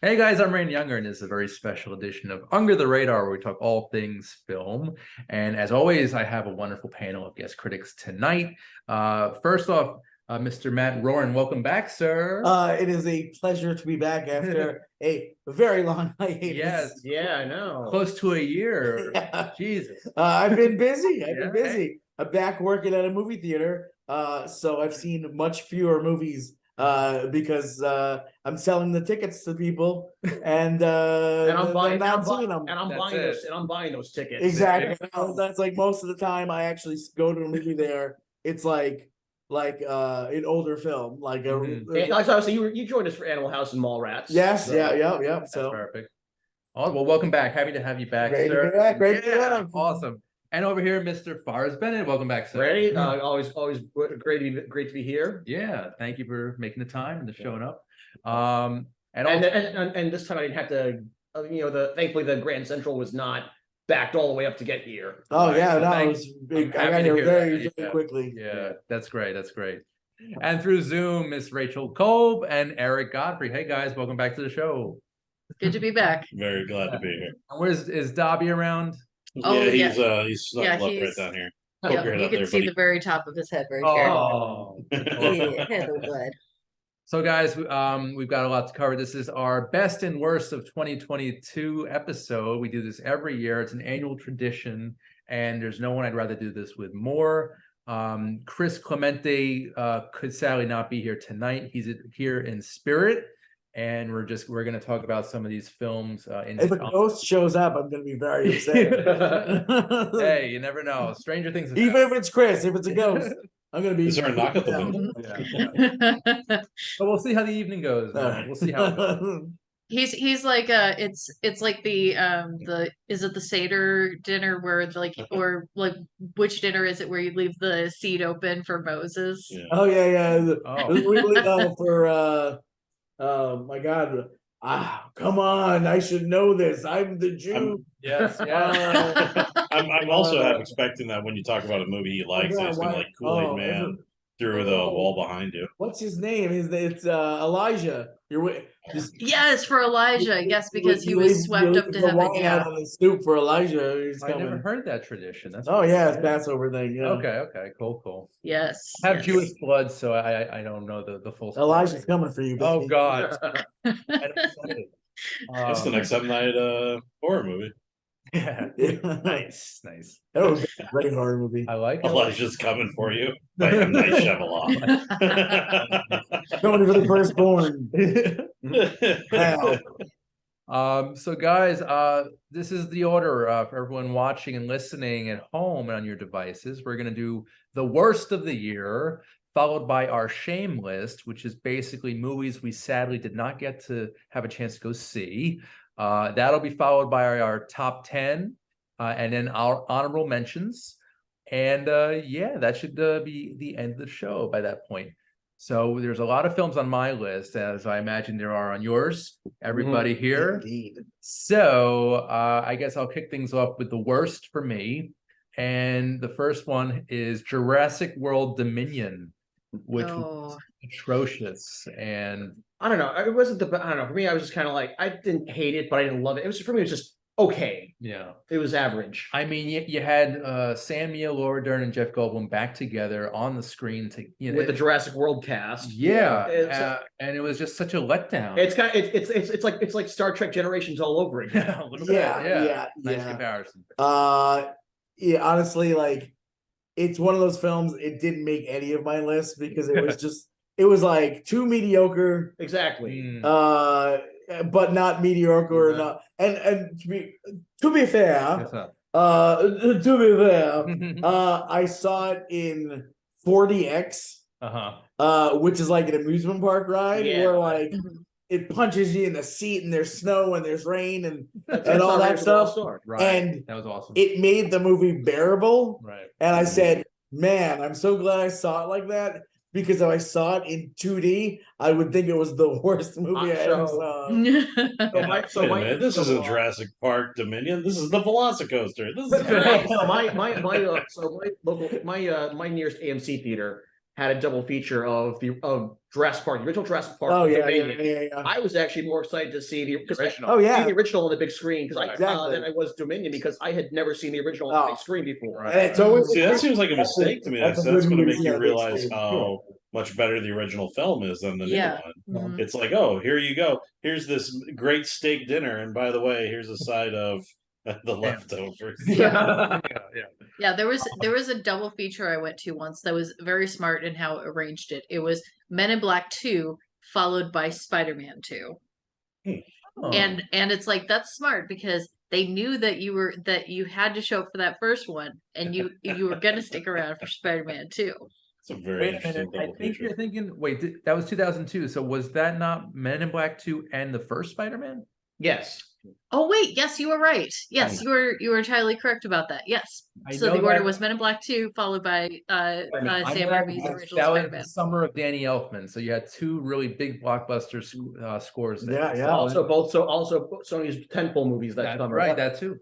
Hey guys, I'm Rain Younger, and this is a very special edition of Under the Radar, where we talk all things film. And as always, I have a wonderful panel of guest critics tonight. First off, Mr. Matt Roran, welcome back, sir. It is a pleasure to be back after a very long hiatus. Yes, Yeah, I know. close to a year. Yeah. Jesus. I've been busy. I've been Yeah, busy. I'm back working at a movie theater. So I've seen much fewer movies because I'm selling the tickets to people and I'm buying they're not and I'm, seeing them. and I'm That's buying it. those and I'm buying those tickets. Exactly. That's like most of the time I actually go to a movie there. It's like an older film, like a Mhm. And like, so you joined us for Animal House and Mallrats. yes, So- yeah. That's So perfect. Oh, well, welcome back. Happy to have you back, Great to sir. be back. Great to be Yeah, back. awesome. And over here, Mr. Faraz Bennett, welcome back, sir. Ready? Always great to be here. Yeah, thank you for making the time and showing up. And And also, and this time I didn't have to. Thankfully the Grand Central was not backed all the way up to get here. oh Right, yeah, so no, thank- it was big. I'm I happy got to here hear very, that. very Yeah. quickly. yeah, that's great. That's great. And through Zoom, Miss Rachel Kolb and Eric Godfrey. Hey guys, welcome back to the show. Good to be back. Very glad to be here. And where's is Dobby around? Oh, yeah, he's snuggled up he's- right down here. Yeah, Poke your head you out can there, see buddy. the very top of his head right Oh, here. Yeah, hello, bud. so guys, we've got a lot to cover. This is our best and worst of 2022 episode. We do this every year. It's an annual tradition, and there's no one I'd rather do this with more. Chris Clemente could sadly not be here tonight. He's here in spirit, and we're going to talk about some of these films in If his a ghost shows up, I'm gonna be very upset. Hey, you never know. Stranger things have Even if it's Chris, if it's a ghost, I'm gonna be. Is there a knock at the Yeah. window? happened. Yeah. But we'll see how the evening goes. We'll see how it goes. He's like it's like the is it the Seder dinner where or like which dinner is it where you leave the seat open for Moses? Yeah. Oh yeah. Oh. Oh my God. Come on! I should know this. I'm the Jew. Yes, yeah. I'm also half expecting that when you talk about a movie he likes, Yeah, it's gonna why- like Kool-Aid oh, Man through the wall behind you. What's his name? It's Elijah. Yes, for Elijah. Yes, because he you was leave- swept you up leave to the heaven. wine Yeah. out on the stoop for Elijah. He's I never coming. heard that tradition. That's Oh yeah, it's Passover thing. Yeah. Okay, cool. Yes. I have yes. Jewish blood, so I don't know the full story. Elijah's coming for you. Oh baby. God. I'm excited. That's the next M Night horror movie. Yeah. Yeah. Nice. That would be a great horror movie. I like it. Elijah's coming for you by M Night Shyamalan. Coming for the firstborn. So guys, this is the order for everyone watching and listening at home and on your devices. We're gonna do the worst of the year, followed by our shame list, which is basically movies we sadly did not get to have a chance to go see. That'll be followed by our top 10, and then our honorable mentions. And yeah, that should be the end of the show by that point. So there's a lot of films on my list, as I imagine there are on yours, everybody here. Indeed. So I guess I'll kick things off with the worst for me. And the first one is Jurassic World Dominion, which was Oh. atrocious. And I don't know. It wasn't I don't know. For me, I was just kind of like I didn't hate it, but I didn't love it. It was for me. It was just okay. yeah, It was average. I mean, you had Sam Neill, Laura Dern, and Jeff Goldblum back together on the screen to With the Jurassic World cast. yeah, It's- and it was just such a letdown. It's kind of it's like Star Trek Generations all over again. yeah, a little bit, Yeah. Nice comparison. Yeah, honestly, like it's one of those films. It didn't make any of my lists because it was just it was like too mediocre, Exactly. Mm, but not mediocre Yeah. enough. And to be fair, guess not. to be fair, I saw it in 40X, which is like an amusement park ride Yeah. where like Mhm. it punches you in the seat and there's snow and there's rain and That's all not that Raiders of the Lost stuff. Ark. Right, and that was awesome. it made the movie bearable. Right. And I said, man, I'm so glad I saw it like that. Because if I saw it in 2D, I would think it was the worst movie I ever So- saw. So Wait a my- minute, this so, isn't uh, Jurassic Park Dominion. This is the Velocicoaster. This is so my local my nearest AMC theater had a double feature of Jurassic Park, the original Jurassic Park. Oh yeah, Dominion. yeah. I was actually more excited to see the because Original. Oh see yeah. the original on the big screen because Exactly. than I was Dominion because I had never seen the original on the Oh. big screen before. And it's always See, that seems like a mistake to me. That's a That's good going to movie make you on big realize screen. how much better the original film is than the Yeah. new one. Mhm. It's like, oh, here you go. Here's this great steak dinner, and by the way, here's a side of the leftovers. Yeah. Yeah. Yeah, there was a double feature I went to once that was very smart in how it arranged it. It was Men in Black 2 followed by Spider-Man 2. Oh. And it's like that's smart because they knew that you had to show up for that first one and you were gonna stick around for Spider-Man 2. It's a very Wait a interesting minute. I double think feature. you're thinking. Wait, that was 2002. So was that not Men in Black 2 and the first Spider-Man? Yes. Oh wait, yes, you were right. Yes, Hmm. you were entirely correct about that. Yes. I So know the order that- was Men in Black 2 followed by I Sam know Raimi's that original was Spider-Man. the summer of Danny Elfman. So you had two really big blockbuster scores there. Yeah, So yeah. Also Sony's tentpole movies that That's summer. right, that too.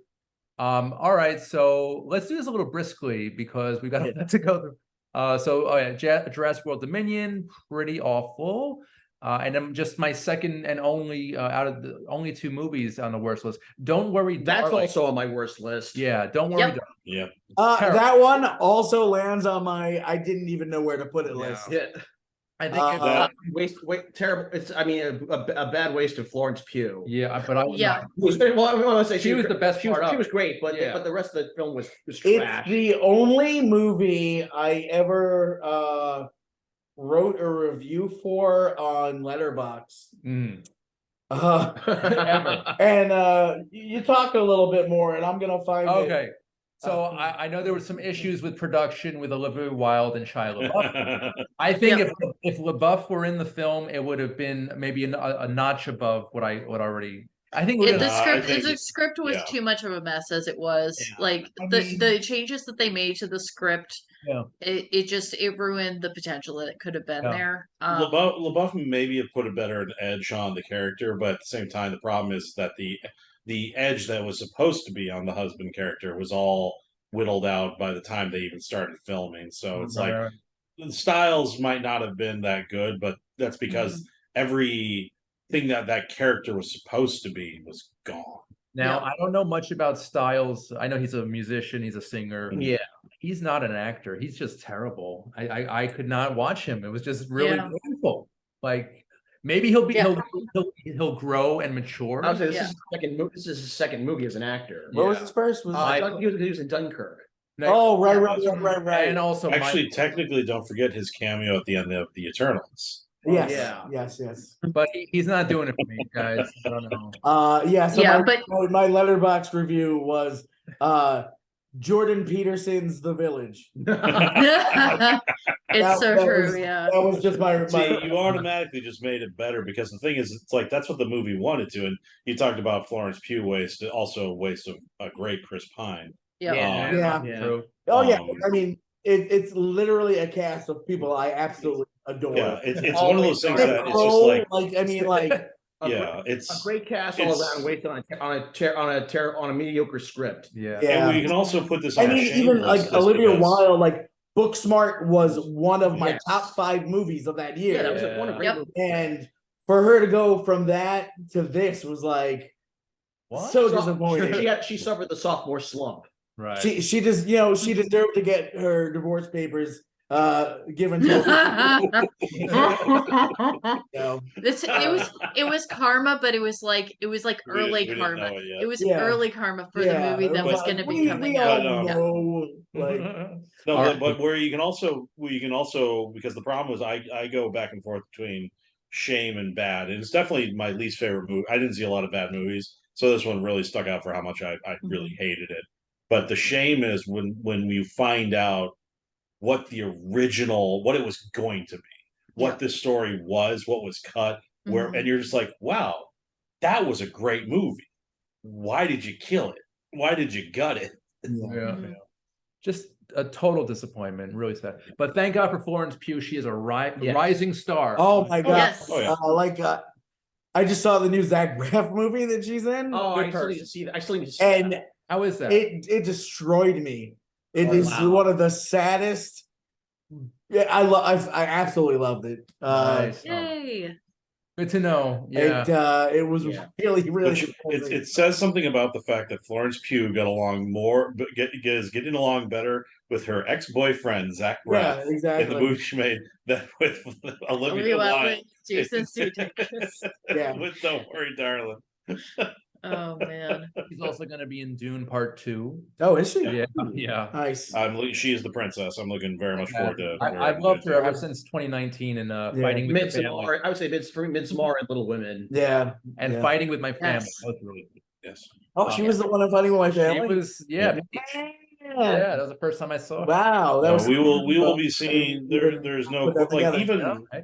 All right, so let's do this a little briskly because we got a lot to go through. Oh yeah, Jurassic World Dominion, pretty awful. And then just my second and only out of the only two movies on the worst list. Don't Worry, That's Darling. also on my worst list. Yeah, Don't Worry, Yep. Darling. Yeah. terrible. That one also lands on my I didn't even know where to put it Yeah. list. Yeah. I think it's, That- Waste terrible. It's I mean a bad waste of Florence Pugh. yeah, but I would Yeah. not- Well, I want to say She was the best She was, part of she it. was great, but Yeah. the rest of the film was It's trash. the only movie I ever wrote a review for on Letterboxd. Mm. Uh, and you talk a little bit more, and I'm gonna find it. Okay. So I know there were some issues with production with Olivia Wilde and Shia LaBeouf. I think Yep. if LaBeouf were in the film, it would have been maybe a notch above what I already. I think it It, would the have. I script think the it's- script was yeah. too much of a mess as it was. Yeah. Like I the mean- changes that they made to the script, Yeah. it ruined the potential that it could have been Yeah. there. LaBeouf maybe have put a better edge on the character, but at the same time, the problem is that the edge that was supposed to be on the husband character was all whittled out by the time they even started filming. So it's like the styles might not have been that good, but that's because everything that character was supposed to be was gone. Now Yeah. I don't know much about Styles. I know he's a musician, he's a singer. Yeah. He's not an actor. He's just terrible. I could not watch him. It was just really Yeah. painful. Like maybe he'll be Yeah. he'll grow and mature. I would say this Yeah. is his second movie. This is his second movie as an actor. What was Yeah. his first? Was He was in Dunkirk. oh, right, Yeah. right. And also Actually, technically, don't forget his cameo at the end of The Eternals. Yes, Yeah. yes. but he's not doing it for me, guys. I don't know. Yeah. So Yeah, my Letterboxd review was Jordan Peterson's The Village. It's That- so that true. was- Yeah. That was just my See, you automatically just made it better because the thing is, it's like that's what the movie wanted to. And you talked about Florence Pugh waste, also a waste of a great Chris Pine. Yeah. Yeah. True. Oh yeah, Um, I mean it's literally a cast of people I absolutely adore. Yeah, it's one of those things Nick that it's Kroll, just like, I mean, like yeah, A it's. great cast all it's- around, wasted on a mediocre script. Yeah. Yeah. And we can also put this. I on a mean, shame even list like just Olivia because- Wilde, like Booksmart was one of my Yes. top 5 movies of that year. Yeah, that was like one of great Yep. movies. And for her to go from that to this was like What? so So- disappointing. She suffered the sophomore slump. Right. She just she deserved to get her divorce papers given to her. You know? It was karma, but it was like We early didn't karma. know it yet. It was Yeah. early karma for Yeah, the movie that was but going to be we coming all out. But, know, like No, All but, right. but where you can also because the problem was I go back and forth between shame and bad, and it's definitely my least favorite movie. I didn't see a lot of bad movies, so this one really stuck out for how much I really hated it. But the shame is when you find out what the original, what it was going to be, what the story was, what was cut, where, Mhm. and you're just like, wow, that was a great movie. Why did you kill it? Why did you gut it? Yeah, Mhm. yeah. Just a total disappointment, really sad. But thank God for Florence Pugh. She is a Yes. rising star. oh my god. Yes. Oh, yeah. I just saw the new Zach Braff movie that she's in. Oh, Good I still need person. to see that. I still need to see that. and How is that? it destroyed me. It Oh, is wow. one of the saddest Yeah, I absolutely loved it. Nice. Yay! Good to know. Yeah. It was Yeah. really, really Which it says something about the fact that Florence Pugh got along more, but is getting along better with her ex-boyfriend Zach yeah, Braff in exactly. the movie she made than with Olivia Wilde. Jason Sudeikis. Yeah. With Don't Worry, Darling. Oh man. He's also going to be in Dune Part 2. Oh, is she? Yeah. Yeah. Nice. She is the princess. I'm looking very much forward to. I've loved her ever since 2019 and Fighting with the Family. Midsommar. I would say Midsommar and Little Women. Yeah. And yeah. Fighting with My Family. Yes. That was really good. Yes. Oh, she was the one I'm fighting with my She family. was, yeah. Yeah, that was the first time I saw her. Wow. That was we will be seeing there's no put that like together. even Yeah, right?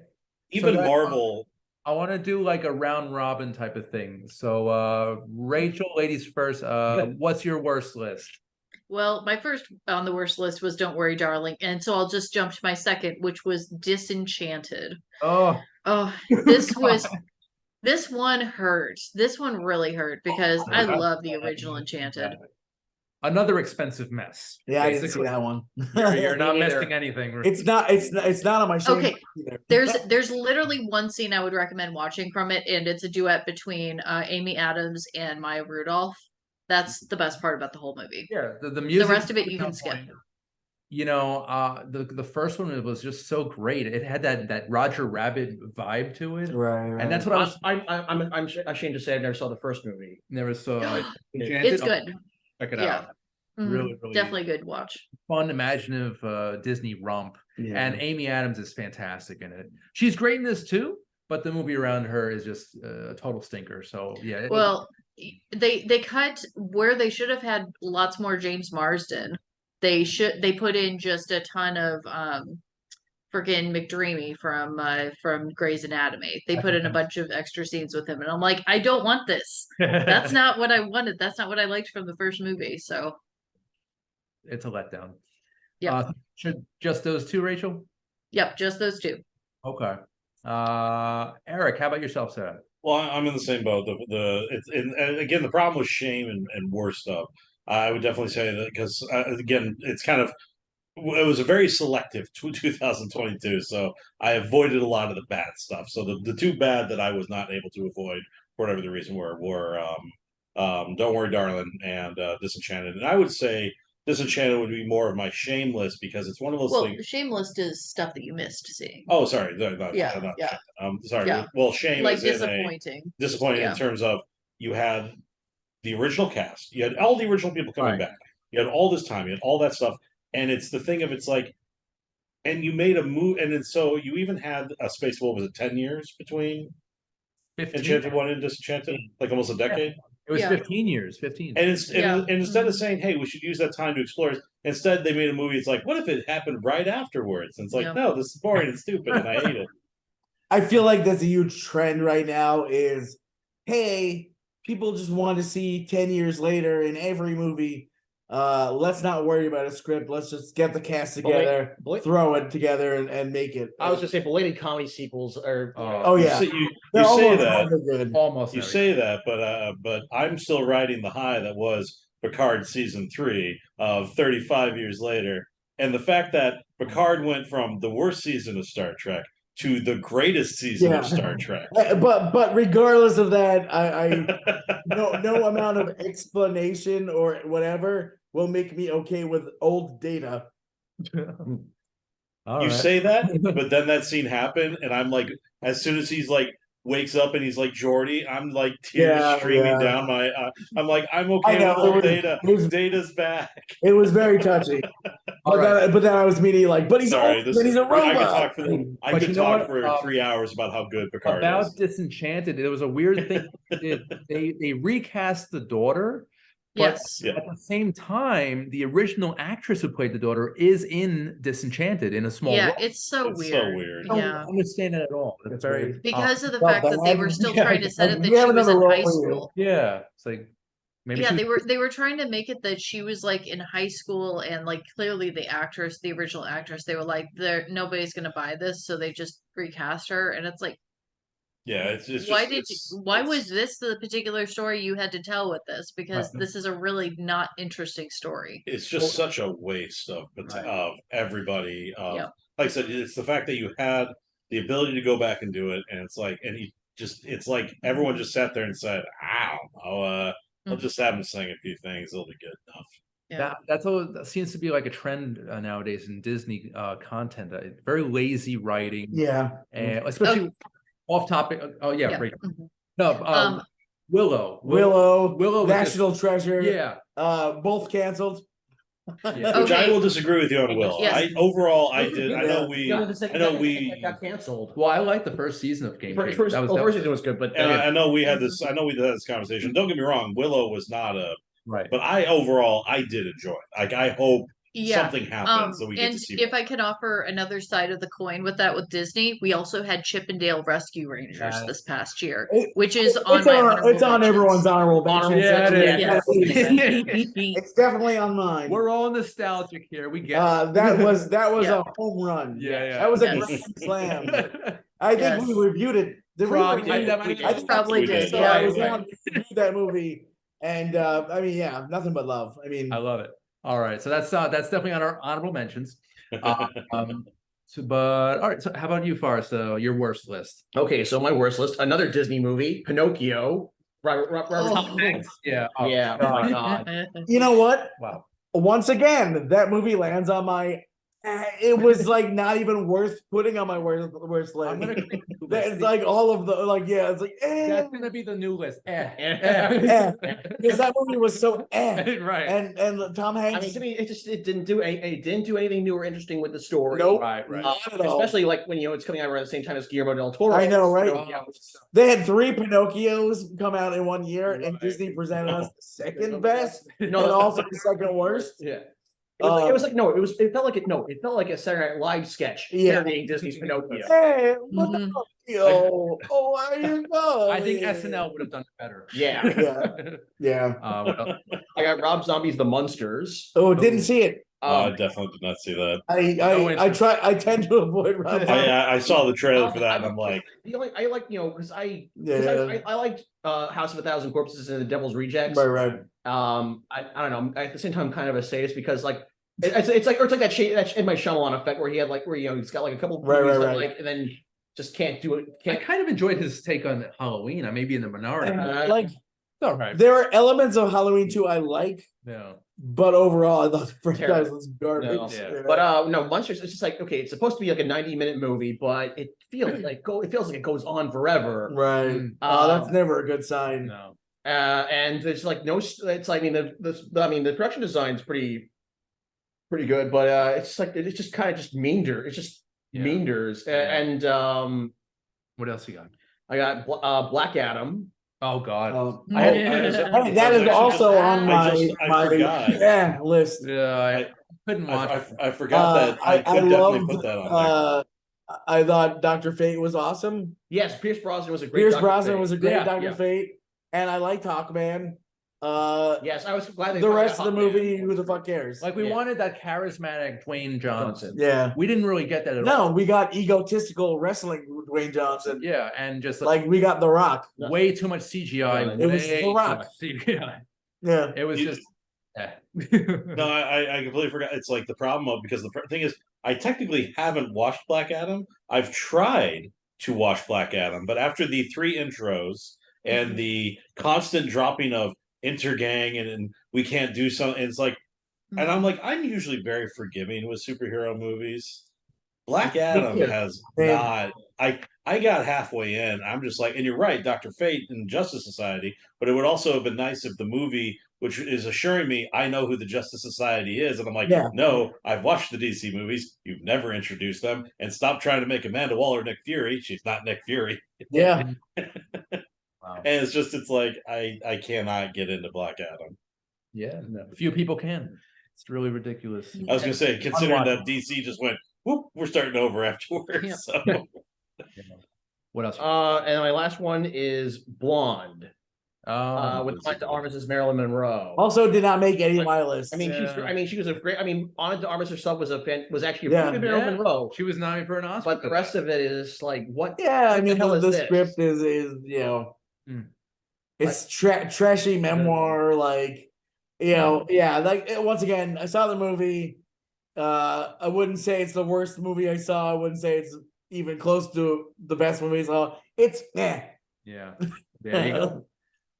even So that- Marvel. I want to do like a round robin type of thing. So Rachel, ladies first, what's your worst list? Well, my first on the worst list was Don't Worry, Darling. And so I'll just jump to my second, which was Disenchanted. Oh, Oh, this one hurt. This one really hurt because I love the original Enchanted. another expensive mess. Yeah, I didn't see basically. that one. You're not Me neither. missing anything. It's not on my shame Okay. list either. There's literally one scene I would recommend watching from it, and it's a duet between Amy Adams and Maya Rudolph. That's the best part about the whole movie. Yeah, the music. The rest of it you on can skip. point. You know, the first one was just so great. It had that Roger Rabbit vibe to it, Right. and that's what I was I'm ashamed to say I never saw the first movie. never saw. It's good. Check it Yeah. out. Mhm. Really, really Definitely good watch. fun, imaginative Disney romp. Yeah. And Amy Adams is fantastic in it. She's great in this too, but the movie around her is just a total stinker. So yeah. Well, they cut where they should have had lots more James Marsden. They put in just a ton of freaking McDreamy from Grey's Anatomy. They put in a bunch of extra scenes with him, and I'm like, I don't want this. That's not what I wanted. That's not what I liked from the first movie. So it's a letdown. yeah, Should just those two, Rachel? yep, just those two. Okay. Eric, how about yourself, sir? Well, I'm in the same boat. And again, the problem with shame and worse stuff. I would definitely say that because again, it's kind of it was a very selective 2022, so I avoided a lot of the bad stuff. So the two bad that I was not able to avoid for whatever the reason were Don't Worry, Darling and Disenchanted. And I would say Disenchanted would be more of my shameless because it's one of those Well, things. Shameless is stuff that you missed seeing. Oh, sorry. Yeah, yeah. Sorry. Yeah. Well, shame Like is in a disappointing. disappointing Yeah. in terms of you had the original cast, you had all the original people coming Right. back, you had all this time, you had all that stuff, and it's the thing of it's like, and you made a move, and then so you even had a space. What was it? 10 years between 15. Enchanted One and Disenchanted, like almost a decade. It was Yeah. 15 years. 15. And it's Yeah. and instead of Mhm. saying, "Hey, we should use that time to explore," it, instead they made a movie. It's like, what if it happened right afterwards? And it's like, Yeah. no, this is boring and stupid, and I hate it. I feel like that's a huge trend right now is, hey, people just want to see 10 years later in every movie. Let's not worry about a script. Let's just get the cast together, throw it together and make it. I was just saying, belated comedy sequels are. Oh, yeah. You They're say almost that. never good. Almost. You every- say that, but I'm still riding the high that was Picard season 3 of 35 years later, and the fact that Picard went from the worst season of Star Trek to the greatest season Yeah. of Star Trek. But regardless of that, I no amount of explanation or whatever will make me okay with old data. All You right. say that, but then that scene happened, and I'm like, as soon as he's like wakes up and he's like Geordi, I'm like tears Yeah, streaming yeah. down my. I'm like, I'm I okay know, with old it was- Data. it was- Data's back. It was very touching. All right. But then I was meaning like, but he's Sorry, old, this and he's a I could robot. talk for I But could you know talk what? for 3 hours about how good Picard About is. Disenchanted, there was a weird thing. They recast the daughter, but Yes. Yeah. at the same time, the original actress who played the daughter is in Disenchanted in a small Yeah, role. it's so It's weird. so weird. I Yeah. don't understand it at all. It's That's very weird. Because of the Well, fact that they were still yeah, trying to set it that we have she was another in role high for you. school. yeah. It's like maybe Yeah, she was- they were trying to make it that she was like in high school, and like clearly the actress, the original actress, they were like, there nobody's gonna buy this, so they just recast her, and it's like, Yeah, it's just why was this the particular story you had to tell with this? Because Right. this is a really not interesting story. it's just such a waste of Right. of everybody. Yep. like I said, it's the fact that you had the ability to go back and do it, and it's like, and it's like everyone just sat there and said, "Ow, I'll just have him sing a few things; it'll be good enough." Yeah. That seems to be like a trend nowadays in Disney content. Very lazy writing, Yeah. and especially off topic. Oh yeah, Yeah. right. Mhm. No, Willow, Willow, was just- National Treasure. yeah, Both canceled. Yeah. Which I Okay. will disagree with you on Willow. Yes. I overall I did. I know Yeah. we. No, I know we. got canceled. Well, I like the first season of Game First, Changer. That was first season was good, but And I know we had this. I know we had this conversation. Don't get me wrong. Willow was not a. right. But I overall I did enjoy it. Like I hope Yeah. something happens so we get And to see. if I can offer another side of the coin with that with Disney, we also had Chippendale Rescue Rangers Yes. this past year, It- which is on It's my on, honorable it's on mentions. everyone's honorable mentions. Yeah, it Yes. It's definitely on mine. We're all nostalgic here. We get That was Yeah. a home run. yeah. That was a Yes. grand slam. I think we Yes. reviewed it. Did we Probably review did. that? We I did. think Probably We did. did. so. Yeah. I was Right. on to review that movie, and I mean, yeah, nothing but love. I mean, I love it. All right, so that's definitely on our honorable mentions. But all right, so how about you, Forrest? Your worst list. okay. So my worst list, another Disney movie, Pinocchio. Robert Oh. Hanks. Yeah. Yeah. Oh my god. you know what? Wow. Once again, that movie lands on my. It was like not even worth putting on my worst list. I'm gonna create a new It's list. like all of the it's like That's gonna be the new list. because that movie was so Right. and Tom I Hanks. mean, to me, it didn't do anything new or interesting with the story. Nope. Right. Right. Not at all. Especially like when it's coming out around the same time as Guillermo del Toro. I know, right? Oh, They had 3 Pinocchios come out in 1 year, and Right. Disney presented us the second best No, and the- also the second worst. Yeah. It was like no, it felt like it felt like a Saturday Night Live sketch Yeah. parodying Disney's Pinocchio. Hey, what Mhm. the Pinocchio? Oh, where you go? I think SNL would have done it better. Yeah. Yeah. What else? I got Rob Zombie's The Munsters. Oh, didn't see it. I definitely did not see that. I tend to avoid Rob. Zombie. I saw the trailer for that, and I'm like, I like because I Yeah. I liked House of a Thousand Corpses and The Devil's Rejects. Right. I don't know. At the same time, I'm kind of a sadist because like it's like that in my Shyamalan effect where he had like where he's got like a couple Right, movies that, right. like and then just can't do it. I Can't. kind of enjoyed his take on Halloween. I may be in the minority. And, like It's all right. there are elements of Halloween 2 I like, No. but overall I thought the franchise Terrible. was garbage. No. Yeah. But no, Munsters. It's just like okay, it's supposed to be like a 90-minute movie, but it feels like it goes on forever. Right. Mm. Oh, that's never a good sign. No. And there's like no. It's like I mean the production design's pretty good, but it's like it's just kind of just meanders. It's just Yeah. meanders, Yeah. and What else you got? I got Black Adam. Oh God. I had- Hey, that is also on I my forgot. list. Yeah, I couldn't watch. I forgot that. I could definitely loved, put that on I thought Dr. Fate was awesome. Yes, Pierce Brosnan was a great. Pierce Dr. Brosnan Fate. was a great Yeah, Dr. yeah. Fate, and I liked Hawkman. Yes, I was glad they The brought rest of the Hawkman. movie, who the fuck cares? Like we Yeah. wanted that charismatic Dwayne Johnson. Yeah. We didn't really get that at all. No, we got egotistical wrestling with Dwayne Johnson. Yeah, and just Like we got The Rock. way too much CGI. Yeah, it was way The too Rock. much CGI. Yeah. It was You- just. No, I completely forgot. It's like the problem of because thing is, I technically haven't watched Black Adam. I've tried to watch Black Adam, but after the 3 intros and the constant dropping of intergang and we can't do something, it's like, and I'm like, I'm usually very forgiving with superhero movies. Black Adam too. has Same. not. I got halfway in. I'm just like, and you're right, Dr. Fate and Justice Society. But it would also have been nice if the movie, which is assuring me I know who the Justice Society is, and I'm like, Yeah. no, I've watched the DC movies. You've never introduced them, and stop trying to make Amanda Waller Nick Fury. She's not Nick Fury, Yeah. Wow. and it's like I cannot get into Black Adam. Yeah, no. Few people can. It's really ridiculous. I was gonna say, considering Unwatchable. that DC just went, whoop, we're starting over afterwards. Yeah. So What else? And my last one is Blonde. With Ana de Armas as Marilyn Monroe. Also did not make any of my list. I mean, Yeah. she was a great. I mean, Ana de Armas herself was actually a Yeah. pretty good Marilyn Yeah. Monroe. She was nominated for an Oscar. But the rest of it is like what? yeah, I what the mean hell the is this? script is it's trashy memoir, like like once again, I saw the movie. I wouldn't say it's the worst movie I saw. I wouldn't say it's even close to the best movie I saw. It's Yeah. There you go.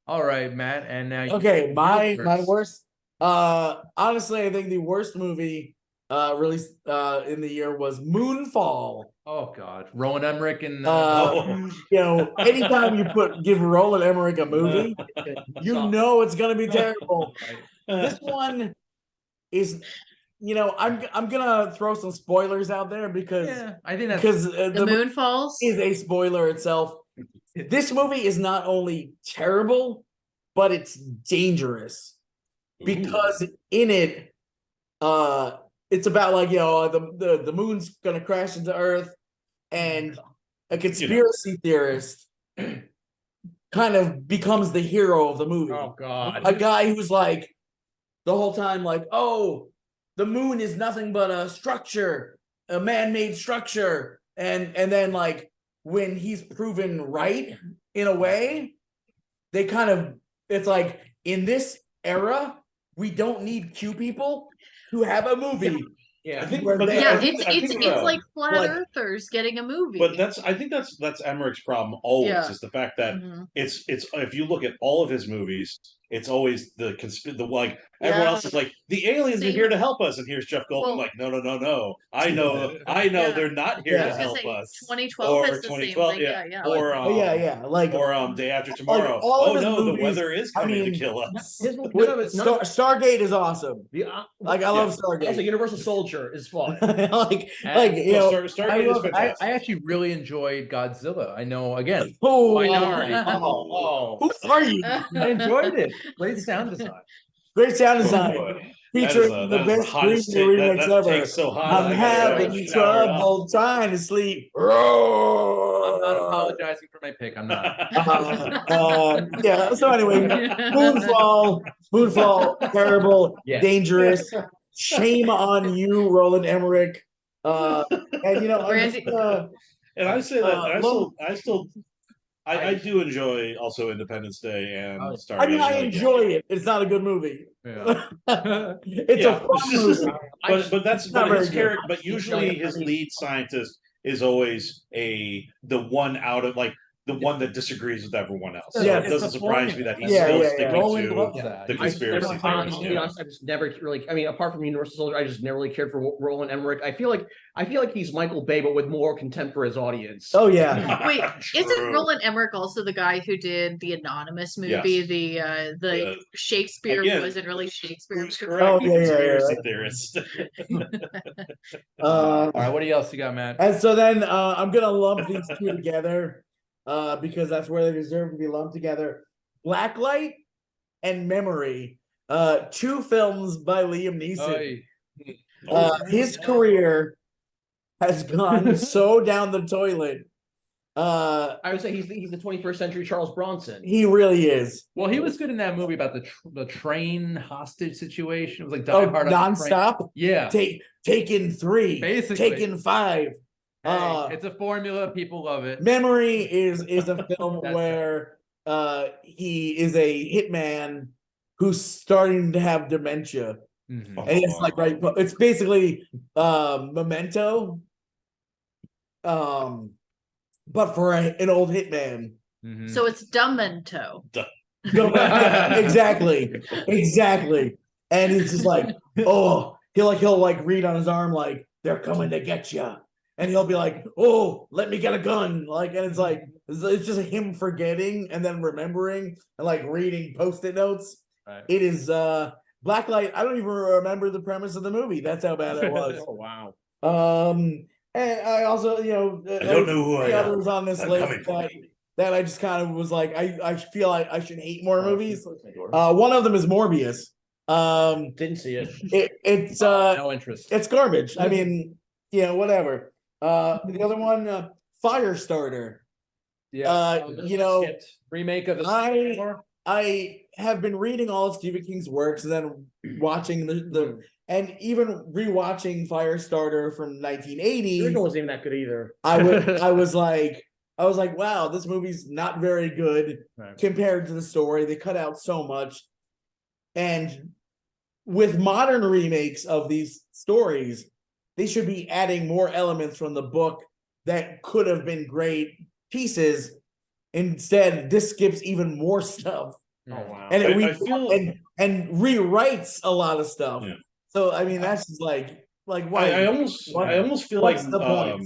All right, Matt. And now Okay, my yours. worst. Honestly, I think the worst movie released in the year was Moonfall. Oh God, Roland Emmerich and Oh. You know, anytime you give Roland Emmerich a movie, you know it's gonna be terrible. This one is, I'm gonna throw some spoilers out there because yeah, I think that's The moon falls. is a spoiler itself. This movie is not only terrible, but it's dangerous because in it, it's about like the moon's gonna crash into Earth, and a conspiracy theorist kind of becomes the hero of the movie. Oh God. A guy who's like the whole time like, oh, the moon is nothing but a structure, a man-made structure, and then like when he's proven right in a way, they kind of, it's like in this era we don't need Q people to have a movie. Yeah. I think, Where but they- Yeah, I think- I it's think, like flat like- earthers getting a movie. But I think that's Emmerich's problem always Yeah. is the fact that Mhm. it's if you look at all of his movies, it's always the like everyone Yeah. else is like the aliens are Same. here to help us, and here's Jeff Goldblum Well- like no, I know Yeah. they're not here Yeah. to I was gonna help say, us. 2012 Or has the 2012, same thing. Yeah. Or Oh, yeah, like or Day After Tomorrow. all of Oh his no, movies, the weather is I coming mean, to kill us. His, Stargate is awesome. Like I love Stargate. Also, Universal Soldier is fun. like Stargate I is love- fantastic. I actually really enjoyed Godzilla. I know again. Oh, Minority. Oh. who are you? I enjoyed it. Great sound design. Great sound Oh, design. boy. Featuring That the is the best hottest Green Day take. remix That ever. take's so hot. I'm I gotta go having shower it off. trouble trying to sleep. I'm not apologizing for my pick. I'm not. Yeah. So anyway, Moonfall, terrible, Yeah. dangerous. Shame on you, Roland Emmerich. And I'm just, And I say that and Love- I do enjoy also Independence Day and Oh, Stargate. I mean, I like, enjoy it. It's not a good movie. Yeah. It's Yeah. a fun movie. but that's not but his very good. character. But usually his lead scientist is always the one out of like the one that disagrees with everyone else. So Yeah, it it's doesn't a surprise formula. me that he's Yeah, still yeah, sticking Roland to loves that. the I- conspiracy To theories. be honest, I just never really. I mean, apart from Universal Soldier, I just never really cared for Roland Emmerich. I feel like he's Michael Bay, but with more contempt for his audience. Oh yeah. Wait, isn't True. Roland Emmerich also the guy who did the Anonymous movie? Yes. The Shakespeare Again, wasn't really Shakespeare. Who's movie? correct? Oh, The yeah, conspiracy theorist. All right. What else you got, Matt? And so then I'm gonna lump these two together because that's where they deserve to be lumped together. Blacklight and Memory, two films by Liam Neeson. Oy. His career has gone so down the toilet. I would say he's the 21st century Charles Bronson. He really is. Well, he was good in that movie about the train hostage situation. It was like Die Oh, Hard on the train. nonstop. Yeah. Taken 3, Basically. Taken 5. Hey, it's a formula. People love it. Memory is a film That's where he is a hitman who's starting to have dementia. Mhm. And it's like it's basically Memento. But for an old hitman. Mhm. So it's Dumento. Exactly. And it's just like, oh, he'll like read on his arm like they're coming to get you. And he'll be like, "Oh, let me get a gun!" Like, and it's like it's just him forgetting and then remembering and like reading post-it notes. Right. It is Blacklight. I don't even remember the premise of the movie. That's how bad it was. Oh wow. And I also, I don't know who I the am. others on this I'm list coming for you. that I just kind of was like, I feel like I should hate more movies. One of them is Morbius. Didn't see it. It's No interest. it's garbage. I mean, whatever. The other one, Firestarter. Yeah. Skipped. Remake of the I have been reading all of Stephen King's works and then watching the and even rewatching Firestarter from The 1980s. original wasn't even that good either. I was like, wow, this movie's not very good Right. compared to the story. They cut out so much, and with modern remakes of these stories, they should be adding more elements from the book that could have been great pieces. Instead, this skips even more stuff. Oh wow. And I feel and rewrites a lot of stuff. Yeah. So I mean, that's just like why? I almost feel like what's the point?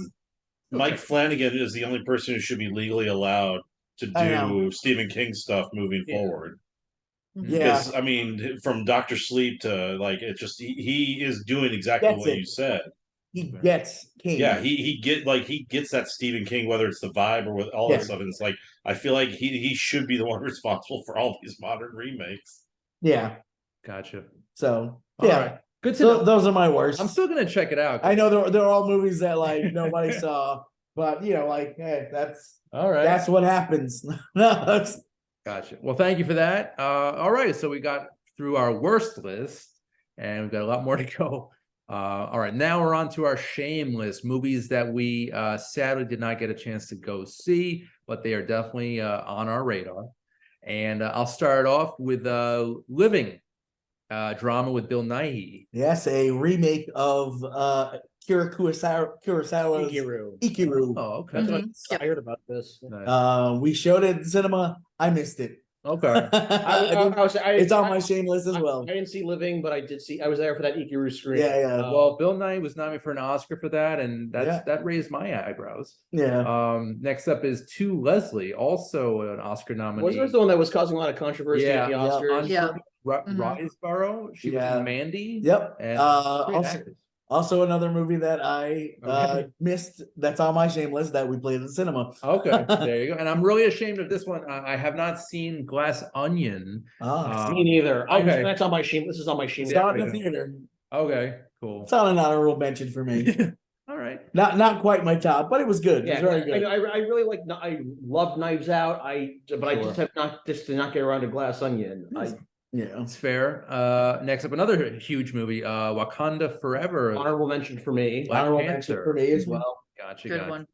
Mike Flanagan is the only person who should be legally allowed to I know. do Stephen King stuff moving forward. Mm-hmm. Yeah, Because I mean, from Doctor Sleep to like it just he is doing exactly That's what it. you said. he gets King. Yeah, he gets that Stephen King, whether it's the vibe or with all Yeah. that stuff. And it's like I feel like he should be the one responsible for all these modern remakes. Yeah. Gotcha. So All yeah, right. Good to so know. those are my worst. I'm still gonna check it out. I know they're all movies that like nobody saw, but you know, like hey, All right. that's what happens. No, that's Gotcha. Well, thank you for that. All right. So we got through our worst list, and we've got a lot more to go. All right. Now we're on to our shame list, movies that we sadly did not get a chance to go see, but they are definitely on our radar. And I'll start off with Living, drama with Bill Nighy. yes, a remake of Kira Kurosawa's Ikiru. Oh, okay. Mhm. Yep. I heard about this. Nice. We showed it in cinema. I missed it. Okay. It's on my shame list as well. I didn't see Living, but I did see. I was there for that Ikiru screen. Yeah, yeah. Well, Bill Nighy was nominated for an Oscar for that, and Yeah. that raised my eyebrows. Yeah. Next up is To Leslie, also an Oscar nominee. Wasn't this the one that was causing a lot of controversy Yeah, at the yeah, Oscars? Yeah. Mhm. Riseborough. She was Yeah. in Mandy. Yep. And great Also, actress. also another movie that I Okay. missed that's on my shame list that we played in the cinema. Okay, there you go. And I'm really ashamed of this one. I have not seen Glass Onion. Ah, Me neither. Okay. That's on my shame. This is on my shame. it's not in yeah. the theater. Okay, cool. It's on an honorable mention for me. All right. Not quite my top, but it was good. Yeah, it was very good. I really like. I love Knives Out. I Sure. just did not get around to Glass Onion. Yeah. It's fair. Next up, another huge movie, Wakanda Forever. Honorable mention for me. Black Honorable Panther. mention for me as well. Gotcha. Good gotcha.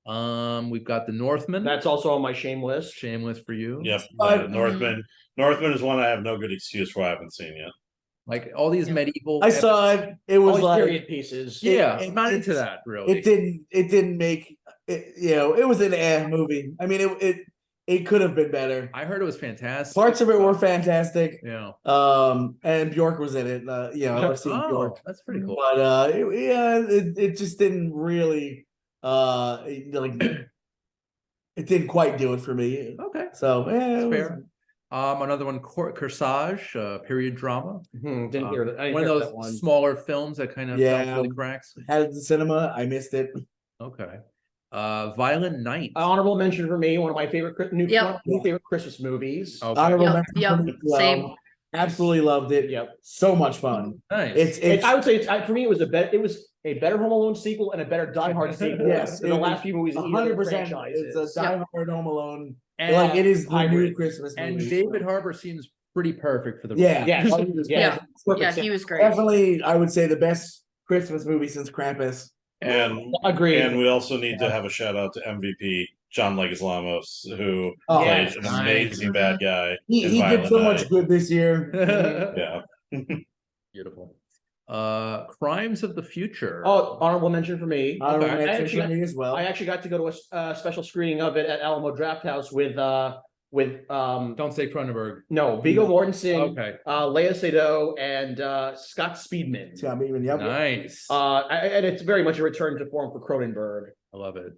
one. We've got The Northman. That's also on my shame list. Shameless for you. Yep, But- Northman. Northman is one I have no good excuse for. I haven't seen yet. Like all these Yeah. medieval. I saw it. It All was these like period pieces. Yeah, it- I'm not into it's- that really. it didn't make it, you know, it was an movie. I mean it could have been better. I heard it was fantastic. Parts of it were fantastic. Yeah. And Bjork was in it. You know, I've seen Oh, Bjork. that's pretty cool. But it just didn't really like it didn't quite do it for me. Okay. So yeah, That's it was- fair. Another one, Corsage, period drama. Didn't hear that. I didn't One of hear those that one. smaller films that kind of Yeah. fell through the cracks. had it in the cinema. I missed it. Okay. Violent Night. Honorable mention for me. One of my favorite Yep. new favorite Christmas movies. Okay. Honorable Yep, mention yep, for me as well. same. Absolutely loved it. Yep. So much fun. Nice. It's I would say for me it was a better Home Alone sequel and a better Die Hard sequel. Yes, than the it last was few movies. in either of the 100%. franchises. It's a Die Hard Home Alone. and, Like it is the new hybrid. Christmas movie. and David Harbour seems pretty perfect for the Yeah. Yes. Oh, he was Yeah. Yeah, he was great. definitely, I would say the best Christmas movie since Krampus. And Agreed. and we also need to have a shout out to MVP John Leguizamo, who Oh, played yes. an Nice. amazing bad guy. He in did Violent so Night. much good this year. Yeah. Beautiful. Crimes of the Future. Oh, honorable mention for me. Honorable Okay. mention Actually, for me as well. I actually got to go to a special screening of it at Alamo Draft House with Don't say Cronenberg. Viggo Mortensen, Okay. Lea Seydoux, and Scott Speedman. Scott Beeman, yep. Nice. And it's very much a return to form for Cronenberg. I love it.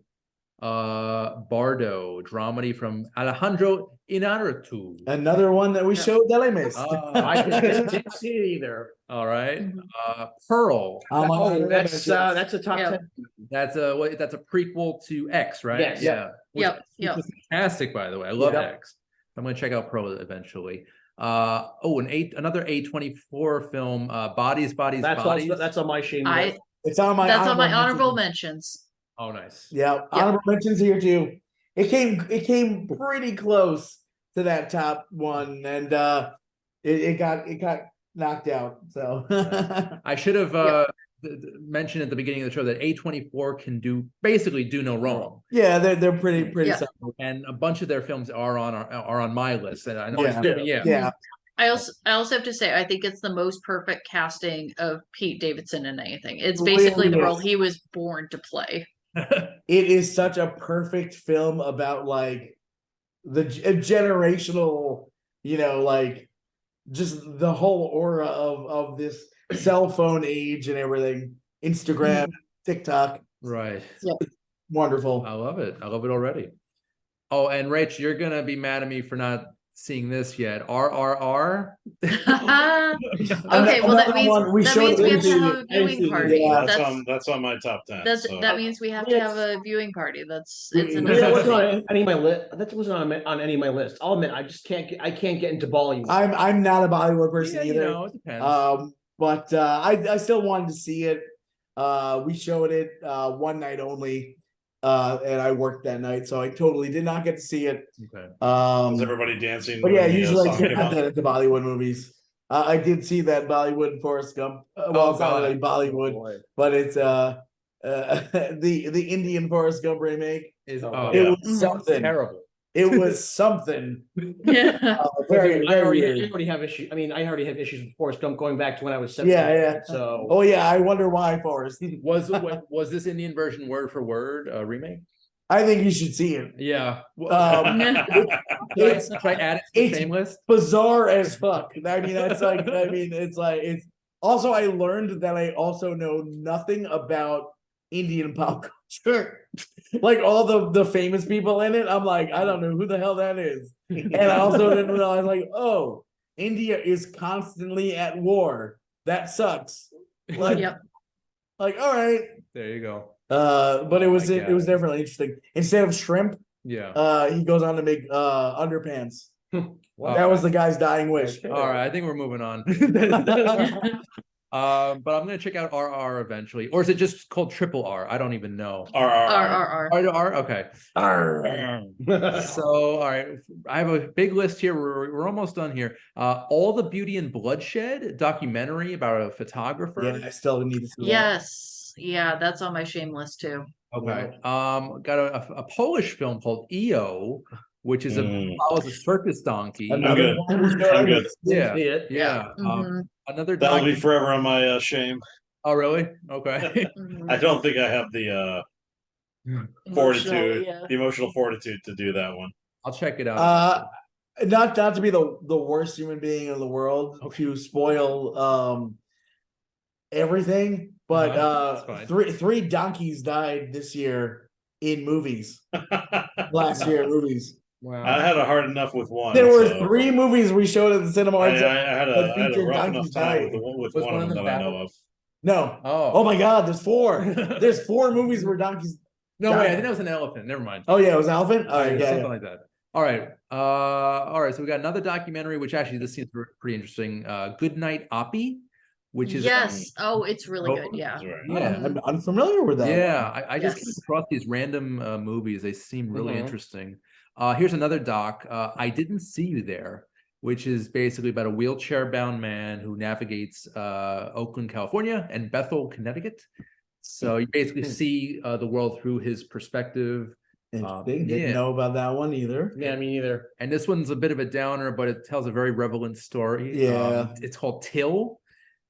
Bardo, dramedy from Alejandro Inarritu. Another one that we Yeah. showed that I missed. I didn't see it either. All right. Mhm. Pearl. Honorable That's mentions. a top Yeah. 10. That's a prequel to X, right? Yes. Yeah. Yep, Which yep. is fantastic, by the way. I love Yep. X. I'm gonna check out Pearl eventually. Another A24 film, Bodies, Bodies, That's Bodies. also that's on my shame I list. It's on my that's on my honorable mentions. mentions. Oh, nice. Yeah, honorable mentions here too. It came pretty close to that top one, and it got knocked out. So I should have Yeah. mentioned at the beginning of the show that A24 can basically do no wrong, yeah, they're pretty Yeah. solid. and a bunch of their films are on my list. And I know, Yeah. yeah. Yeah, I also have to say I think it's the most perfect casting of Pete Davidson in anything. It's basically Really the role is. he was born to play. It is such a perfect film about like a generational, like just the whole aura of this cell phone age and everything. Instagram, TikTok, Right. wonderful. I love it. I love it already. Oh, and Rach, you're gonna be mad at me for not seeing this yet. RRR. Okay, well that Another means one we that showed means we have to Lindsay- have a viewing Lindsay, party. yeah. That's on my top 10. So. That means we have to have a viewing party. It's a Yeah, That wasn't necessity. on any of my list. That wasn't on any of my list. I'll admit, I just I can't get into Bollywood. I'm not a Bollywood person Yeah, either. it depends. But I still wanted to see it. We showed it one night only. And I worked that night, so I totally did not get to see it. Okay. Was everybody dancing? But yeah, when the, usually I song take came out on? that at the Bollywood movies. I did see that Bollywood Forrest Gump. Well, it's not God. really Bollywood, but it's the Indian Forrest Gump remake. Is Oh, It yeah. was something. terrible. It was something. Yeah. Very, I very already weird. have issues. I mean, I already have issues with Forrest Gump going back to when I was 7. Yeah. So Oh yeah, I wonder why Forrest. Was this Indian version word for word remake? I think you should see it. Yeah. It's Should I add it to the it's- shame list? bizarre as fuck. I mean, it's also I learned that I also know nothing about Indian pop culture. Like all the famous people in it, I'm like, I don't know who the hell that is. And I also didn't realize, like, oh, India is constantly at war. That sucks. Like, Yep. like, all right. There you go. But it Oh was my it was God. definitely interesting. Instead of shrimp, Yeah. he goes on to make underpants. Well, That was the guy's dying wish. Okay. All right, I think we're moving on. But I'm gonna check out RR eventually, or is it just called Triple R? I don't even know. R. R, okay. So, all right, I have a big list here. We're almost done here. All the Beauty and Bloodshed documentary about a photographer. Yeah, I still need to see that. Yes. Yeah, that's on my shame list too. Okay. Got a Polish film called EO, which is follows a circus donkey. Another good. one we showed I'm on good. the- Yeah. See it. Yeah. Mhm, Another That'll be docu- forever on my shame. Oh, really? Okay. mhm. I don't think I have the Emotional, fortitude, yeah. the emotional fortitude to do that one. I'll check it out. Not to be the worst human being in the world to spoil everything, but That's fine. three donkeys died this year in movies. Last year in movies. Wow. I had a hard enough with one. There were so 3 movies we showed at the cinema. I, Arts. I had that a featured rough donkeys enough time with dying. Was one one of of them them that I know Battle? of. No. Oh. Oh my God, there's 4. There's 4 movies where donkeys. No, wait, I died. think that was an elephant. Never mind. Oh yeah, it was an elephant. All right, Yeah, yeah, something yeah. like that. All right. All right. So we got another documentary, which actually this seems pretty interesting. Good Night Oppie, which is Yes. Oh, it's really good. Yeah. That's right. Yeah. I'm unfamiliar with that. Yeah, I just came Yes. across these random movies. They seem really Mhm. interesting. Here's another doc. I Didn't See You There, which is basically about a wheelchair-bound man who navigates Oakland, California, and Bethel, Connecticut. So you basically see the world through his perspective. Interesting. Yeah. Didn't know about that one either. Yeah, me neither. And this one's a bit of a downer, but it tells a very relevant story. Yeah. It's called Till,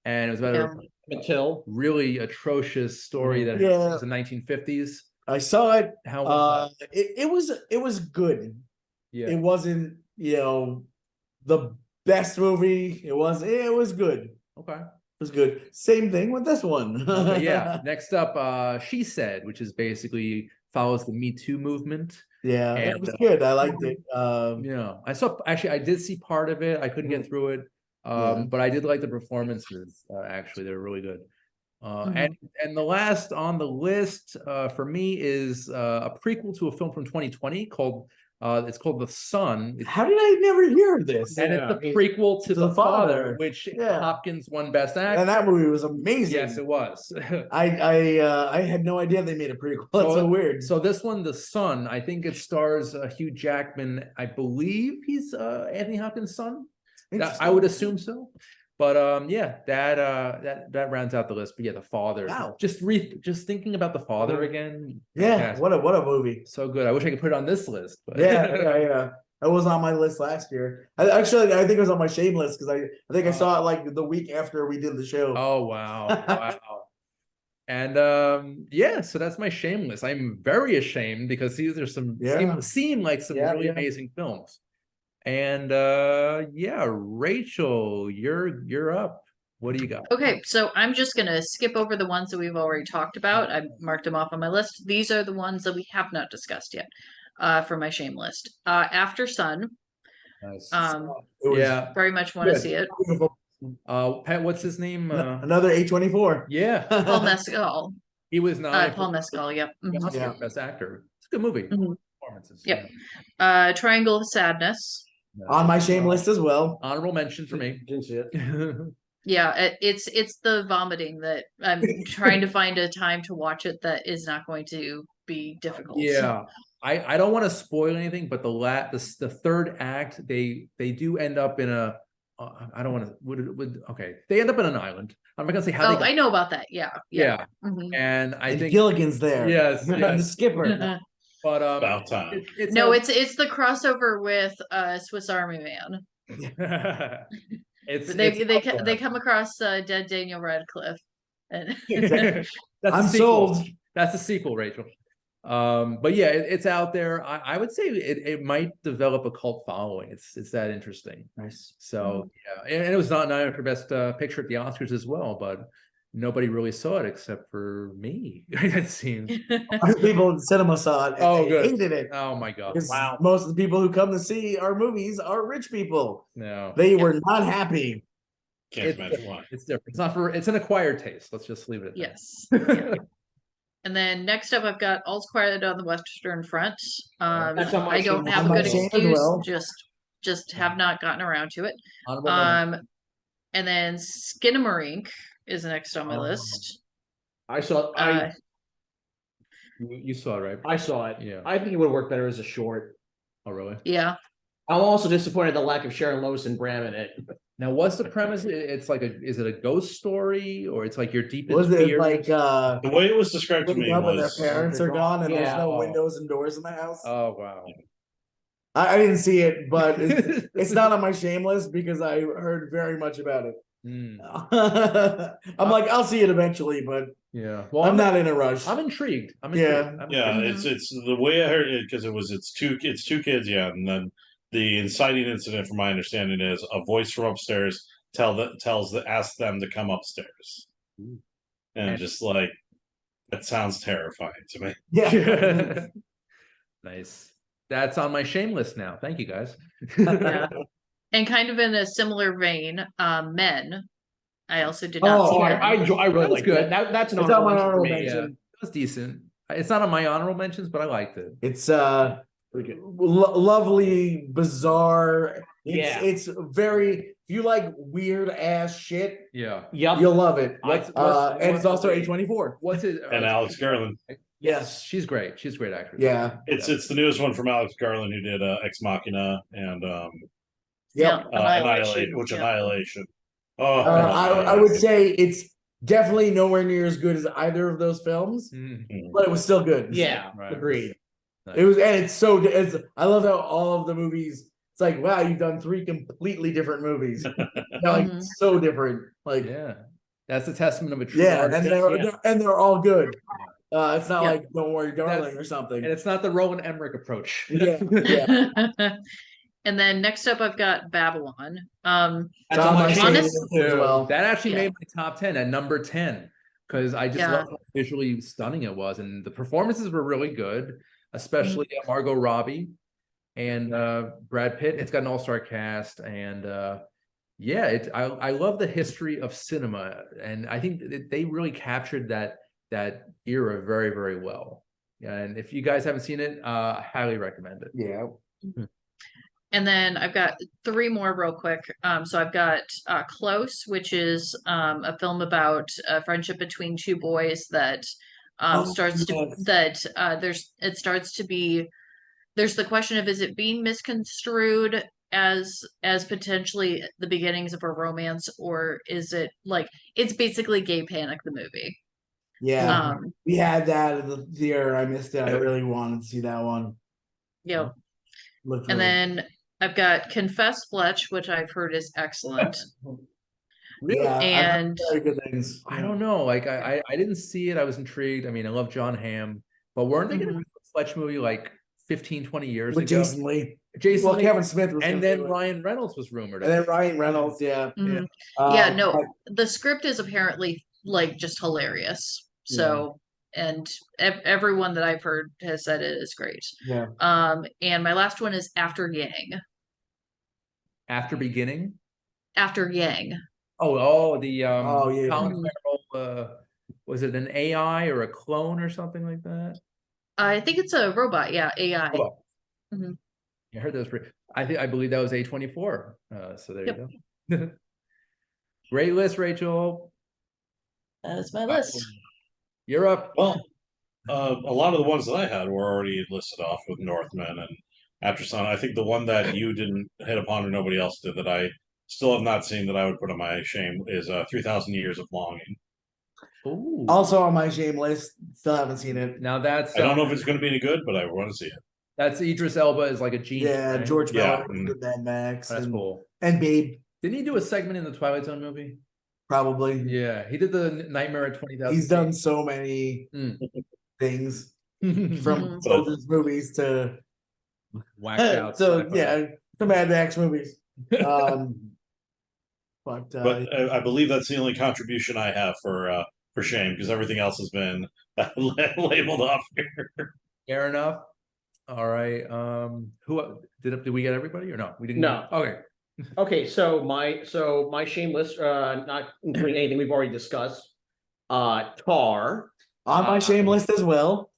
and it was about Yeah. a Until really atrocious story that Yeah. was in the 1950s. I saw it. How was that? It was good. Yeah. It wasn't, the best movie. It was good. Okay. It was good. Same thing with this one. Okay, yeah. Next up, She Said, which is basically follows the Me Too movement. Yeah, And, it was good. I liked it. Yeah. I did see part of it. I couldn't get through it. Yeah. But I did like the performances. Actually, they're really good. Mhm. And the last on the list for me is a prequel to a film from 2020 called it's called The Son. How did I never hear of this? And Yeah, it's the prequel to The Father, which Yeah. Hopkins won Best Actor. And that movie was amazing. Yes, it was. I had no idea they made a prequel. That's so weird. So this one, The Son, I think it stars Hugh Jackman. I believe he's Anthony Hopkins' son. I would assume so. But yeah, that rounds out the list. But yeah, The Father. Wow. Just thinking about The Father again. Yeah, fantastic. what a movie. So good. I wish I could put it on this list. But Yeah. That was on my list last year. I think it was on my shame list because I think I saw it like the week after we did the show. Oh wow. Wow. And yeah, so that's my shameless. I'm very ashamed because these are some seem like some really amazing films. And yeah, Rachel, you're up. What do you got? Okay, so I'm just gonna skip over the ones that we've already talked about. I marked them off on my list. These are the ones that we have not discussed yet, for my shame list. After Sun, Nice. It was Yeah. very much want to good. see it. Beautiful. Pat, what's his name? Another A24. Yeah, Paul Mescal. he was not Paul Mescal, yep. Mhm. Yeah. Best actor. It's a good movie. Mhm. Performances. Yep. Triangle of Sadness. Yeah. On my shame list as well. Honorable mention for me. Didn't see it. Yeah, it's the vomiting that I'm trying to find a time to watch it that is not going to be difficult. Yeah, I don't want to spoil anything, but the third act they do end up in a I don't want to okay, they end up in an island. I'm not gonna say how Oh, they got, I know about that. Yeah. yeah, Mhm. and I And think Gilligan's there. yes, And yes. the skipper. But About time. it's No, a- it's the crossover with Swiss Army Man. it's They come across dead Daniel Radcliffe. And That's the I'm sequel. sold. That's the sequel, Rachel. But yeah, it's out there. I would say it might develop a cult following. It's that interesting. Nice. So yeah, and it was not nominated for best picture at the Oscars as well, but nobody really saw it except for me. It seems. People in cinema saw it. And Oh, they good. hated it. Oh my god! Because Wow. most of the people who come to see our movies are rich people. No, They were not happy. Can't It's imagine why. it's different. It's not for. It's an acquired taste. Let's just leave it at that. Yes. Yeah. And then next up, I've got All's Quiet on the Western Front. That's on my I don't shame have a list. good On my shame as excuse. well. Just have not gotten around to it. Honorable mention. And then Skinamarink is next on my Oh. list. I saw You saw it, right? I saw it. Yeah. I think it would work better as a short. Oh really? Yeah. I'm also disappointed at the lack of Sharon Lois and Bram in it. Now, what's the premise? It's like is it a ghost story or it's like your deepest Was it fears? like The way it was described to waking me up and their was parents are gone and there's Yeah. no Oh. windows and doors in the house? Oh wow. I didn't see it, but it's not on my shame list because I heard very much about it. Hmm, I'm like, I'll see it eventually, but yeah. Well, I'm not in a rush. I'm intrigued. I'm Yeah. intrigued. I'm yeah, intrigued. it's the way I heard it because it's two kids, yeah, and then the inciting incident, from my understanding, is a voice from upstairs asks them to come upstairs, and just like that sounds terrifying to me. Yeah. Nice. That's on my shame list now. Thank you guys. Yeah. And kind of in a similar vein, Men. I also did not Oh, see I Men. I really That's like good. that. That's an It's on my honorable honorable mention for me. Yeah, mention. it was decent. It's not on my honorable mentions, but I liked it. It's Pretty good. lovely, bizarre. Yeah. It's very. If you like weird ass shit, Yeah. Yep. you'll love it. What's- And it's what's- also A24. What's it? And Alex Garland, Yes. She's great. She's a great actress. Yeah. it's the newest one from Alex Garland, who did Ex Machina and Yep. Annihilation. Yeah. Annihilation. Oh, I would say it's definitely nowhere near as good as either of those films, Mm, but it was still good. Yeah. Right. Agreed. nice. It was, and it's so. It's. I love how all of the movies. It's like, wow, you've done 3 completely different movies. They're like Mhm. so different. Like, Yeah. That's a testament of a true yeah, artist. and they're all good. It's not Yeah. like Don't Worry, Darling That's- or something. And it's not the Roland Emmerich approach. Yeah, yeah. And then next up, I've got Babylon. That's on my shame shame. honest- list as well. That actually Yeah. made my top 10 at number 10 because I just Yeah. love how visually stunning it was, and the performances were really good, especially Margot Robbie and Brad Pitt. It's got an all-star cast, and yeah, I love the history of cinema, and I think that they really captured that era very, very well. And if you guys haven't seen it, I highly recommend it. Yeah. And then I've got 3 more real quick. So I've got Close, which is a film about a friendship between 2 boys that starts to yes. there's the question of, is it being misconstrued as potentially the beginnings of a romance, or is it like it's basically Gay Panic the movie? Yeah. We had that at the theater. I missed it. I really wanted to see that one. Yeah. Looked And really- then I've got Confess Fletch, which I've heard is excellent. Really? yeah, I've heard And very good things. I don't know. Like I didn't see it. I was intrigued. I mean, I love John Hamm, but weren't they gonna do a Fletch movie like 15, 20 years With ago? Jason Lee. Jason Well, Lee, Kevin Smith was and gonna then do it. Ryan Reynolds was rumored. And then Ryan Reynolds, yeah. Mhm. Um, Yeah, no, but- the script is apparently like just hilarious. So, and everyone that I've heard has said it is great. yeah. And my last one is After Yang. After Beginning. After Yang. The Oh, yeah. Colin Mhm. Farrell, was it an AI or a clone or something like that? I think it's a robot. Yeah, AI. Oh, Mhm. I heard that was pretty. I believe that was A24. So there Yep. you go. Great list, Rachel. That's my list. You're up. Well, a lot of the ones that I had were already listed off with Northman and After Sun. I think the one that you didn't hit upon or nobody else did that I still have not seen that I would put on my shame is 3,000 Years of Longing. Ooh. Also on my shame list, still haven't seen it. Now that's I don't know if it's going to be any good, but I want to see it. that's Idris Elba is like a genius. Yeah, right? George Yeah, Miller, did Mad Max, That's and, cool. and Babe, Didn't he do a segment in the Twilight Zone movie? probably. Yeah, he did the Nightmare at 20,000. He's done so many Mm. things from from Mhm. children's movies to whacked out. so sci-fi. yeah, to Mad Max movies. But But I believe that's the only contribution I have for shame because everything else has been labeled off here. Fair enough. All right. Who did we get everybody or no? We didn't. No. Okay. Okay, so my shame list, not including anything we've already discussed. Tar. on my shame list as well.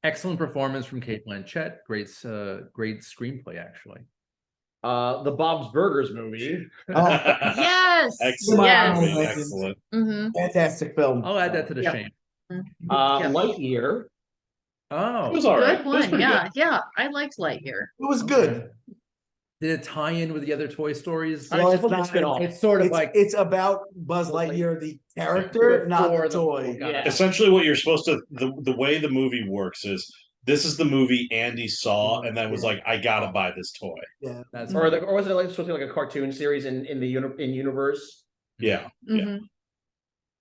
Excellent performance from Kate Blanchett. Great screenplay actually. The Bob's Burgers movie. Oh, Yes. Excellent. Yes. movie, excellent. Hmm. fantastic film. I'll add that to the Yeah. shame. Yeah. Lightyear. It was Oh, all right. Good It was one. pretty Yeah, yeah. I liked Lightyear. It was good. did it tie in with the other Toy Stories? I Well, suppose it's it's spin-off. It's sort of It's, like it's about Buzz Lightyear, the character, not For the the- toy. Yeah. Essentially, what you're supposed to the way the movie works is this is the movie Andy saw and then was like, I gotta buy this toy. Yeah. that's Or was it like supposed to be like a cartoon series in universe? Yeah. Mhm.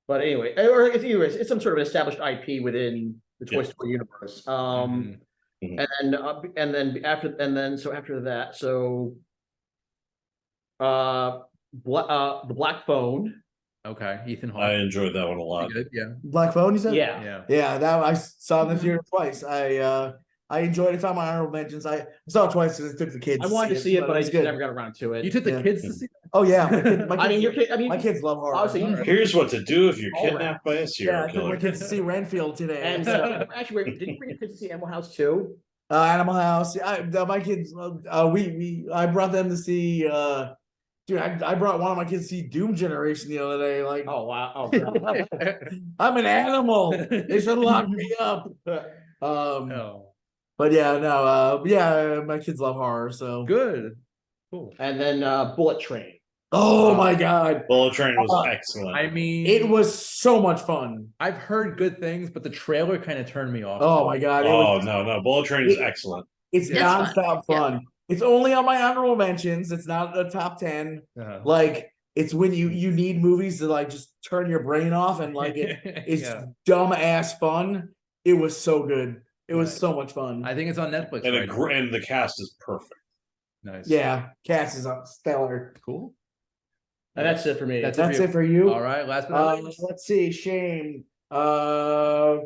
But anyway, or it's some sort of established IP within the Toy Yeah. Story universe. Mhm. And then after that, the Black Phone. Okay. Ethan Hawke. I enjoyed that one a lot. Good, yeah. Black Phone, you said? Yeah. Yeah. Yeah, that I saw in the Mhm. theater twice. I enjoyed it. It's on my honorable mentions. I saw it twice because I took the kids. I wanted to see it, but I was just good. never got around to it. You took the Yeah. kids to see it? Oh yeah, my kids, I mean, your kid. I mean, my kids love horror. obviously, you- Here's what to do if you're All right. kidnapped by a yeah, serial I took my killer. kids to see Renfield today. and actually, wait, did you bring your kids to see Animal House too? Animal House. My kids. I brought them to see. Dude, I brought one of my kids to see Doom Generation the other day. Like, Oh wow! Oh, God. I'm an animal. They should lock me up. No. But yeah, no. Yeah, my kids love horror. So Good. Cool. And then Bullet Train. Oh my god, Bullet Train was Uh, excellent. I mean, it was so much fun. I've heard good things, but the trailer kind of turned me off. Oh my god, it Oh was, no, Bullet Train is excellent. it's It's nonstop fun. fun. It's only on my honorable mentions. It's not a top 10. Uh-huh. Like it's when you need movies to like just turn your brain off and like it's Yeah. dumb ass fun. It was so good. It was Right. so much fun. I think it's on Netflix. And, right now. and the cast is perfect. Nice. Yeah, Cass is stellar. Cool. And that's it for me. That's That's you. it for you. All right. Last but not least. Let's see, Shane. The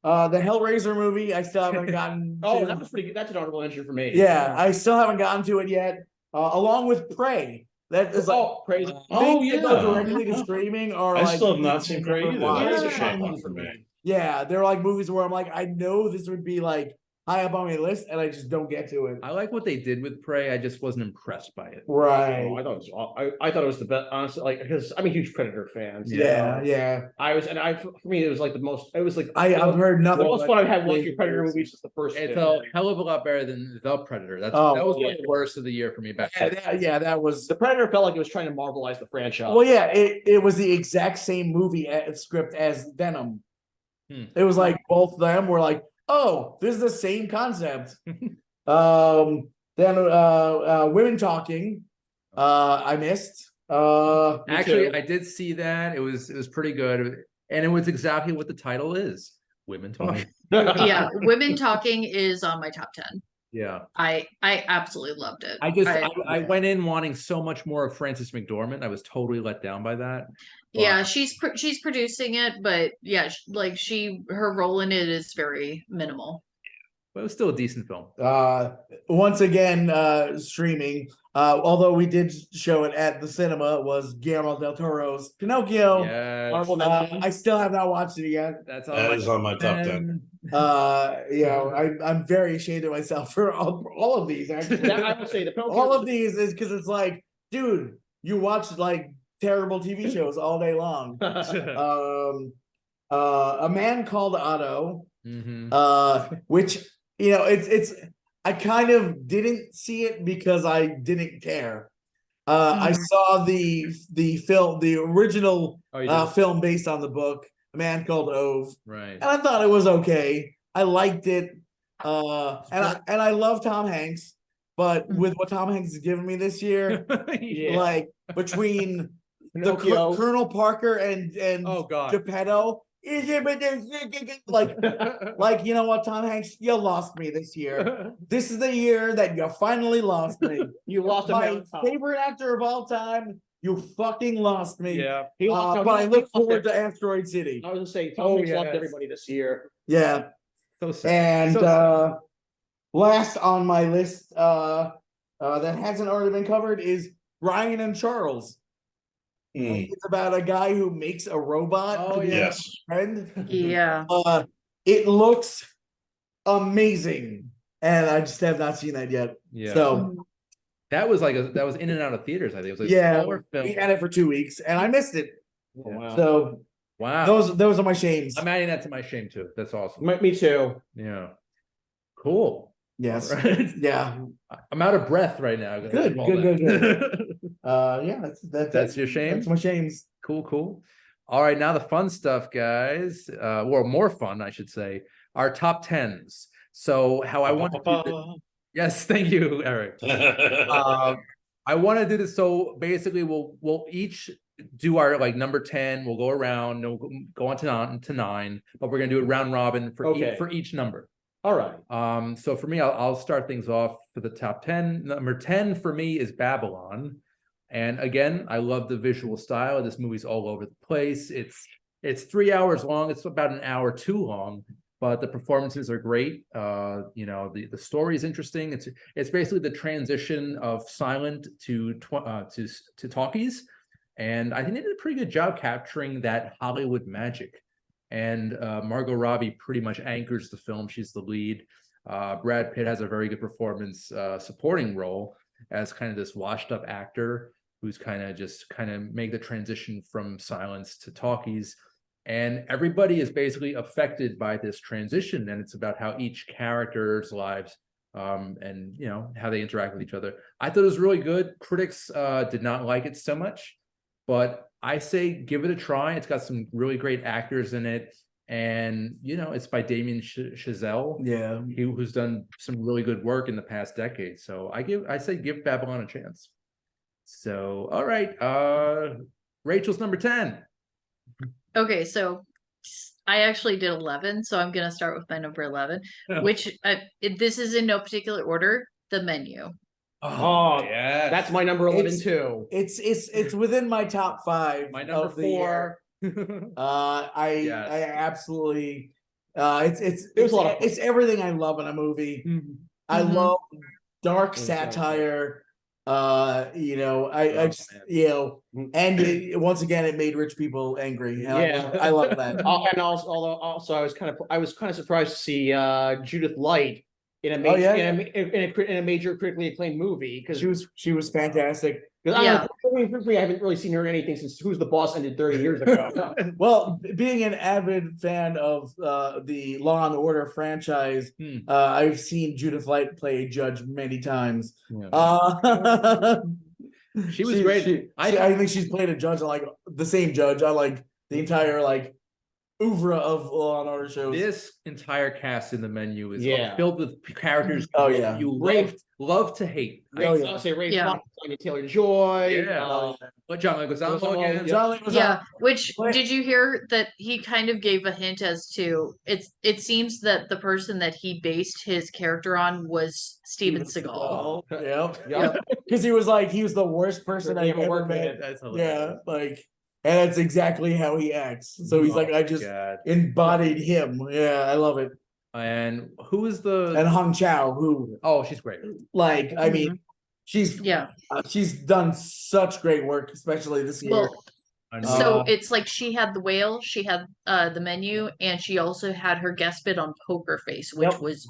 Hellraiser movie. I still haven't gotten. Oh, to. that was pretty good. That's an honorable mention for me. Yeah, I still haven't gotten to it yet. Along with Prey. That is like Oh, crazy. Oh, things that go yeah. directly to streaming or I like still have not seen Prey never either. watched. That's a Yeah. shame one for me. Yeah, they're like movies where I'm like, I know this would be like high up on my list, and I just don't get to it. I like what they did with Prey. I just wasn't impressed by it. Right. Oh, I thought it was. I thought it was the best. Honestly, like because I'm a huge Predator fan. So Yeah, yeah. for me, it was like the most. It was like I've heard the nothing. most but fun I've had watching great Predator reviews. movies since the first. It's two. a hell of a lot better than The Predator. That Oh, was one yeah. of the worst of the year for me back Yeah, then. that was. The Predator felt like it was trying to marvelize the franchise. Well, yeah, it was the exact same movie script as Venom. Hmm. It was like both of them were like, oh, this is the same concept. Then Women Talking. I missed. Me Actually, too. I did see that. It was pretty good, and it was exactly what the title is: women talking. Yeah, Women Talking is on my top 10. Yeah. I absolutely loved it. I went in wanting so much more of Frances McDormand. I was totally let down by that. Yeah, But she's producing it, but yeah, her role in it is very minimal. it was still a decent film. Once again, streaming. Although we did show it at the cinema, was Guillermo del Toro's Pinocchio. Yeah, Honorable mention. I still have not watched it yet. that's That is on my top 10. I'm very ashamed of myself for all of ththese. Actually, That, I will say the Pinocchio. all of these is because it's like, dude, you watch like terrible TV shows all day long. A Man Called Otto, Mhm. which it's I kind of didn't see it because I didn't care. I Mhm. saw the original Oh, you did? film based on the book, A Man Called Ove, Right. and I thought it was okay. I liked it, and I love Tom Hanks, but with what Tom Hanks has given me this year, Yeah. like between the Pinocchio. Colonel Parker and Oh God. Geppetto, like you know what, Tom Hanks, you lost me this year. This is the year that you finally lost me. You lost a My man. favorite actor of all time, you fucking lost me. Yeah. He lost, no, But he I look lost forward it. to Asteroid City. I was gonna say Tom Oh, Hanks lost yes. everybody this year. Yeah, So sad. and So sad. last on my list, that hasn't already been covered is Ryan and Charles. Mm, It's about a guy who makes a robot. Oh, to be yeah. his yes. friend. Yeah. It looks amazing, and I just have not seen that yet. Yeah. So That was that was in and out of theaters. I think it was a yeah, smaller film. we had it for 2 weeks, and I missed it. Oh, wow. So Wow. those are my shames. I'm adding that to my shame too. That's awesome. Me too. Yeah. Cool. Yes. All right. Yeah. I'm out of breath right now. Good, All good, that. Yeah. That's your shame? That's my shames. Cool, cool. All right, now the fun stuff, guys. Or more fun, I should say. Our top tens. So how I want to do this. Yes, thank you, Eric. I want to do this. So basically, we'll each do our number 10. We'll go around. We'll go on to 9, but we're gonna do a round robin for Okay. for each number. All right. So for me, I'll start things off for the top 10. Number 10 for me is Babylon. And again, I love the visual style. This movie's all over the place. It's 3 hours long. It's about an hour too long, but the performances are great. The story is interesting. It's basically the transition of silent to talkies, and I think they did a pretty good job capturing that Hollywood magic. And Margot Robbie pretty much anchors the film. She's the lead. Brad Pitt has a very good performance, supporting role as kind of this washed up actor who's kind of make the transition from silence to talkies. And everybody is basically affected by this transition. And it's about how each character's lives and how they interact with each other. I thought it was really good. Critics did not like it so much, but I say give it a try. It's got some really great actors in it. And it's by Damien Chazelle, Yeah. who's done some really good work in the past decade. So I say give Babylon a chance. So all right, Rachel's number 10. Okay, so I actually did 11, so I'm gonna start with my number 11, which this is in no particular order. The Menu. Oh, yeah, That's my number 11 It's- too. It's within my top 5. my number of the year. 4. I Yes. I absolutely It was a lot of fun. it's everything I love in a movie. I Mhm. love dark so satire. I Oh, just Mhm. and once again it made rich people angry. And Yeah. I love that. And also, I was kind of surprised to see Judith Light in a Oh, major, yeah, in a major critically acclaimed movie because She was fantastic. Yeah. I haven't really seen her in anything since Who's the Boss ended 30 years ago. Well, being an avid fan of the Law and Order franchise, I've seen Judith Light play a judge many times. She was great. I think she's played a judge on the same judge on the entire oeuvre of Law and Order shows. This entire cast in the menu is Yeah. filled with characters Oh, yeah. you Ray- love to hate. Oh, yeah. I'll say Ray Yeah. Fox, Anya Taylor-Joy. Yeah. But John Leguizamo Leguizamo, again. yeah. John Leguizamo. Yeah, which What? did you hear that he kind of gave a hint as to it seems that the person that he based his character on was Steven Seagal. Yeah. Yep. Because he was the worst person I ever worked with met. it. That's Yeah, hilarious. like, and that's exactly how he acts. So he's like, Oh, I just God. embodied him. Yeah, I love it. And who is the? And Hong Chow, who, Oh, she's great. like, I mean, she's Yeah. she's done such great work, especially this year. Well, I know. so Uh, it's like she had the whale, she had the menu, and she also had her guest bit on Poker Face, which Yep. was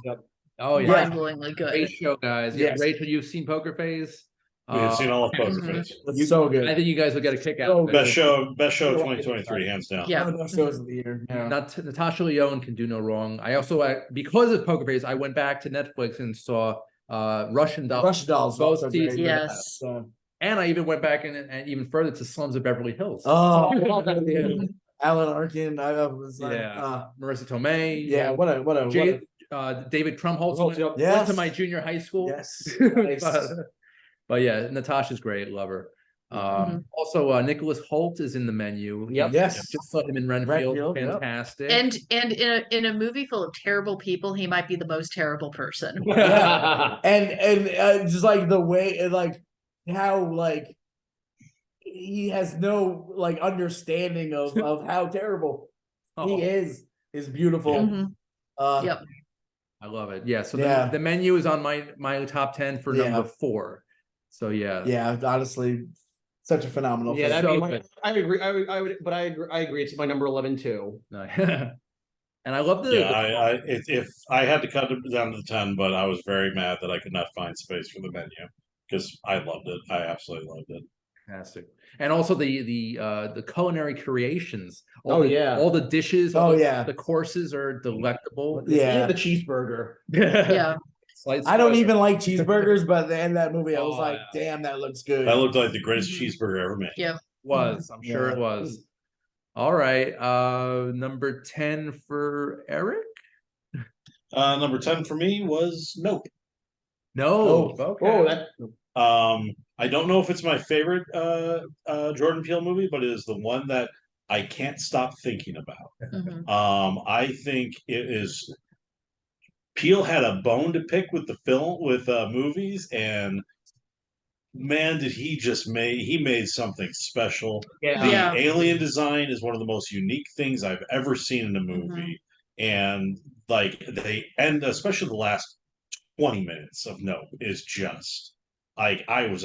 Oh yeah, mind-blowingly great good. show, guys. Yes. Rachel, you've seen Poker Face. We've seen all of Poker Mhm. Face. It's so I good. think you guys will get a kick out So of it. Best show of 2023, hands down. Yeah. One of the best shows of the year. Yeah. Natasha Lyonne can do no wrong. I also, because of Poker Face, I went back to Netflix and saw Russian Doll. Rush Dolls Both also great. seasons. Yes. So- And I even went back and even further to Slums of Beverly Hills. Oh, Mhm. Alan Arkin. I was like, Yeah. Marissa Tomei. yeah. What a Jay, David Krumholtz went, Yep. Yes. went to my junior high school. yes. Nice. but yeah, Natasha's great. Love her. Also, Nicholas Holt is in the menu. Yep. Yes. Just saw him in Renfield. Renfield, yep. Fantastic. And in a movie full of terrible people, he might be the most terrible person. Yeah. And just like the way and like how like he has no like understanding of how terrible Oh, he is beautiful. Mhm. Yep. I love it. Yeah. So Yeah. the menu is on my top 10 for Yeah. number 4. So yeah. Yeah, honestly, such a phenomenal Yeah, film. that'd So be my, good. I agree. I would, but I agree. It's my number 11 too. And I love the, Yeah, if I had to cut it down to 10, but I was very mad that I could not find space for the menu because I loved it. I absolutely loved it. fantastic. And also the culinary creations. Oh, yeah. All the dishes. Oh, all the, yeah. the courses are delectable. Yeah. The cheeseburger. Yeah. Slice I don't of- even like cheeseburgers, but at the end of that movie, I was Oh, like, yeah. damn, that looks good. That looked like the greatest Mhm. cheeseburger ever made. Yeah. was. I'm sure it Yeah. was. All right. Number 10 for Eric. Number 10 for me was Nope. No. Oh, Okay. Oh, that I don't know if it's my favorite Jordan Peele movie, but it is the one that I can't stop thinking about. Mhm. I think it is Peele had a bone to pick with the film with movies, and man, did he made something special. yeah. The Yeah. alien design is one of the most unique things I've ever seen in a movie. And like they end, especially the last 20 minutes of Nope is just like I was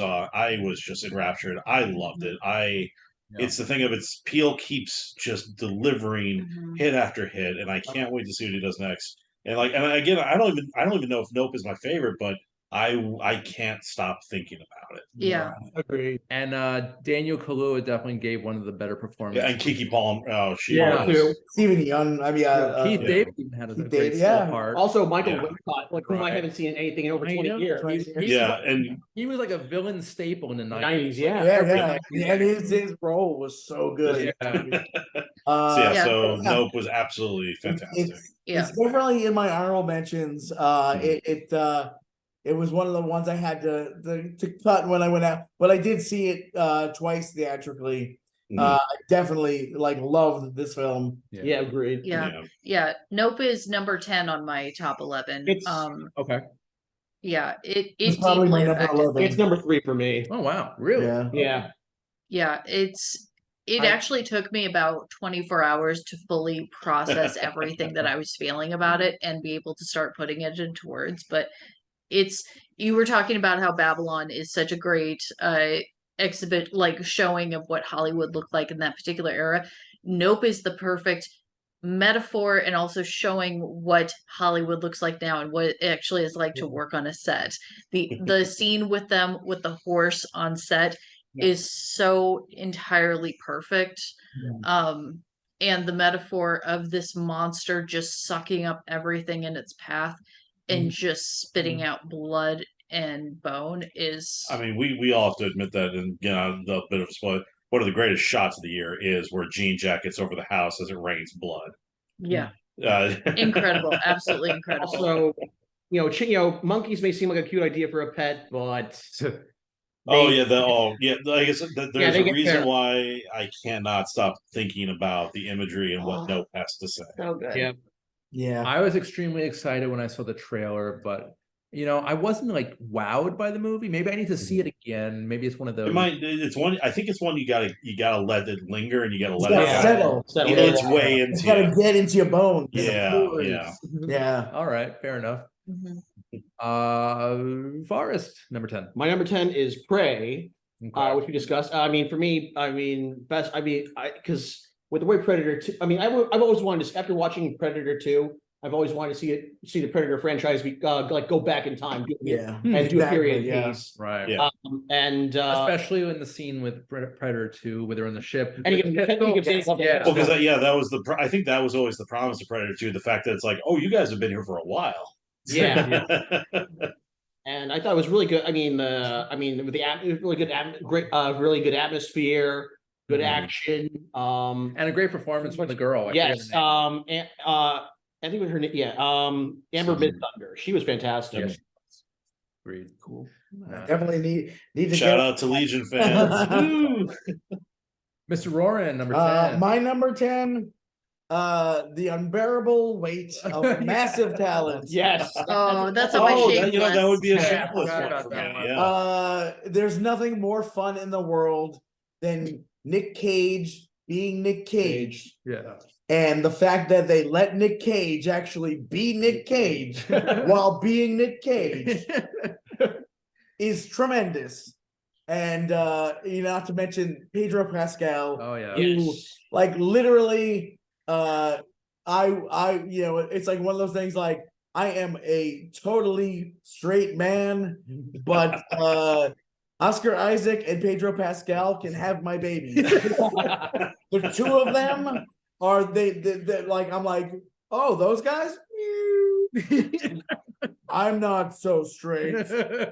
just enraptured. I loved it. Yeah. It's the thing of it's Peele keeps just delivering Mhm. hit after hit, and I can't wait to see what he does next. And like, and again, I don't even know if Nope is my favorite, but I can't stop thinking about it. Yeah. Agreed. And Daniel Kaluuya definitely gave one of the better Yeah, performances. and Kiki Palm, oh, she Yeah, was. too. Stephen Young. I mean, Keith Yeah. David even had a Keith great David, still yeah. part. Also, Michael Yeah. Wincott, like whom I Right. haven't seen anything in over I 20 know. years. He's Yeah, like- and he was like a villain staple in the 90s. 90s, yeah. yeah. And his role was so good. Yeah. so yeah, Yeah. so Yeah. Nope was absolutely fantastic. Yeah. It's definitely in my honorable mentions. It was one of the ones I had to cut when I went out, but I did see it twice theatrically. Mhm. I definitely like loved this film. Yeah, agreed. Yeah. Yeah. Nope is number 10 on my top 11. It's- Okay. Yeah, it It's probably my deeply number affected 11. me. It's number 3 for me. Oh wow, really? Yeah. Yeah. Yeah, it I- actually took me about 24 hours to fully process everything that I was feeling about it and be able to start putting it into words. But you were talking about how Babylon is such a great exhibit, like showing of what Hollywood looked like in that particular era. Nope is the perfect metaphor and also showing what Hollywood looks like now and what it actually is like to work on a set. The scene with them with the horse on set is so entirely perfect. And the metaphor of this monster just sucking up everything in its path and just spitting out blood and bone is I mean, we all have to admit that, and a bit of a spoiler. one of the greatest shots of the year is where Jean Jack gets over the house as it rains blood. Yeah, Mm. incredible, absolutely incredible. Also, monkeys may seem like a cute idea for a pet, but Oh they- yeah, I guess there's they a get reason fair. why I cannot stop thinking about the imagery and what Nope has to say. So good. yeah. Yeah. I was extremely excited when I saw the trailer, but I wasn't like wowed by the movie. Maybe I need to see it again. Maybe it's one of those. It's one. I think it's one you gotta let it linger and you gotta It's let gotta it settle. Settle. Eat its Yeah. way It's into gotta you. get into your bones. Yeah, yeah. Yeah. All right, fair enough. Mhm. Forest number 10. My number 10 is Prey, Okay. which we discussed. I mean, for me, best. Because with the way Predator 2, I've always wanted to. After watching Predator 2, I've always wanted to see the Predator franchise be like go back in time, Yeah. and do a Exactly, period yeah. piece. Right. Yeah. And Especially in the scene with Predator 2 where they're on the ship. And he gives Danny Glover Yeah. Well, because that was I think that was always the promise of Predator 2, the fact that it's like, oh, you guys have been here for a while. Yeah. And I thought it was really good. With the really good, really good atmosphere, good Mhm. action. And a great performance from the girl. I forget Yes. her name. And I think it was her name. Yeah. Amber Midthunder. She was fantastic. Yeah. Agreed. Cool. Yeah. Definitely need to Shout get out to Legion fans. Woo! Mr. Roran, number 10. my number 10, the unbearable weight of massive talent. Yes. Oh, that's on my Oh, shame that would be a Yeah, I shameless forgot one about for that me. one. Yeah. There's nothing more fun in the world than Nick Cage being Nick Cage. Yeah. And the fact that they let Nick Cage actually be Nick Cage while being Nick Cage is tremendous. And not to mention Pedro Pascal, Oh yeah. who like literally it's like one of those things like I am a totally straight man, but Oscar Isaac and Pedro Pascal can have my baby. The two of them are they like I'm like, oh, those guys? I'm not so straight.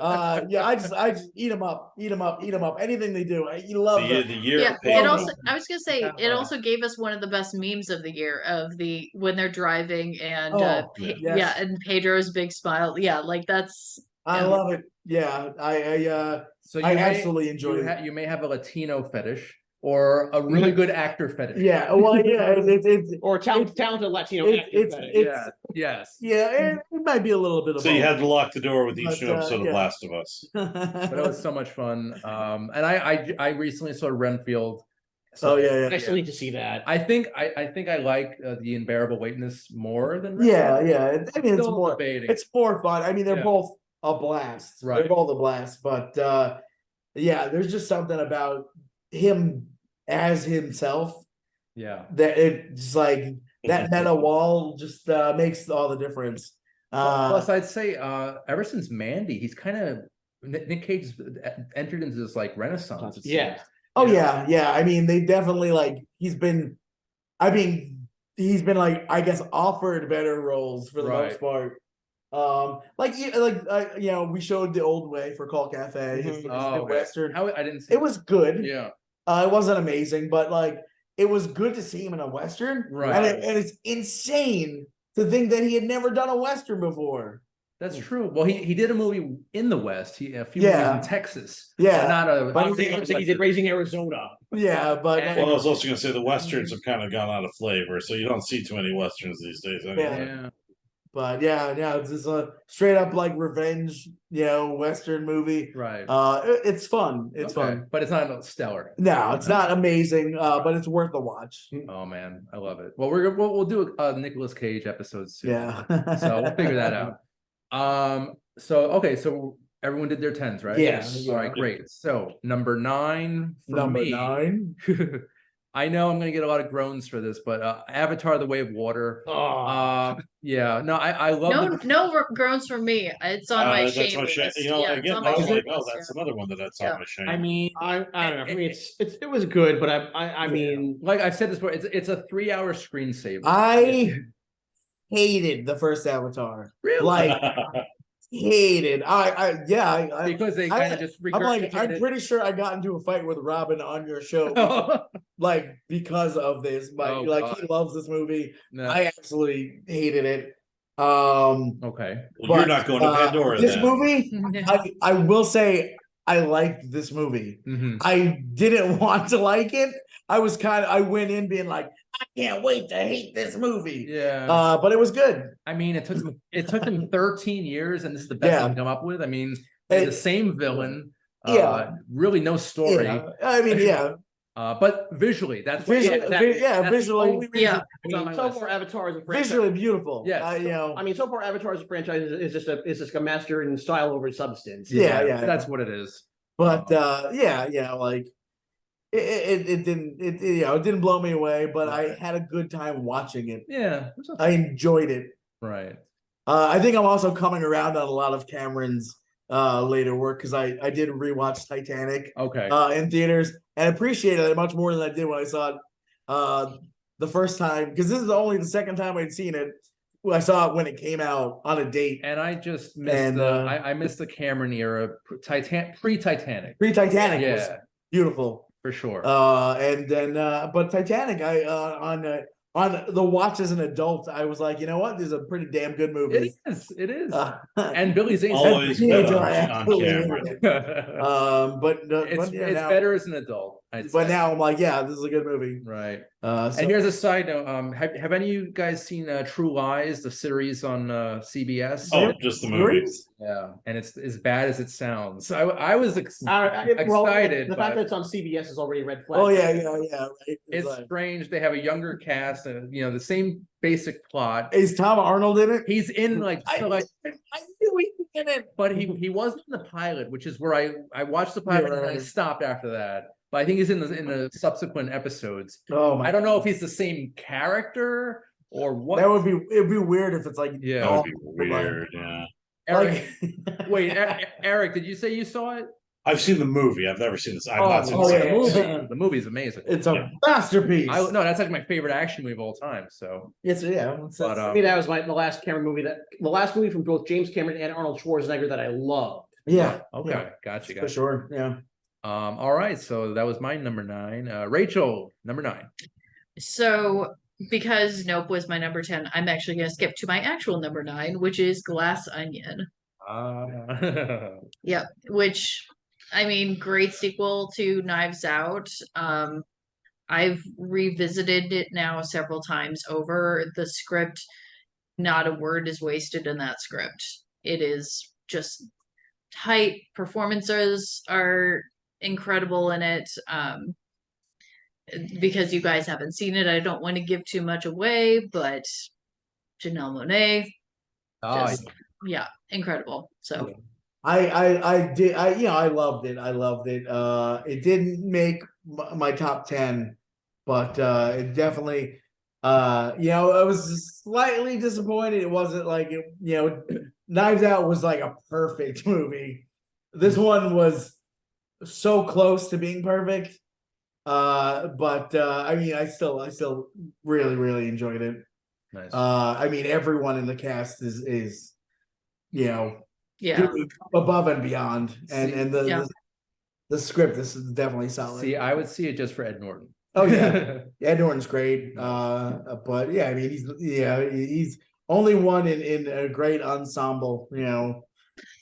I just eat them up. Anything they do, you love them. The year Yeah, of it Pedro. also, I was gonna say, it Yeah. also gave us one of the best memes of the year of when they're driving and Oh, yes. and Pedro's big smile. Yeah, like that's I Yeah. love it. Yeah, So I absolutely enjoy it. You may have a Latino fetish or a really good actor fetish. Yeah, well, yeah, it's Or talented Latino It's- acting it's- fetish. it's- Yes. yeah, it might be a little bit of So you both. had to lock the door with each But, new episode yeah. of Last of Us. But it was so much fun. And I recently saw Renfield. Oh yeah, I still need to see that. I think I like the Unbearable Weightness more than yeah. Renfield. I mean, it's Still more debating. it's more fun. I mean, they're Yeah. both a blast. Right. They're both a blast. But yeah, there's just something about him as himself Yeah. that it's like that meta wall just makes all the difference. Plus, I'd say ever since Mandy, he's kind of Nick Cage entered into this like renaissance. it Yeah. seems. Oh yeah. I mean, they definitely like he's been like I guess offered better roles for the Right. most part. We showed The Old Way for Call Cafe, his Oh, new okay. Western. How I didn't see It was good. Yeah. It wasn't amazing, but like it was good to see him in a Western. Right. And it's insane to think that he had never done a Western before. That's true. Well, he did a movie in the West. A few Yeah. movies in Texas. Yeah. But not a. But I think he did Raising Arizona. Yeah, but And- Well, I was also going to say the westerns have kind of gone out of flavor, so you don't see too many westerns these days. Anyway. Yeah. But yeah, it's just a straight up like revenge, Western movie. Right. It's fun. It's Okay. fun. But it's not stellar. No, it's not amazing, but it's worth the watch. Oh man, I love it. Well, we'll do a Nicolas Cage episode soon. Yeah. So we'll figure that out. So everyone did their 10s, right? Yes. All right, great. So number 9 for Number me. 9. I know I'm gonna get a lot of groans for this, but Avatar: The Way of Water. Oh, Yeah, no, I love no groans from me. It's on my That's shame my shame. list. Again, it's on I my was shame like, oh, list, that's another one that's Yeah. on my shame. I mean, I don't know. For me, it was good, but I mean, like I've said this before, it's a 3-hour screensaver. I hated the first Avatar. Really? Like hated. Because they I- kind of just I'm like, I'm regurgitated. pretty sure I got into a fight with Robin on your show, like because of this. But Oh, like, God. he loves this movie. No. I absolutely hated it. Okay. Well, you're But, not going to Pandora this then. movie, I will say I liked this movie. Mhm. I didn't want to like it. I went in being like, I can't wait to hate this movie. Yeah. But it was good. I mean, it took them 13 years, and this is the best Yeah. they come up with. I mean, they're the It- same villain. Yeah. Really no story. Yeah. I mean, yeah. But visually, that's what- Visually- that- yeah, that's the visually- only reason Yeah. it's on my So list. far, Avatar is a franchise. Visually beautiful. Yes. You know. I mean, so far, Avatar as a franchise is just a master in style over substance. Yeah. That's what it is. But like it didn't blow me away, but I Right. had a good time watching it. Yeah. it's okay. I enjoyed it. Right. I think I'm also coming around on a lot of Cameron's later work because I did rewatch Titanic Okay. in theaters and appreciated it much more than I did when I saw it the first time, because this is only the second time I'd seen it. Well, I saw it when it came out on a date. And I just missed And, I missed the Cameron era, pre-Titanic. Pre-Titanic was Yeah, beautiful. for sure. And then but Titanic, on the watch as an adult, I was like, you know what, this is a pretty damn good It movie. is. It is. Uh, And Billy Zane's Always teenager, better I on absolutely Cameron. hated it. it's Yeah, it's now, better as an adult. I'd but say. now I'm like, yeah, this is a good movie. Right. So, And here's a side note. Have any of you guys seen True Lies, the series on CBS? Oh, just the movies. Yeah, and it's as bad as it sounds. I was Well, excited, the but fact that it's on CBS is already a red flag. oh yeah, right. it's like, strange. They have a younger cast, and the same basic plot. is Tom Arnold in it? He's in like I so like, knew he was in it. but he wasn't in the pilot, which is where I watched the pilot and I right. stopped after that. But I think he's in the subsequent episodes. Oh my! I don't know if he's the same character or what. It'd be weird if it's like Yeah. That all- would be weird. Yeah. Eric, like wait, Eric, did you say you saw it? I've seen the movie. I've never seen this. I've not seen oh, the yeah. series. The movie. The movie's amazing. it's a masterpiece. No, that's like my favorite action movie of all time. So, Yes, yeah. It's- but I mean, that was the last Cameron movie the last movie from both James Cameron and Arnold Schwarzenegger that I loved. yeah. okay, yeah, gotcha, for gotcha. sure. Yeah. All right, so that was my number 9. Rachel, number 9. So because Nope was my number 10, I'm actually gonna skip to my actual number 9, which is Glass Onion. Yep, which I mean, great sequel to Knives Out. I've revisited it now several times over. The script, not a word is wasted in that script. It is just tight. Performances are incredible in it. Because you guys haven't seen it, I don't want to give too much away, but Janelle Monáe, just yeah, incredible. So I did. I loved it. I loved it. It didn't make my top 10, but it definitely. I was slightly disappointed. It wasn't like it. Knives Out was like a perfect movie. This one was so close to being perfect. But I mean, I still really, really enjoyed it. Nice. I mean, everyone in the cast is yeah, doing above and beyond, and See, and the, yeah. the script, this is definitely solid. See, I would see it just for Ed Norton. Oh yeah, Ed Norton's great. But yeah, I mean, he's only one in a great ensemble.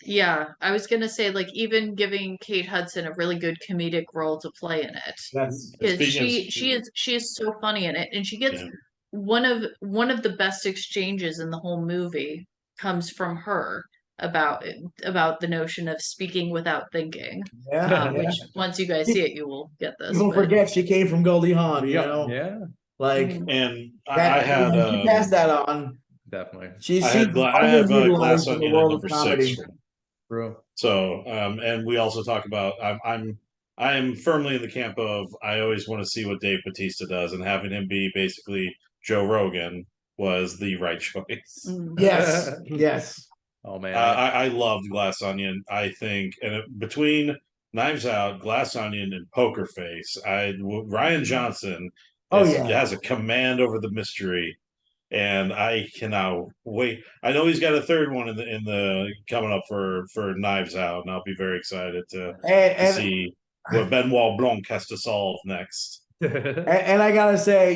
yeah. I was gonna say, like, even giving Kate Hudson a really good comedic role to play in it, That's because Speaking of- she is so funny in it, and she gets Yeah. one of the best exchanges in the whole movie comes from her about the notion of speaking without thinking. yeah. Which once you guys see it, you will get this. People but- forget she came from Goldie Hawn. Yeah, Like Mhm. And that, I had you pass that on. definitely. She's I have underutilized Glass in the Onion at world of number comedy. 6. True. So, and we also talk about I'm firmly in the camp of I always want to see what Dave Bautista does, and having him be basically Joe Rogan was the right choice. Mhm. Yes, yes. Oh man. I loved Glass Onion. I think, between Knives Out, Glass Onion, and Poker Face, Ryan Johnson Oh, is- yeah. has a command over the mystery and I cannot wait. I know he's got a third one in the coming up for Knives Out, and I'll be very excited to And see what Benoit Blanc has to solve next. and I gotta say,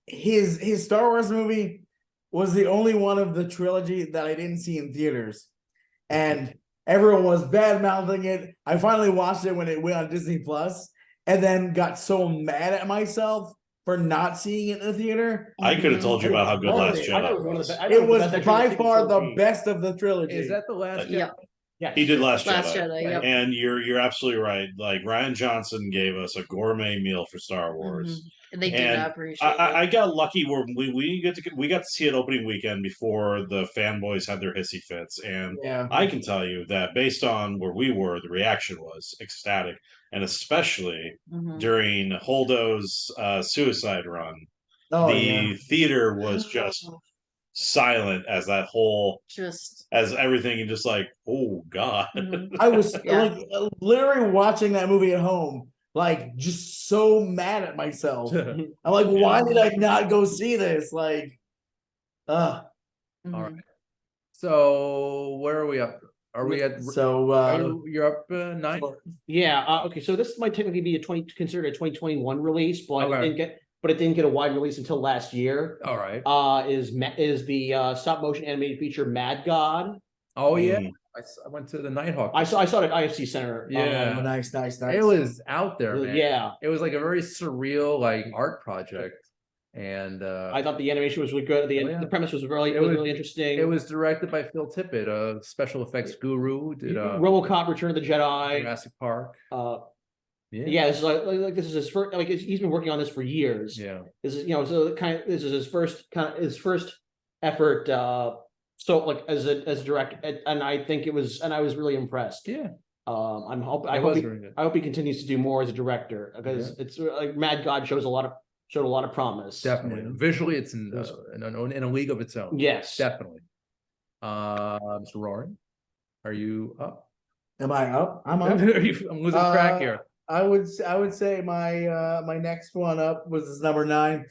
his Star Wars movie was the only one of the trilogy that I didn't see in theaters, and everyone was bad mouthing it. I finally watched it when it went on Disney Plus, and then got so mad at myself for not seeing it in the theater. I could have told you about how good Last I thought it Jedi was one of was. the be- I thought It was was the best by action far the trilogy. best of the trilogy. Is that the last? Yeah. Yes. He did Last Last Jedi. Jedi, yep. And you're absolutely right. Like Ryan Johnson gave us a gourmet meal for Star Wars. Mhm. And they do And not appreciate I it. got lucky where we got to see it opening weekend before the fanboys had their hissy fits, and Yeah. I can tell you that based on where we were, the reaction was ecstatic, and especially Mhm. during Holdo's suicide run, Oh the yeah. theater was just silent as that whole Just as everything and just like, oh god. mhm. I was Yeah. like literally watching that movie at home, like just so mad at myself. I'm like, why did I not go see this? Like, All Mhm. right. So where are we up? Are we at? so You're up 9. Yeah. Okay. So this might technically be considered a 2021 release, but Okay. it didn't get a wide release until last year. All right. Is the stop motion animated feature Mad God? Oh yeah. Mm. I went to the Nighthawk. I saw it at IFC Center. Yeah. oh, nice. It was out there, man. Yeah. It was like a very surreal, like art project, and I thought the animation was really good. The, Oh, yeah. the premise was really It was- really interesting. it was directed by Phil Tippett, a special effects guru. Did RoboCop: Return of the Jedi. Jurassic Park. Yeah, this is like this is his first. Like he's been working on this for years. Yeah. This is so this is his first effort. So like as a director, and I think I was really impressed. Yeah. I It hope was he, very good. I hope he continues to do more as a director because it's like Mad God showed a lot of promise. Definitely. Yeah. Visually, it's in a league of its own. Yes. Definitely. Mr. Roaring, are you up? Am I up? I'm I'm up. losing track here. I would say my my next one up was number 9.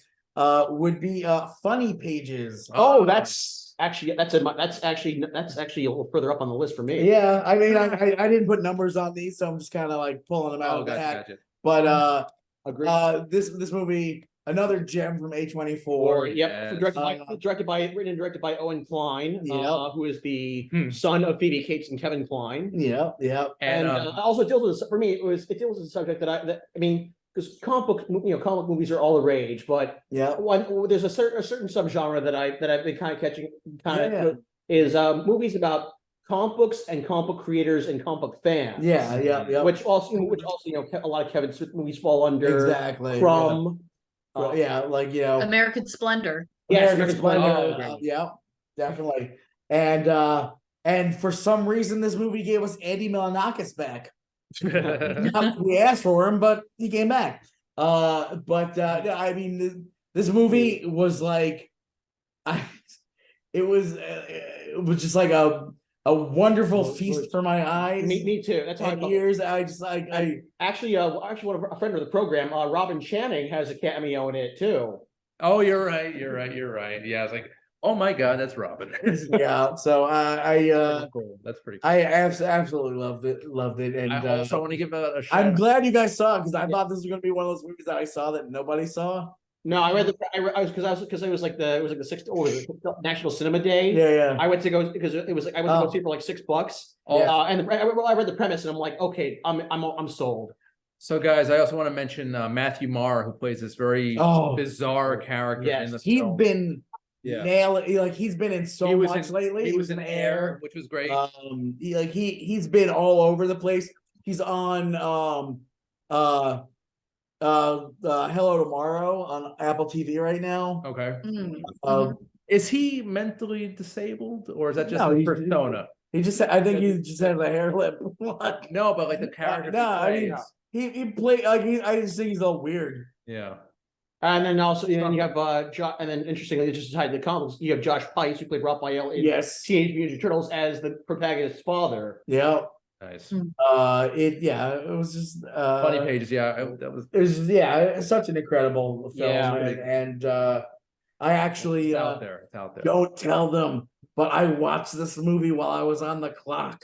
Would be Funny Pages. Oh, that's actually that's actually a little further up on the list for me. Yeah, I mean, I didn't put numbers on these, so I'm just kind of like pulling them out Oh, of the hat. gotcha. But Agree. this movie, another gem from A24. Or yep, yes. written and directed by Owen Klein, Yep. who is the Hmm. son of Phoebe Cates and Kevin Klein. Yeah, yeah. And also deals with for me it deals with a subject that I mean because comic book movies are all the rage, but Yeah. there's a certain subgenre that I've been kind of catching Yeah. is movies about comic books and comic book creators and comic book fans. Yeah. Which also a lot of Kevin Smith movies fall under. Exactly. Crumb. Yeah, like American Splendor. Yes, American American Splendor. Splendor. Yeah, definitely. And for some reason, this movie gave us Andy Milonakis back. We asked for him, but he came back. I mean, this movie was like, it was just like a wonderful feast for my eyes. Me too. That's how I And felt. ears, I just like I. Actually, a friend of the program, Robin Channing, has a cameo in it too. Oh, you're right. Yeah, it's like, oh my god, that's Robin. Yeah, so Cool. That's pretty cool. I absolutely loved it, and I also want to give a shout I'm out. glad you guys saw it because I thought this was gonna be one of those movies that I saw that nobody saw. No, I read because it was like the sixth National Cinema Day. Yeah. I went to go because it was like I went to go see it for like $6. Oh, And I read the premise and I'm like, okay, I'm sold. So, guys, I also want to mention Matthew Marr, who plays this very Oh, bizarre character yes. in the he's film. been Yeah. nailing. He's been in so He was much in- lately. He was in Air, which was great. He's been all over the place. He's on Hello Tomorrow on Apple TV right now. Okay. Mhm. Is he mentally disabled, or is that just No, a he's- persona? I think he just has a hair lip. What? No, but like the character. No, I he mean, plays. he played like I just think he's all weird. Yeah. And then also you have and then interestingly, just tied to the comics, you have Josh Pais, who played Raphael in Yes. Teenage Mutant Ninja Turtles as the protagonist's father. Yeah. Nice. It was just Funny Pages. Yeah, that was. It was such an incredible film, Yeah. and I actually It's out there. It's out there. don't tell them, but I watched this movie while I was on the clock.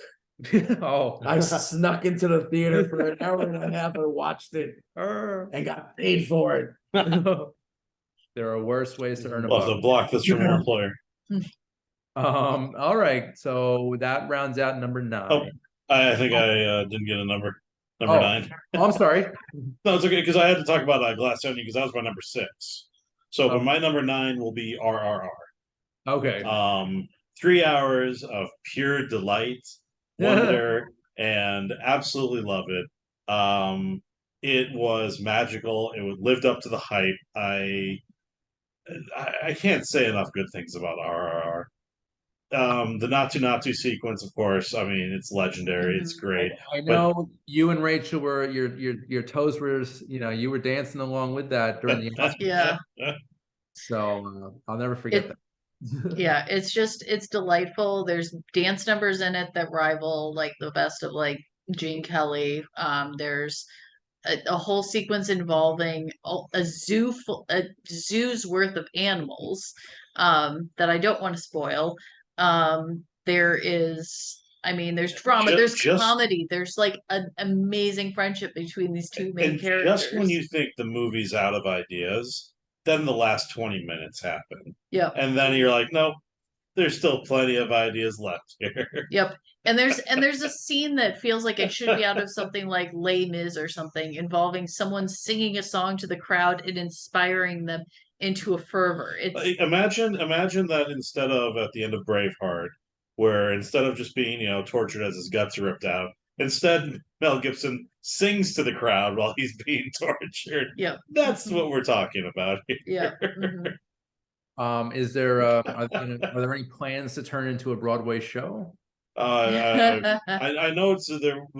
Oh. I snuck into the theater for an hour and a half and watched it and got paid for it. There are worse ways to earn a We'll have to buck. block this from our employer. All right. So that rounds out number 9. Oh, I think I didn't get a number. Number Oh. 9. Oh, I'm sorry. No, it's okay because I had to talk about Glass Onion because that was my number 6. So, Oh. but my number 9 will be RRR. Okay. 3 hours of pure delight, wonder, and absolutely love it. It was magical. It lived up to the hype. I can't say enough good things about RRR. The Natu Natu sequence, of course. I mean, it's legendary. It's great. I know you and Rachel were your toes were, you were dancing along with that during the Oscars. Yeah. So I'll never forget It- that. Yeah, it's delightful. There's dance numbers in it that rival like the best of like Gene Kelly. There's a whole sequence involving a zoo's worth of animals that I don't want to spoil. There is, I mean, there's drama, there's comedy, there's like an amazing friendship between these two main characters. Just when you think the movie's out of ideas, then the last 20 minutes happen. Yep. And then you're like, nope, there's still plenty of ideas left here. Yep. And there's a scene that feels like it should be out of something like Les Mis or something, involving someone singing a song to the crowd and inspiring them into a fervor. It's Imagine that instead of at the end of Braveheart, where instead of just being, tortured as his guts are ripped out, instead Mel Gibson sings to the crowd while he's being tortured. Yep. That's what we're talking about here. Yeah. Mhm. Is there are there any plans to turn into a Broadway show? I know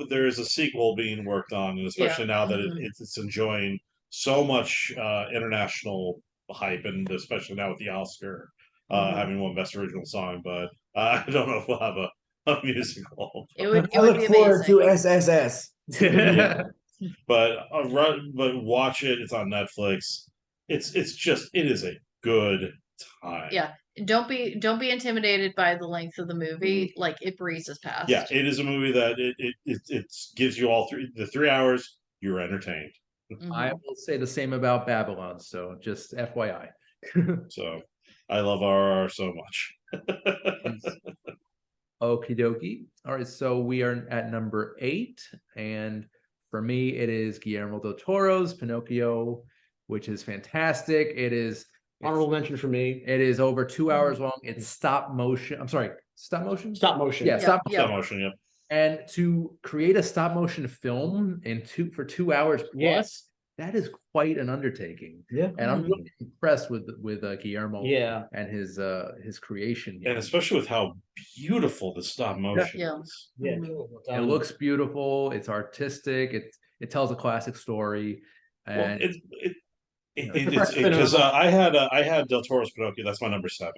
there is a sequel being worked on, and especially now that Mhm. it's enjoying so much international hype, and especially now with the Oscar having won Best Original Song. But I don't know if we'll have a musical. It would I be look forward to amazing. SSS. Yeah. But watch it. It's on Netflix. It is a good time. Yeah. Don't be intimidated by the length of the movie. Like it breezes past. Yeah, it is a movie that it gives you all 3 hours. You're entertained. I Mhm. will say the same about Babylon. So just FYI. So I love RR so much. Okie dokie. All right, so we are at number 8, and for me, it is Guillermo del Toro's Pinocchio, which is fantastic. Honorable mention for me. It is over 2 hours long. It's stop motion. I'm sorry, stop motion. Stop motion. Yeah, stop. Yeah. Stop motion, yeah. And to create a stop motion film for 2 hours plus, Yeah. that is quite an undertaking. Yeah. And I'm really impressed with Guillermo Yeah. and his creation here. And especially with how beautiful the stop motion Yeah. is. Yeah. Mhm. It looks beautiful. It's artistic. It tells a classic story. Well, And it's It's because I had Del Toro's Pinocchio. That's my number 7.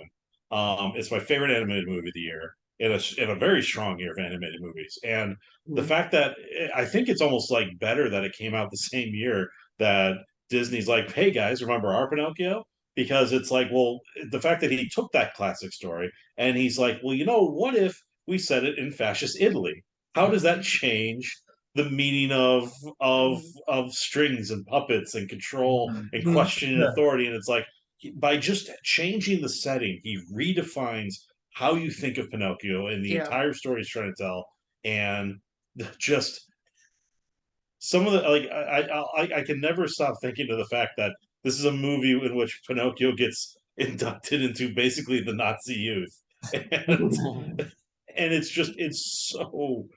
It's my favorite animated movie of the year, in a very strong year of animated movies. And the fact that I think it's almost like better that it came out the same year that Disney's like, hey guys, remember our Pinocchio? Because it's like, well, the fact that he took that classic story and he's like, well, what if we set it in fascist Italy? How does that change the meaning of strings and puppets and control and questioning authority? And it's like, by just changing the setting, he redefines how you think of Pinocchio and the Yeah. entire story he's trying to tell. And just some of the I can never stop thinking of the fact that this is a movie in which Pinocchio gets inducted into basically the Nazi youth. And it's so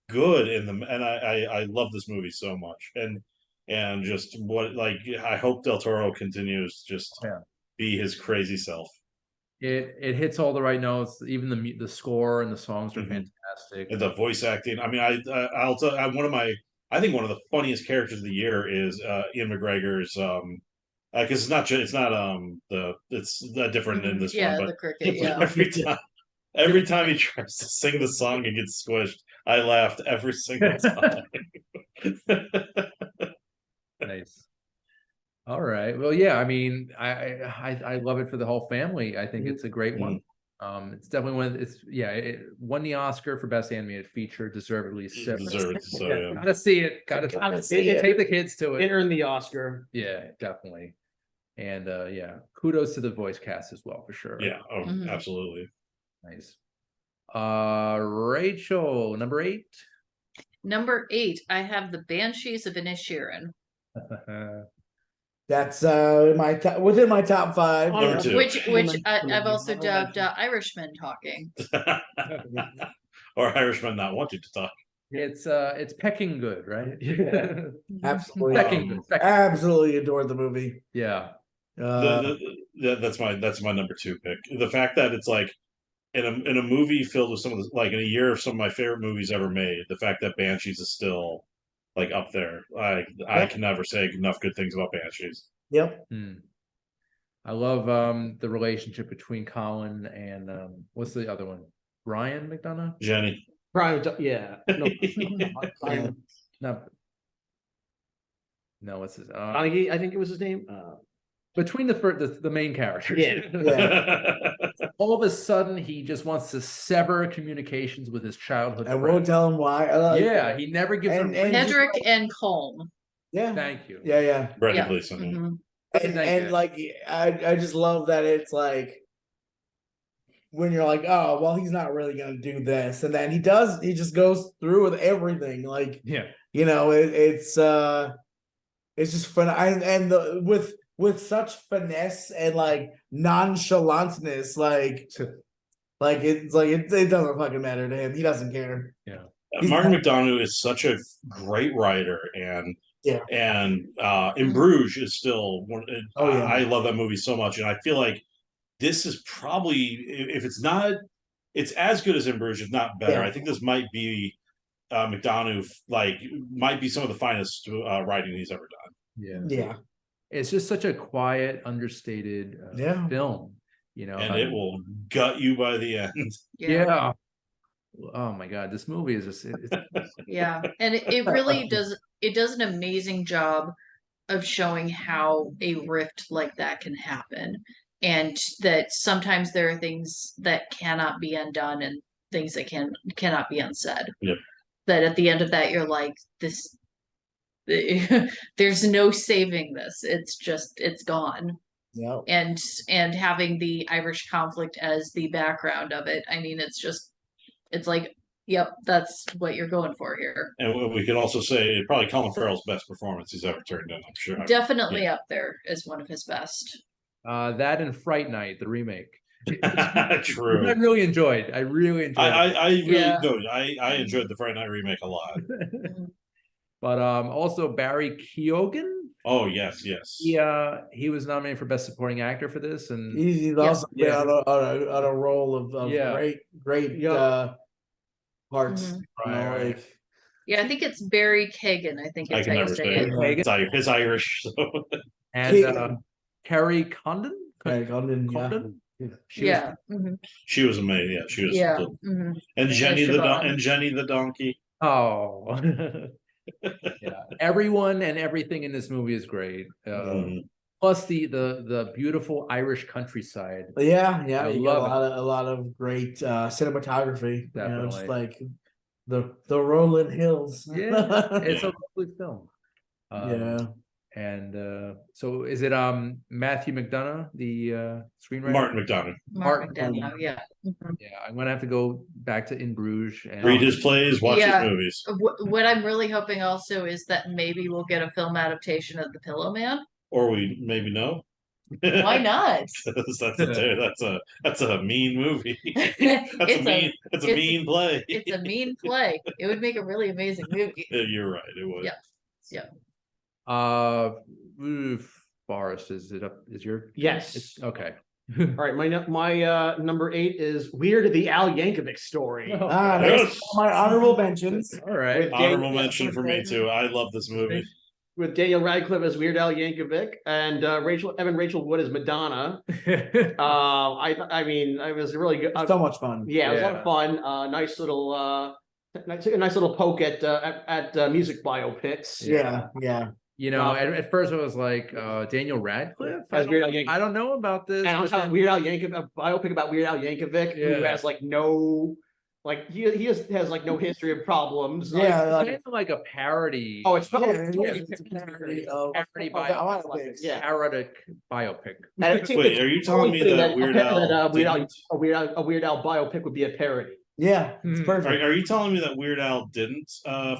good and I love this movie so much. And just I hope Del Toro continues just be his crazy self. it hits all the right notes. Even the score and the songs are fantastic. And the voice acting. I mean, I'll tell I think one of the funniest characters of the year is Ian McGregor's because it's different in this Yeah, one, the but cricket. Yeah. every time he tries to sing the song and gets squished, I laughed every single time. Nice. All right. Well, yeah. I mean, I love it for the whole family. I think it's a great one. It's definitely one. It won the Oscar for best animated feature, deservedly so. Deserved. So yeah. Gotta see it. Gotta see it. Take the kids to It it. earned the Oscar. Yeah, definitely. And yeah, kudos to the voice cast as well for sure. Yeah. Oh, Mhm. absolutely. Nice. Rachel, number 8. Number 8, I have the Banshees of Inisherin, That's within my top 5. Number yeah. 2. which I've also dubbed Irishman talking. Or Irishman not wanting to talk. It's pecking good, right? Yeah. Absolutely. Pecking good. Pecking. Absolutely adored the movie. Yeah. That's my number 2 pick. The fact that it's like in a movie filled with some of the, like in a year of some of my favorite movies ever made, the fact that Banshees is still like up there. I can never say enough good things about Banshees. Yep. I love the relationship between Colin and what's the other one? Ryan McDonough? Jenny. Prime, yeah. No, No, what's his Donaghy, I think it was his name. between the main characters. Yeah. All of a sudden he just wants to sever communications with his childhood I friend. won't tell him why. Yeah, he never gives And- a and reason. just Hedrick and Colm. Yeah. Thank you. Yeah. Brendan Yeah. Gleeson. Mhm. And Thank you. like I just love that it's like when you're like, oh well, he's not really gonna do this, and then he does. He just goes through with everything. Like Yeah. it's just fun. With such finesse and like nonchalantness, like it doesn't fucking matter to him. He doesn't care. He's Martin not- McDonough is such a great writer, and Yeah. In Bruges is still one. Oh, yeah. I love that movie so much, and I feel like this is probably, if it's not, it's as good as In Bruges, if not better. Yeah. I think this might be McDonough, like might be some of the finest writing he's ever done. Yeah. Yeah. It's just such a quiet, understated Yeah. film, you know. And it will gut you by the end. Yeah. Oh my God, this movie is just Yeah, and it really does. It does an amazing job of showing how a rift like that can happen, and that sometimes there are things that cannot be undone and things that cannot be unsaid. Yep. That at the end of that, you're like, this. There's no saving this. It's gone. Yeah. And having the Irish conflict as the background of it, I mean, it's like, yep, that's what you're going for here. And we can also say probably Colin Farrell's best performance he's ever turned in, I'm sure. Definitely up there as one of his best. that and Fright Night, the remake. True. I really enjoyed. I really enjoyed. I really Yeah. no, I enjoyed the Friday Night remake a lot. But also Barry Keoghan. Oh yes. He was nominated for Best Supporting Actor for this, and He's also been Yeah. on a role of Yeah. great Yeah. parts. Mhm. You know, Right. like, Yeah, I think it's Barry Kagan. I think I it's can how you never say say it. it. It's Irish. So. and Keoghan. Carrie Condon. Craig Condon, yeah. Condon? She Yeah. Mhm. She was amazing. Yeah, she was. Yeah. Mhm. And Jenny Siobhan. Jenny the donkey. Oh, yeah. Everyone and everything in this movie is great. Mm. Plus the beautiful Irish countryside. Yeah, I you got love a lot of great cinematography. You know, just Definitely. like the rolling hills. Yeah, it's Yeah. a lovely film. Yeah. And so is it Matthew McDonough, the screenwriter? Martin McDonough. Mark Martin. McDonough, yeah. Mhm. Yeah, I'm gonna have to go back to In Bruges and Read his plays, watch Yeah. his movies. What I'm really hoping also is that maybe we'll get a film adaptation of The Pillow Man. Or we maybe know. Why not? that's a mean movie. That's a it's mean play. It's a mean play. It would make a really amazing movie. You're right. It would. Yeah. Boris, is it up? Is your Yes. okay. All right, my number 8 is Weird the Al Yankovic story. That's Yes. my honorable mentions. All right. With Honorable Yeah. mention for me too. I love this movie. With Daniel Radcliffe as Weird Al Yankovic and Rachel Wood as Madonna. I mean, I was really good. So much fun. Yeah, it was a lot of fun. Nice little poke at music biopics. Yeah, yeah. You know, Wow. at first it was like Daniel Radcliffe. As Weird Al Yankovic. I don't know about this. And on but top of then- Weird Al Yankovic, a biopic about Weird Al Yankovic, who Yeah. has like no, like he has like no history of problems. Yeah, It's like- kind of like a parody. Oh, it's Yeah, totally, it totally is. It's a parody parody. of Parody biopics. Yeah. parodic biopic. And it seems Wait, it's are you telling me totally that Weird Al didn't? a Weird Al biopic would be a parody? Yeah, it's Hmm. perfect. Are you telling me that Weird Al didn't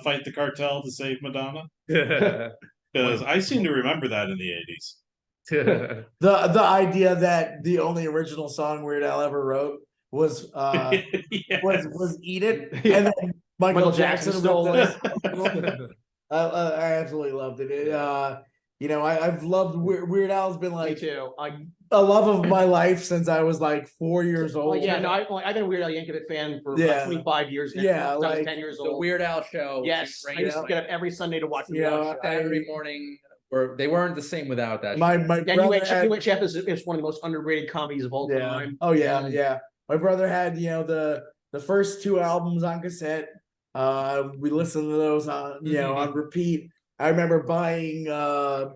fight the cartel to save Madonna? Yeah. Because I seem to remember that in the 80s. The idea that the only original song Weird Al ever wrote was Yes. was "Eat It," Yeah. and then Michael Michael Jackson Jackson stole ripped it. it. I absolutely loved it. You know, I've loved Weird Al's been Me like too. a love of my life since I was like 4 years Oh old. yeah, no, I've been a Weird Al Yankovic fan for Yeah. 25 years now. Yeah, since I was like 10 years The old. Weird Al show. Yes, I used to get up every Sunday to watch the Yeah, Weird Al show. Saturday morning, or they weren't the same without that. My show. my And brother had, UHF is one of the most underrated comedies of all yeah. time. Oh yeah, And- yeah. My brother had, you know, the first 2 albums on cassette. We listened to those on, you know, on repeat. I remember buying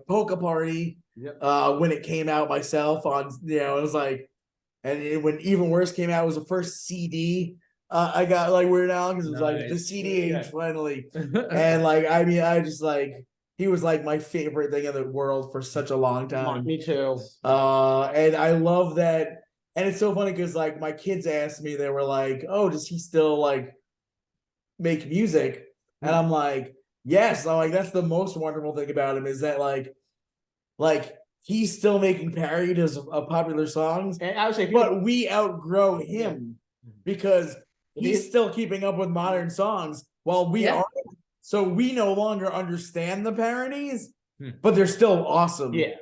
Polka Party Yep. when it came out myself on, you know, it was like, and when Even Worse came out, it was the first CD I got like Weird Al because it was like the Nice. CD Yeah. age finally. And like, I mean, I just like, he was like my favorite thing in the world for such a long time. Me too. And I love that. And it's so funny because like my kids asked me, they were like, "Oh, does he still like make music?" And I'm like, "Yes." I'm like, that's the most wonderful thing about him is that like he's still making parodies of popular songs, And I would say, if you but we outgrow him because he's still keeping up with modern songs while we Yeah. aren't. So we no longer understand the parodies, Hmm. but they're still awesome. yeah.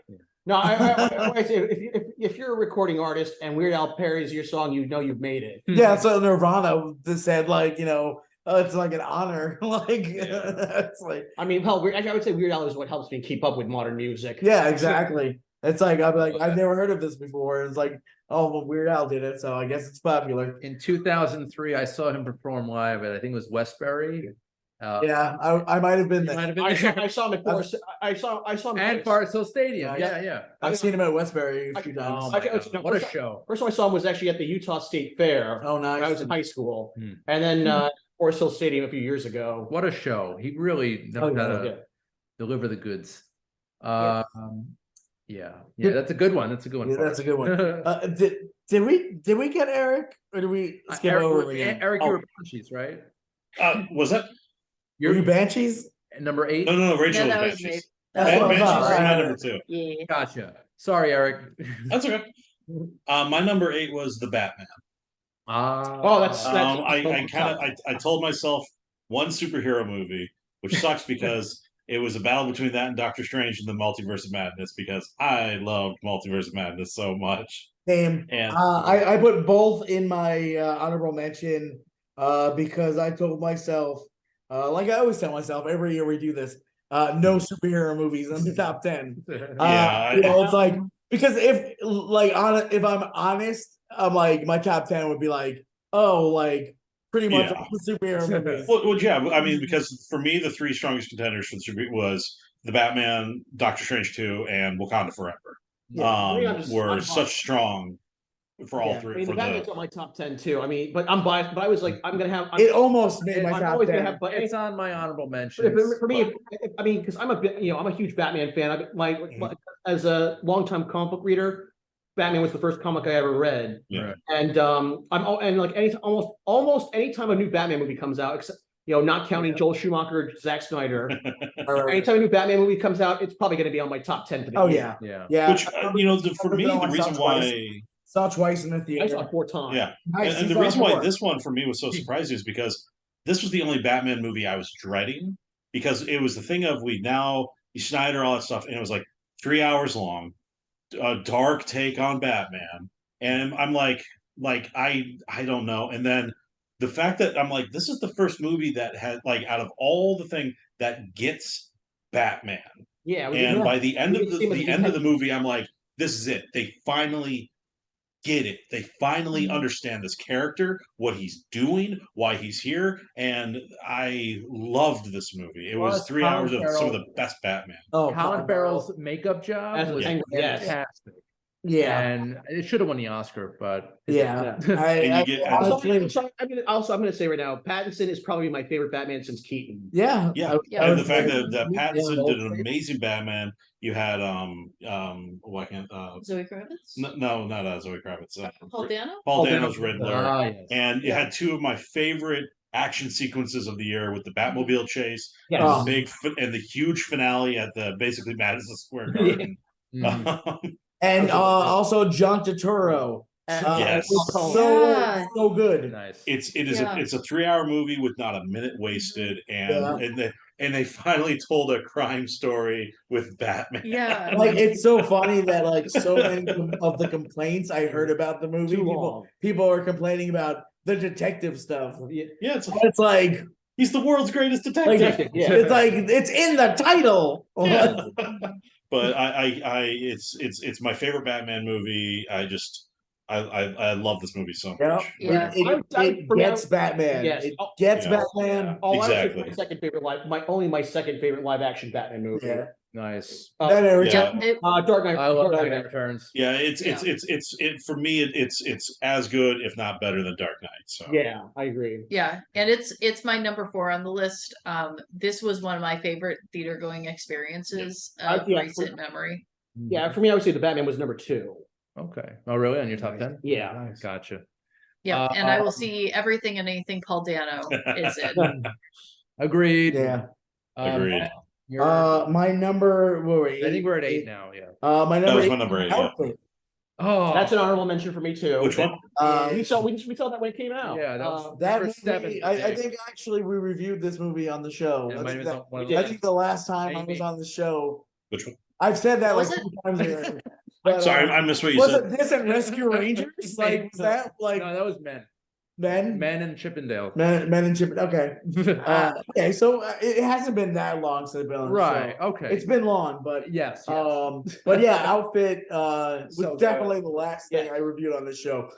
No, I say if you're a recording artist and Weird Al parodies your song, you know you've made it. Yeah, so Nirvana said like, you know, it's like an honor. Like it's like, I mean, hell, I would say Weird Al is what helps me keep up with modern music. yeah, exactly. It's like I'm like, I've never heard of this before. It's like, oh well, Weird Al did it, so I guess it's popular. In 2003, I saw him perform live at, I think it was Westbury. Yeah, I might have been Might there. have been I there. saw him at Forest. I saw him And at Forest Hill Stadium. Nice. Yeah, yeah. I've seen him at Westbury a few I- times. Oh my Okay, God, no, what a first- show. First time I saw him was actually at the Utah State Fair Oh, when I was nice. in high school, Hmm. and then Forest Hill Stadium a few years ago. What a show. He really Oh, knows how yeah. to Yeah. deliver the goods. Yeah. Yeah, that's a good one. That's a good one. Yeah, that's a good one. Did we get Eric or did we skip Eric, over him again? Eric, Oh, you were Banshees, right? Was that? were you Banshees? Number 8. No, Rachel No, that was was me. Banshees. That's what I Banshees thought. is my Right, number right. 2. Yeah. Gotcha. Sorry, Eric. That's okay. My number 8 was the Batman. Oh, that's- I kind of I told myself one superhero movie, which sucks because it was a battle between that and Doctor Strange and the Multiverse of Madness because I loved Multiverse of Madness so much. Same. And I put both in my honorable mention because I told myself, like I always tell myself every year we do this, no superhero movies in the top 10. Yeah, You know, it's like because if I'm honest, I'm like my top 10 would be like, oh, like pretty much Yeah. all the superhero movies. well, yeah, I mean, because for me, the 3 strongest contenders for the super was the Batman, Doctor Strange 2, and Wakanda Forever. I mean, I'm just- Were I'm such strong for all Yeah. 3. I mean, for the Batman's on my top 10 too. I mean, but I'm biased. But I was like, I'm gonna have. It almost made my I'm top always 10. gonna have. But It's on my honorable But mentions. for me, I mean, because I'm I'm a huge Batman fan. As a longtime comic book reader, Batman was the first comic I ever read, Yeah. and almost anytime a new Batman movie comes out, except not counting Joel Schumacher, or Zack Snyder, anytime a new Batman movie comes out, it's probably going to be on my top 10 for the Oh year. yeah, Yeah. yeah. Which for me, the reason why. Saw twice in the I theater. saw it 4 times. Yeah. Nice, And you the saw reason why more. this one for me was so surprising is because this was the only Batman movie I was dreading because it was the thing of Schneider, all that stuff, and it was like 3 hours long, a dark take on Batman, and I'm like I don't know, and then the fact that I'm like this is the first movie that had like out of all the thing that gets Batman, Yeah, and by the end we of did see him at the the end of the Nintendo- movie, I'm like this is it. They finally get it. They finally Mhm. understand this character, what he's doing, why he's here, and I loved this movie. It was Plus, 3 hours Colin of some of Farrell- the best Batman. Oh, Colin Farrell's makeup job As the was Penguin, yes. fantastic. Yeah, And it should have won the Oscar, but it yeah. didn't. And you get- Also, honestly, I'm gonna say right now, Pattinson is probably my favorite Batman since Keaton. yeah, Yeah, Yeah. and the fact that Pattinson yeah, did an amazing Batman. You had why can't Zoe Kravitz? no, not Zoe Kravitz. Paul Dano? Paul Dano's Riddler, Ah, yes. and you Yeah. had two of my favorite action sequences of the year with the Batmobile chase Yes. and Oh. and the huge finale at the basically Madison Square Yeah. Garden. Mhm. and Absolutely. also John Turturro. Yes. Yeah. So good. Nice. It's a 3 hour movie with not a minute wasted, Yeah. and they finally told a crime story with Batman. Yeah. Like it's so funny that like so many of the complaints I heard about the movie, Too long. people are complaining about the detective stuff. Yeah. Yeah, It's like he's the world's greatest Like, detective. Yeah. it's like it's in the title. Yeah. But it's my favorite Batman movie. I love this movie so much. Yeah, Yeah. it For me, gets Batman. Yes. It Oh, gets yeah. Batman. Oh, I would say Exactly. my second favorite my second favorite live action Batman movie. Yeah. Nice. Batman Yeah. Returns. It- Dark Knight. I love Dark Dark Knight. Knight Returns. Yeah, it for me it's as good if not better than Dark Knight. So Yeah, I agree. Yeah, and it's my number 4 on the list. This was one of my favorite theater going experiences of Yeah, recent memory. Yeah, for me, I would say the Batman was number 2. Okay. Oh, really? On your top 10? Yeah. Gotcha. Yeah, and I will Um, see everything and anything Paul Dano is in. Agreed. Yeah. Agreed. You're- My number. Wait, I think we're at 8 now. Yeah. My That number. was eight, my number 8. Yeah. Outfit. Oh, That's an honorable mention for me too. Which one? We saw that when it came out. Yeah, that was- That Number movie, 7 I today. think actually we reviewed this movie on the show. Yeah, I might think have been that- one of we I did. think the last time I was Maybe. on the show, Which one? I've said that like Was it? 2 times already. But, Sorry, I missed what you was said. it this and Rescue Rangers? Like was that like no, that was Men. men? Men and Chippendale. Men and Chip. Okay. Okay, so it hasn't been that long since I've been on the Right. show. Okay. It's been long, but yes. but yeah, Outfit was So good. definitely the last thing I reviewed on the show.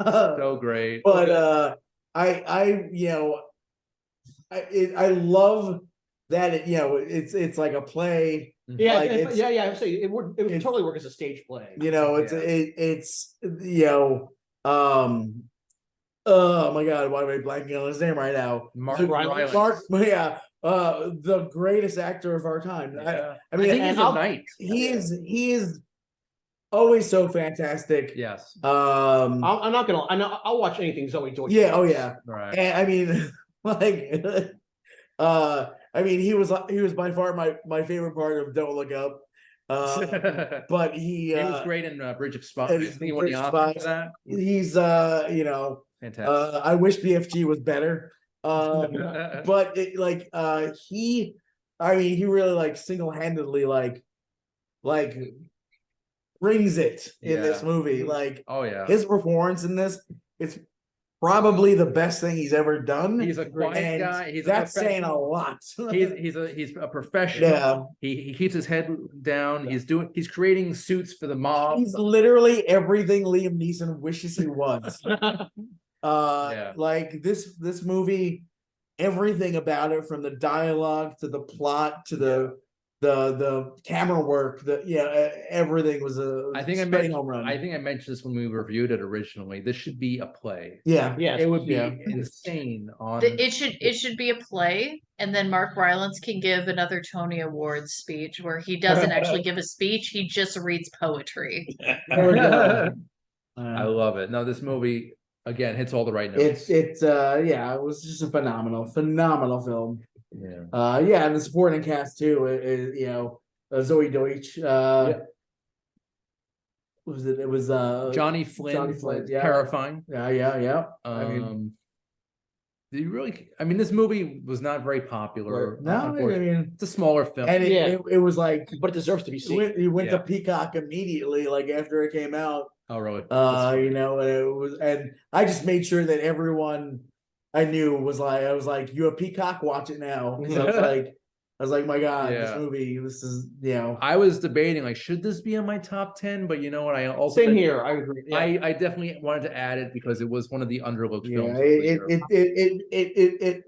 So great. But I you know I love that it's like a play. Yeah, Like, it's- yeah. I'm saying it would it's- totally work as a stage play. It's Yeah. it's oh my god, why am I blanking on his name right now? Mark Rylance. Rylance. The greatest actor of our time. Yeah. I mean, think and he's a knight. he is always so fantastic. Yes. Um, I'm not gonna. I'll watch anything Zoe Deutsch. yeah, oh does. yeah, Right. and I mean, like, I mean, he was by far my favorite part of Don't Look Up. But he was great in Bridge of Spies. and I think he won the Bridge of Oscar for Spies. that. he's Fantastic. I wish BFG was better. But it he really like single-handedly like brings it in this Yeah. movie. Like Oh yeah. his performance in this, it's probably the best thing he's ever done. He's a quiet and guy. He's that's a saying a professional. lot. He's a professional. Yeah. He keeps his head down. He's creating suits for the mob. He's literally everything Liam Neeson wishes he was. Yeah. Like this movie, everything about it, from the dialogue to the plot to the camera work, everything was a I think I straight mentioned. home run. I think I mentioned this when we reviewed it originally. This should be a play. Yeah. Yeah. It would be Yeah. insane on. It should be a play, and then Mark Rylance can give another Tony Awards speech where he doesn't actually give a speech; he just reads poetry. There we go. I love it. No, this movie again hits all the right notes. It was just a phenomenal film. Yeah. Yeah, and the supporting cast too. Zoe Deutsch. Was it? It was Johnny Flynn. Johnny Flynn, yeah. Terrifying. Yeah. I mean, do you really? I mean, this movie was not very popular. no, I unfortunately. mean, It's a smaller film. and Yeah. it was like But it deserves to be seen. he went Yeah. to Peacock immediately, like after it came out. Oh, really? That's funny. And I just made sure that everyone I knew was like, I was like, you have Peacock, watch it now. 'Cause I was like, I was like, my God, this Yeah. movie, this is, I was debating like, should this be in my top 10? But you know what? I also Same here. I agree. Yeah. I definitely wanted to add it because it was one of the underlooked yeah, films. Of the year.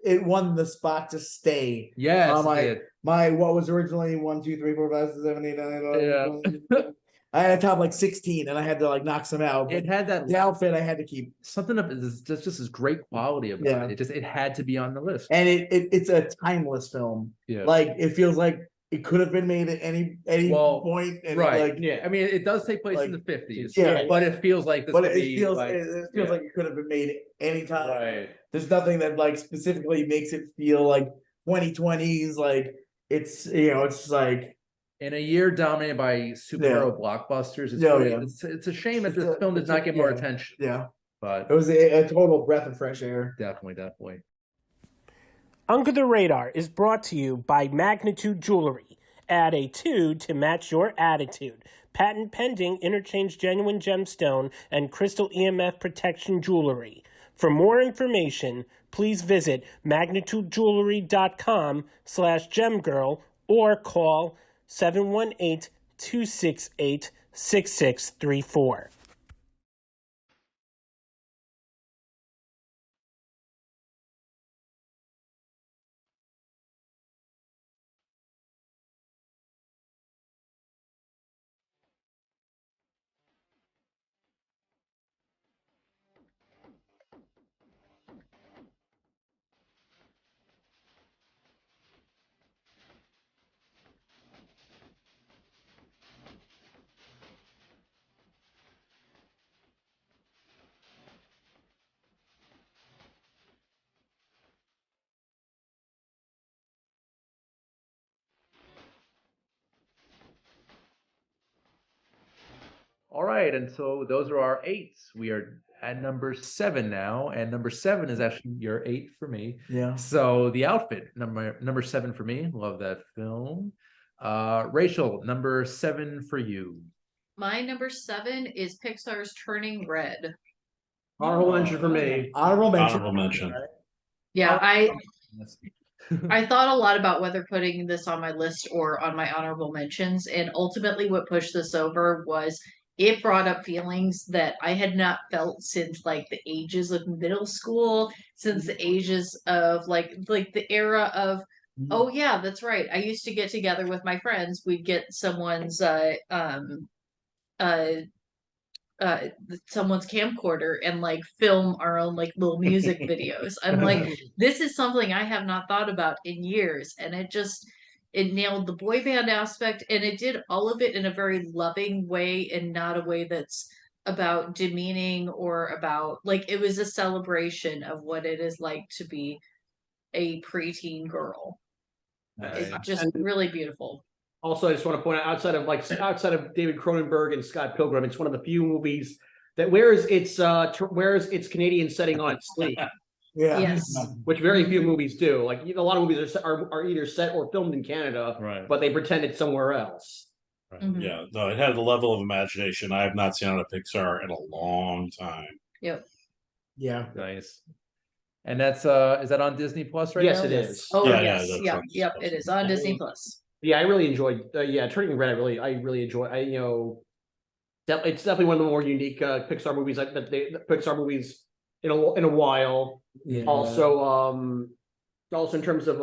it won the spot to stay. Yes, my it did. my what was originally 1, 2, 3, 4, 5, 6, 7, 8, 9, 11, Yeah. 12. I had a top like 16 and I had to like knock some out. But It had that the outfit I had to keep. something of just this great quality about Yeah. it. It had to be on the list. And it's a timeless film. Yeah. Like it feels like it could have been made at any Well, point. And right. like Yeah. I mean, it does take place in Like, the 50s. yeah. But it feels like this but could it be feels like, it feels yeah. like it could have been made anytime. right. There's nothing that like specifically makes it feel like 2020s. Like it's it's like In a year dominated by superhero blockbusters, it's, Yeah, really, yeah. it's a shame that It's this a- film did it's not a- get more yeah. attention. yeah. But It was a total breath of fresh air. definitely. Under the Radar is brought to you by Magnitude Jewelry. Add a 2 to match your attitude. Patent pending, interchange genuine gemstone and crystal EMF protection jewelry. For more information, please visit magnitudejewelry.com/gemgirl or call 718-268-6634. All right, and so those are our 8s. We are at number 7 now, and number 7 is actually your 8 for me. Yeah. So The Outfit, number 7 for me. Love that film. Rachel, number 7 for you. My number 7 is Pixar's Turning Red. Honorable mention for me. Honorable mention. Honorable mention. Yeah, Yes. I thought a lot about whether putting this on my list or on my honorable mentions, and ultimately what pushed this over was it brought up feelings that I had not felt since like the ages of middle school, since the ages of like the era of oh yeah, that's right. I used to get together with my friends. We'd get someone's someone's camcorder and like film our own like little music videos. I'm like, this is something I have not thought about in years, and it nailed the boy band aspect, and it did all of it in a very loving way and not a way that's about demeaning or about like it was a celebration of what it is like to be a preteen girl. Nice. It's just And- really beautiful. Also, I just want to point out outside of David Cronenberg and Scott Pilgrim, it's one of the few movies that wears its Canadian setting on its sleeve, Yeah. Yes. which very few movies do. Like a lot of movies are either set or filmed in Canada, Right. but they pretend it's somewhere else. Mhm. Yeah, no, it had a level of imagination I have not seen on a Pixar in a long time. Yep. Yeah. Nice. And that's is that on Disney Plus right Yes, now? it is. Oh Yeah, yes. that's Yep. on Yep. Disney It Plus. is on Disney Plus. Yeah, I really enjoyed. Turning Red. I really enjoy. It's definitely one of the more unique Pixar movies Pixar movies in a while. Yeah. Also in terms of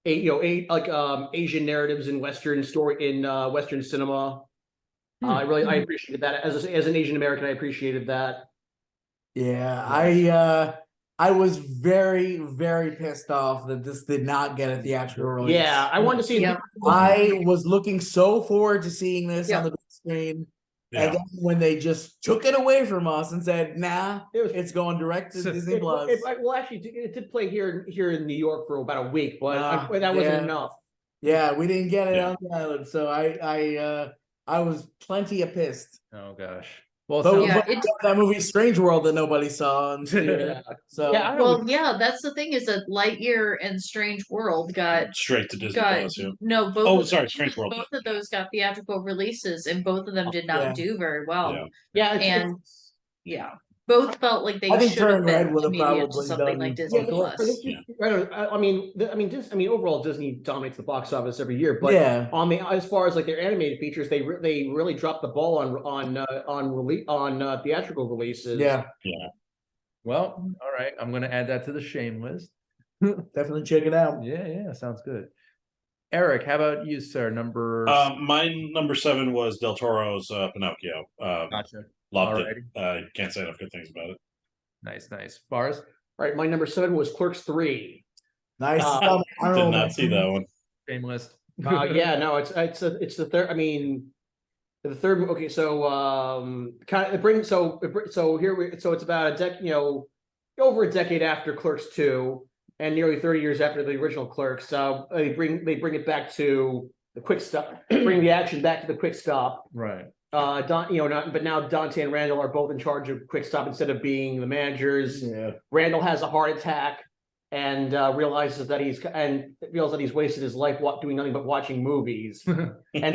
Asian narratives in Western Western cinema. I appreciated that as an Asian American. I appreciated that. Yeah. I was very, very pissed off that this did not get a theatrical release. Yeah, I wanted to see. Yep. I was looking so forward to seeing this Yeah. on the big screen. Yeah. And then when they just took it away from us and said, nah, It was- it's going direct to So- Disney Plus. It did play here in New York for about a week, but that wasn't yeah. enough. Yeah, we didn't get it Yeah. on the island. So I was plenty of pissed. Oh gosh. Well, But, so Yeah, but it- that movie Strange World that nobody saw. And, Yeah. So Yeah, I don't know. Well, yeah, that's the thing is that Lightyear and Strange World got Straight to Disney got Plus. Yeah. no both. Oh, of sorry, them- Strange World. Both of those got theatrical releases, and both of them did not Yeah. do very well. Yeah. Yeah, And yeah, both felt like they I think should have Turning Red been would have immediate to probably something done like Disney okay. Plus. I mean, overall, Disney dominates the box office every year. But on the as far as like their animated features, they really dropped the ball on theatrical releases. Yeah, Well, all right. I'm gonna add that to the shame list. definitely check it out. Yeah, sounds good. Eric, how about you, sir? Number My number 7 was Del Toro's Pinocchio. Gotcha. Loved Alrighty. it. Can't say enough good things about it. Nice. Bars? Right. My number 7 was Clerks 3. Nice. Uh, Did not see that one. Shame list. Yeah, no, it's the third. I mean, the third. Okay, so kind of it brings so it's about a over a decade after Clerks 2 and nearly 30 years after the original Clerks. So they bring it back to the quick stop, bring the action back to the quick stop. Right. But now Dante and Randall are both in charge of quick stop instead of being the managers. Yeah. Randall has a heart attack and realizes that he's wasted his life doing nothing but watching movies. and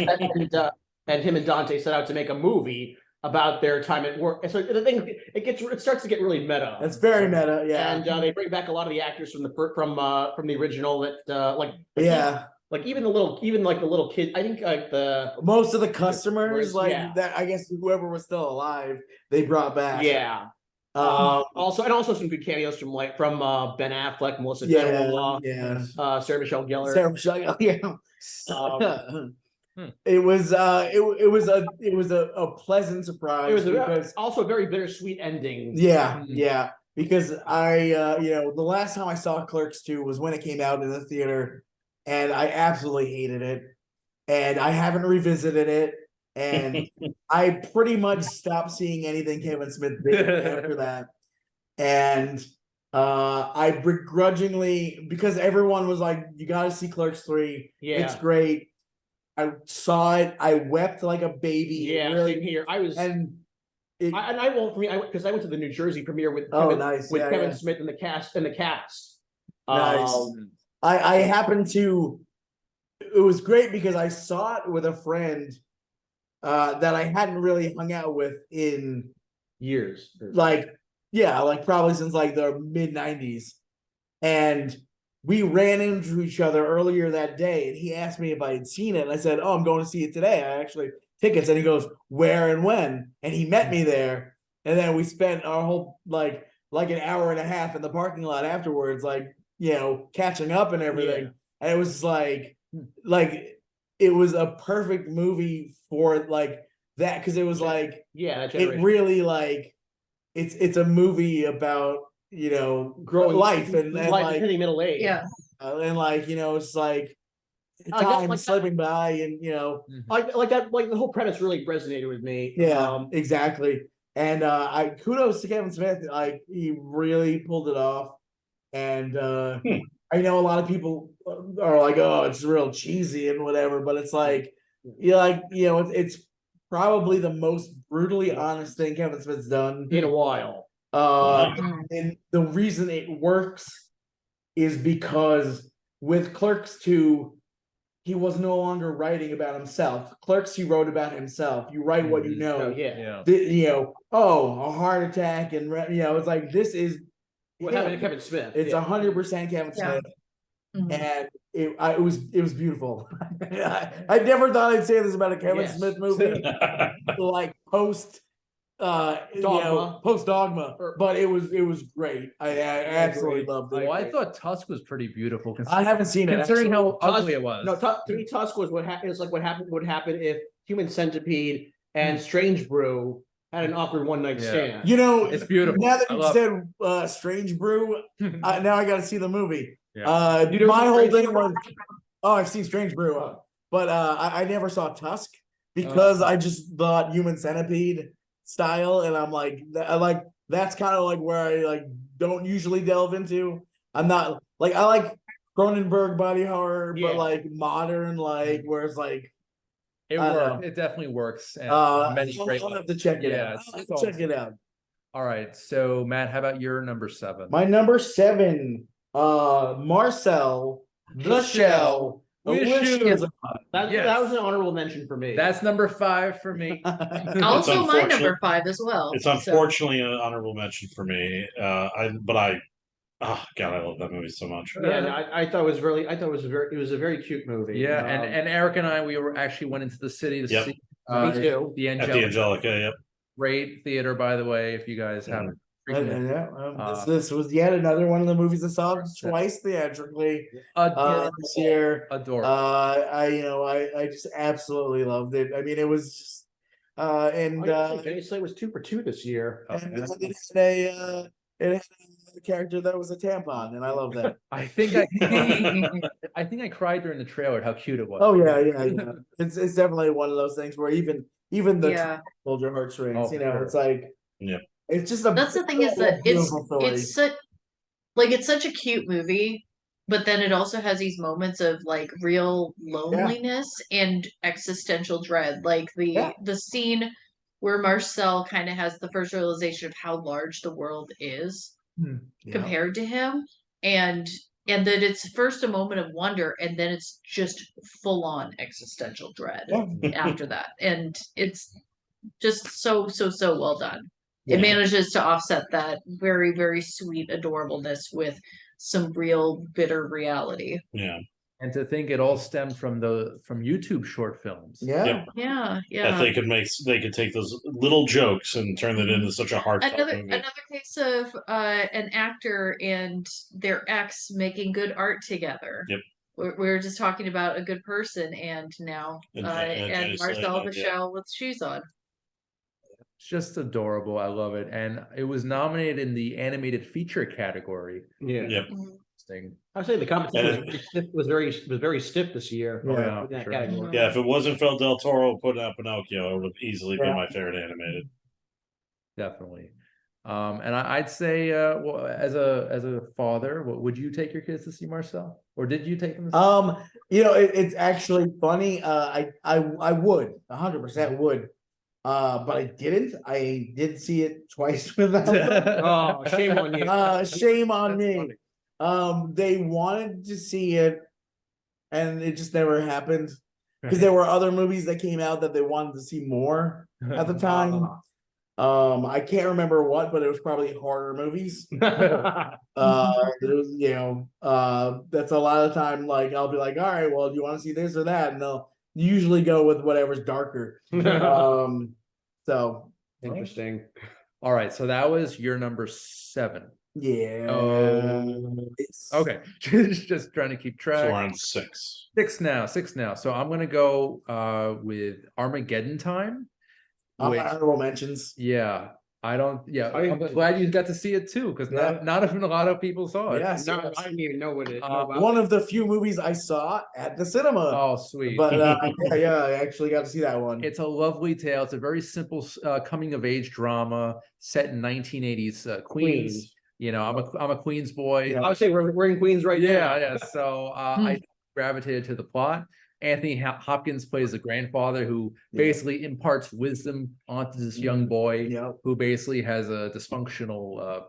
him and Dante set out to make a movie about their time at work. And so the thing it starts to get really meta. That's very meta. Yeah. And they bring back a lot of the actors from the original that even the little kid. I think like most of the customers Yeah. that I guess whoever was still alive they brought back. yeah. Also some good cameos from Ben Affleck, Melissa yeah. Sarah Michelle Gellar. Sarah Michelle, yeah. Um, It was a pleasant surprise. It was because also a very bittersweet ending. yeah, because I the last time I saw Clerks 2 was when it came out in the theater, and I absolutely hated it, and I haven't revisited it, and I pretty much stopped seeing anything Kevin Smith did after that, and I begrudgingly, because everyone was like, you got to see Clerks 3, it's great. I saw it. I wept like a baby. Yeah, really. same here. I was, and I won't. Because I went to the New Jersey premiere with Kevin Smith and the cast. Nice. I happened to. It was great because I saw it with a friend that I hadn't really hung out with in years. Probably since like the mid '90s, and we ran into each other earlier that day, and he asked me if I had seen it. And I said, "Oh, I'm going to see it today. I actually tickets." And he goes, "Where and when?" And he met me there, and then we spent our whole like an hour and a half in the parking lot afterwards, catching up and everything. Yeah. And it was like it was a perfect movie for that, because it was it really it's a movie about growing life and hitting middle age. Yeah. And it's like time slipping by, and like that, like the whole premise really resonated with me. Exactly. And I kudos to Kevin Smith, he really pulled it off. And I know a lot of people are like, oh, it's real cheesy and whatever, but it's it's probably the most brutally honest thing Kevin Smith's done in a while. And the reason it works is because with Clerks 2, he was no longer writing about himself. Clerks, he wrote about himself. You write what you know. A heart attack, and it's like, this is what happened to Kevin Smith. It's 100% Kevin Smith, and it was beautiful. I never thought I'd say this about a Kevin Smith movie, post Dogma, but it was great. I absolutely loved it. Well, I thought Tusk was pretty beautiful. I haven't seen it, considering how Tusk, ugly it was. No, to me, Tusk was what would happen if Human Centipede and Strange Brew had an awkward one night stand. It's beautiful. Now that you said Strange Brew, now I got to see the movie. Yeah. My whole thing was, I've seen Strange Brew, but I never saw Tusk because I just thought Human Centipede style, and I'm that's kind of where I don't usually delve into. I'm not I like Cronenberg body horror, but modern, where it's it works. It definitely works. And I'll have to check it out. Check it out. All right, so Matt, how about your number 7? My number 7, Marcel the Shell A Wish wish you- is a That Yes. was an honorable mention for me. That's number 5 for me. Also, my unfortunate. number 5 as well. It's so- unfortunately an honorable mention for me. Oh God, I love that movie so much. Yeah, no, I thought it was really, I thought it was a very cute movie. Yeah, and Um, and Eric and I, we were actually went into the city to Yep. see Me too. the At the Angelica. Angelica, yep. Great theater, by the way. If you guys haven't, frequently- This was yet another one of the movies I saw 100%. twice theatrically adorable, this year. adorable. I just absolutely loved it. I mean, it was just Jenny Slate was 2 for 2 this year. Oh, and yeah. it had a character that was a tampon, and I love that. I think I think I cried during the trailer at how cute it was. Oh yeah. It's definitely one of those things where even the Yeah, hold your heartstrings. Oh, You know, sure. it's like Yeah. it's just a that's the thing is that beautiful story. it's such a cute movie, but then it also has these moments of like real loneliness and existential dread. Like Yeah. the scene where Marcel kind of has the first realization of how large the world is Yeah. compared to him, and that it's first a moment of wonder, and then it's just full on existential dread Yeah. after that, and it's just so well done. Yeah. It manages to offset that very, very sweet adorableness with some real bitter reality. Yeah. And to think it all stemmed from YouTube short films. Yeah. Yep. Yeah, That yeah. they could take those little jokes and turn it into such a heartfelt Another movie. another case of an actor and their ex making good art together. Yep. We were just talking about a good person, and now And and Jenny Slate, Marcel yeah. Michel with shoes on. It's just adorable. I love it. And it was nominated in the animated feature category. Yeah. Yep. Interesting. I'd say the competition And was very stiff this year. Yeah. Oh, yeah, in that sure. category. Yeah, if it wasn't Phil Del Toro putting out Pinocchio, it would have easily been Yeah. my favorite animated. Definitely. And I'd say, well, as a father, would you take your kids to see Marcel, or did you take them? To see It's actually funny. I would 100% would. But I didn't. I did see it twice without them. Oh, shame on you. Shame on That's me. funny. They wanted to see it, and it just never happened because there were other movies that came out that they wanted to see more at the time. I can't remember what, but it was probably horror movies. It was, that's a lot of time. Like I'll be like, all right, well, do you want to see this or that? And they'll usually go with whatever's darker. So Interesting. All right, so that was your number 7. yeah. Okay, just trying to keep So track. we're on 6. 6 now. So I'm gonna go with Armageddon Time. Which, Honorable mentions. yeah, I don't. Yeah, I- I'm glad you got to see it too, because Yeah. not even a lot of people saw it. Yes, No, yes. I didn't even know what it. One of the few movies I saw at the cinema. Oh, sweet. But yeah, I actually got to see that one. It's a lovely tale. It's a very simple coming of age drama set in 1980s Queens. Queens. You know, I'm a Queens boy. Yeah. I would say we're in Queens right now. Yeah. So I gravitated to the plot. Anthony Hopkins plays the grandfather who Yeah. basically imparts wisdom onto this young boy Yeah. who basically has a dysfunctional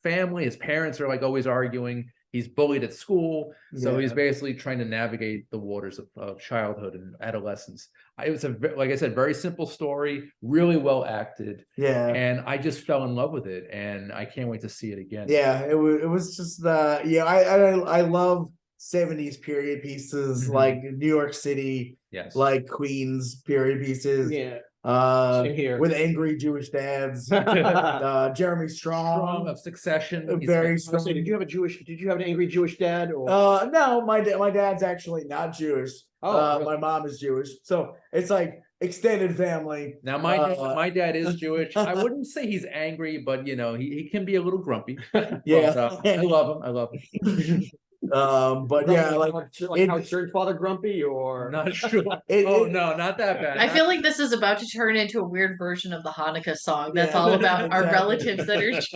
family. His parents are like always arguing. He's bullied at school, so he's Yeah. basically trying to navigate the waters of childhood and adolescence. It was like I said, very simple story, really well acted, Yeah. and I just fell in love with it, and I can't wait to see it again. Yeah, it was just I love 70s period pieces Mhm. like New York City, Yes. like Queens period pieces. Yeah. Same here. with angry Jewish dads. Jeremy Strong Strong. of Succession. He's Very I was strong. saying, did you have an angry Jewish dad or? No, my dad's actually not Jewish. Oh, My mom is Jewish, so it's like extended family. Now my dad is Jewish. I wouldn't say he's angry, but he can be a little grumpy. Yeah. But, I love him. I love him. But yeah, like like Howard Stern's father grumpy or? I'm not sure. it, Oh it- no, not that bad. I feel like this is about to turn into a weird version of the Hanukkah song that's Yeah, all about our exactly. relatives that are Jewish.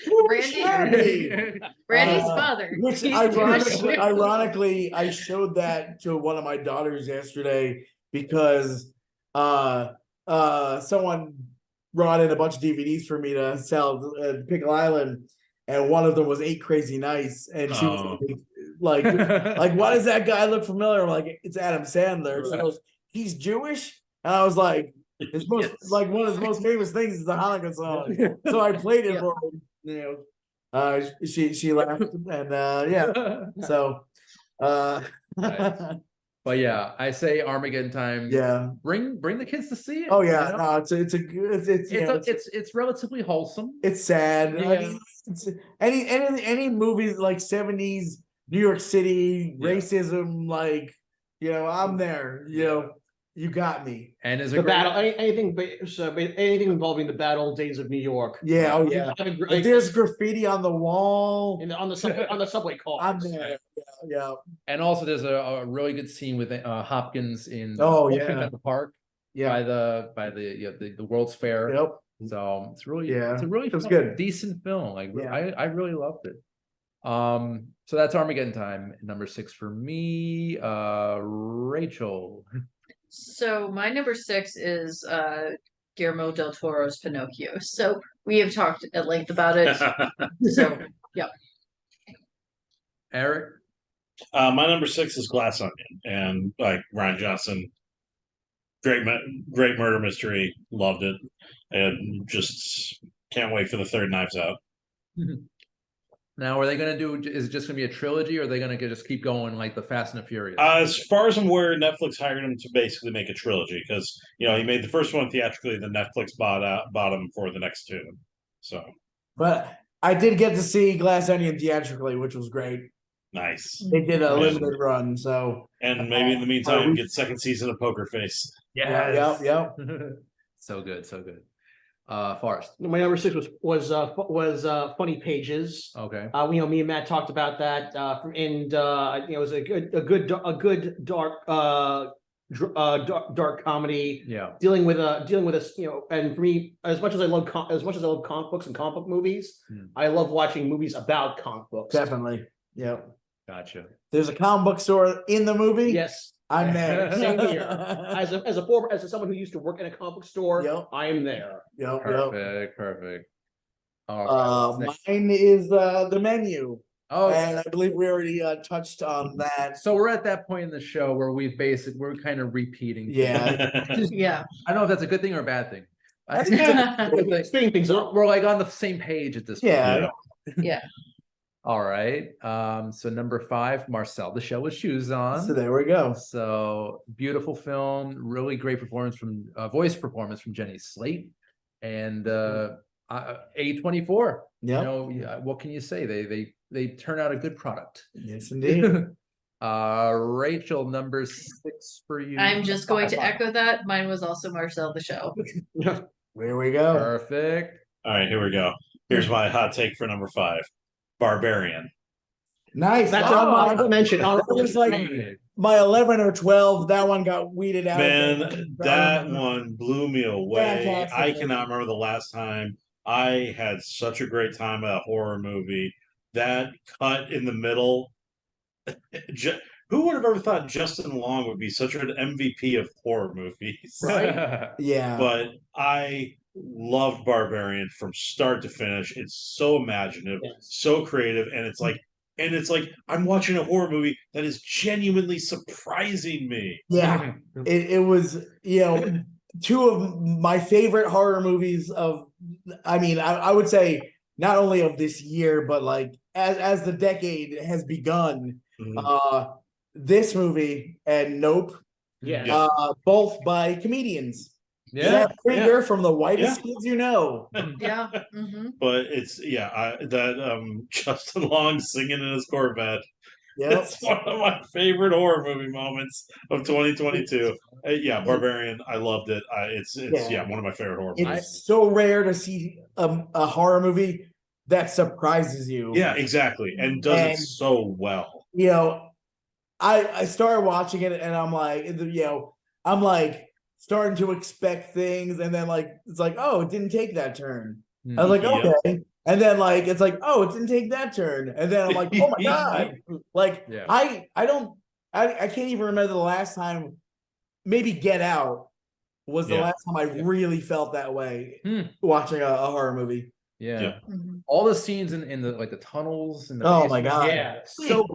Jewish Randy- family. Randy's Uh, father. Which he's ironically, I showed that to one of my daughters yesterday because someone brought in a bunch of DVDs for me to sell at Pickle Island, and one of them was 8 Crazy Nights, and she was Like, why does that guy look familiar? I'm like, it's Adam Sandler. So he's Jewish, and I was like, his most like one of his most famous things is the Hanukkah song. So I played it for him. You know, she laughed, and yeah. So, Nice. But yeah, I say Armageddon Time. yeah. Bring the kids to see it. Oh yeah, you know? no, it's a good, It's relatively wholesome. it's sad. I Yeah. mean, it's, any movies like 70s New York City Yeah. racism, like, you know, I'm there. You know, you got me. And is a The great battle, anything, anything involving the bad old days of New York. Yeah, oh yeah. If there's graffiti on the wall, on the subway cars. I'm there. Yeah. and also there's a really good scene with Hopkins in Oh, yeah. at the park Yeah. by the World's Fair. Yep. So it's really Yeah, it's a really it was fun, good. decent film. Like Yeah. I really loved it. So that's Armageddon Time. Number 6 for me. Rachel. So my number 6 is Guillermo del Toro's Pinocchio. So we have talked at length about it. So yeah. Eric. My number 6 is Glass Onion, and like Ryan Johnson, great murder mystery, loved it, and just can't wait for the third Knives Out. Now, are they going to do? Is it just going to be a trilogy, or are they going to just keep going like the Fast and the Furious? As far as I'm aware, Netflix hired him to basically make a trilogy because he made the first one theatrically, then Netflix bought him for the next 2. So But I did get to see Glass Onion theatrically, which was great. nice, They did a Yeah. limited run, so and maybe in the meantime, get second season of Poker Face. yep. So good, so good. Forrest. My number 6 was Funny Pages. Okay. Me and Matt talked about that, and it was a good dark dark comedy Yeah. dealing with a and for me, as much as I love comic books and comic book movies, I love watching movies about comic books. Definitely. Yep. Gotcha. There's a comic book store in the movie. Yes. I'm there. Same here. As someone who used to work in a comic book store, Yep. I am there. Yep. Perfect. All right. Next. Mine is The Menu, Oh, and I believe we already touched on that. so we're at that point in the show where we're kind of repeating. Yeah. Yeah. I don't know if that's a good thing or a bad thing. I think think Speaking things up. we're like on the same page at this point. Yeah. Yeah. All right. So number 5, Marcel the Shell with Shoes On. So there we go. So beautiful film, really great performance from voice performance from Jenny Slate, and A24. Yep. You know, what can you say? They turn out a good product. Yes, indeed. Rachel, number 6 for you. I'm just going to echo that. Mine was also Marcel the Shell. There we go. Perfect. All right, here we go. Here's my hot take for number 5, Barbarian. Nice. That's Oh, all I mentioned. I was like, my 11 or 12, that one got weeded out. Man, that one blew me away. Fantastic I movie. cannot remember the last time I had such a great time at a horror movie. That cut in the middle. Who would have ever thought Justin Long would be such an MVP of horror movies? Yeah. But I loved Barbarian from start to finish. It's so imaginative, Yes. so creative, and it's like I'm watching a horror movie that is genuinely surprising me. Yeah. It was, 2 of my favorite horror movies I would say not only of this year, but like as the decade has begun, Mhm. this movie and Nope, Yeah. both by comedians. Yeah. Zach Krieger from The Whitest Kids You Know. Yeah. Mm-hmm. But it's Justin Long singing in his Corvette. Yep. It's one of my favorite horror movie moments of 2022. Barbarian. I loved it. It's one of my favorite horror movies. It's so rare to see a horror movie that surprises you. Yeah, exactly, and does it And- so well. I started watching it and I'm like, starting to expect things, and then like it's like, oh, it didn't take that turn. I was like, Yeah. okay. And then like it's like, oh, it didn't take that turn. And then I'm like, oh my god. Like Yeah. I can't even remember the last time. Maybe Get Out was the Yeah. last time I really felt that way Hmm. watching a horror movie. Yeah. Yeah. Mm-hmm. All the scenes in the like the tunnels and the Oh my basement, god. Yeah. so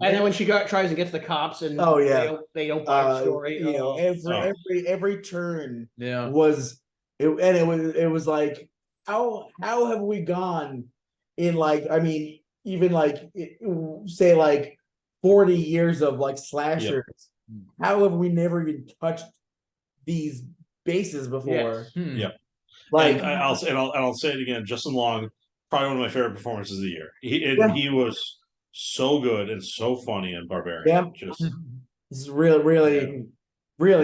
And then when she tries and gets the cops, and Oh, yeah. they don't buy the story. You know, Oh. every turn Yeah. was it was like how have we gone in like I mean even like say like 40 years of like slashers. How have we never even touched these bases before? Yes. Hmm. Yep. Like and I'll say it again. Justin Long, probably one of my favorite performances of the year. Yeah. He was so good and so funny in Barbarian. Yeah. Just this is really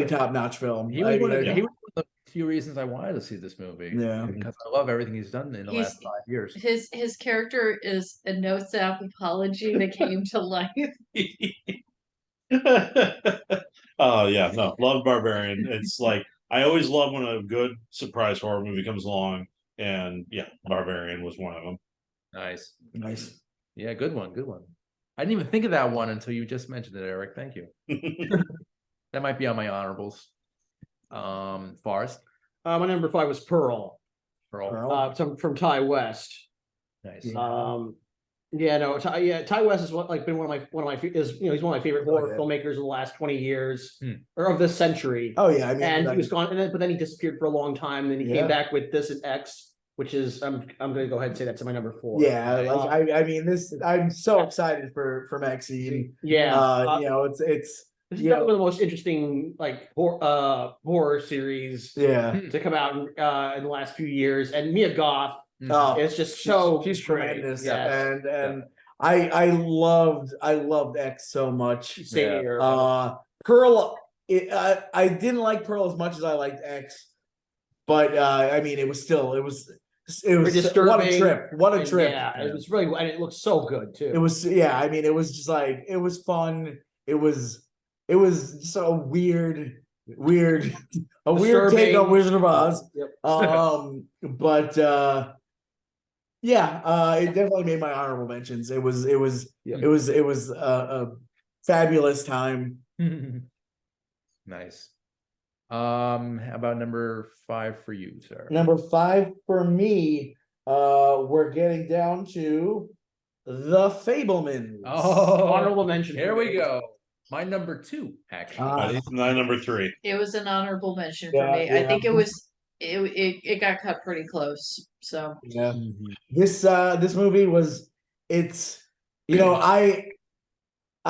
top notch film. He was, I one of, mean, he was one of the few reasons I wanted to see this movie. Yeah. Because I love everything he's done in the He's- last 5 years. His character is a no sap apology that came to life. oh yeah, no, love Barbarian. It's like I always love when a good surprise horror movie comes along, and yeah, Barbarian was one of them. Nice. nice. Yeah, good one. Good one. I didn't even think of that one until you just mentioned it, Eric. Thank you. That might be on my honorables. Forrest, My number 5 was Pearl, Pearl. from Ty West. nice. Yeah, no, Ty West is been one of my he's one of my favorite horror yeah. filmmakers of the last 20 years Hmm. or of this century. Oh yeah, I mean And he like, was gone, but then he disappeared for a long time. And then he Yeah. came back with this and X, which is I'm gonna go ahead and say that's my number 4. yeah, like, I mean this I'm so excited for Maxine. Yeah, You know, it's this is yeah. definitely the most interesting horror series yeah. to come out in the last few years. And Mia Goth Oh, is just so she's great. tremendous. Yes. And I loved X so much. Same Yeah. here. Pearl I didn't like Pearl as much as I liked X, but I mean it was Very what a disturbing, trip. What a and trip. Yeah, it was really, and it looks so good too. It was I mean it was just like it was fun. It was just a weird a weird take on Disturbing. Wizard of Oz. Yep. But yeah, it definitely made my honorable mentions. It was a fabulous time. Nice. How about number 5 for you, sir? Number 5 for me, we're getting down to The Fablemans. Oh, Honorable mention. here for we me. go. My number 2, actually. My number 3. It was an honorable mention for Yeah, me. I yeah. think it got cut pretty close. So Yeah. Mhm. This movie was you know, I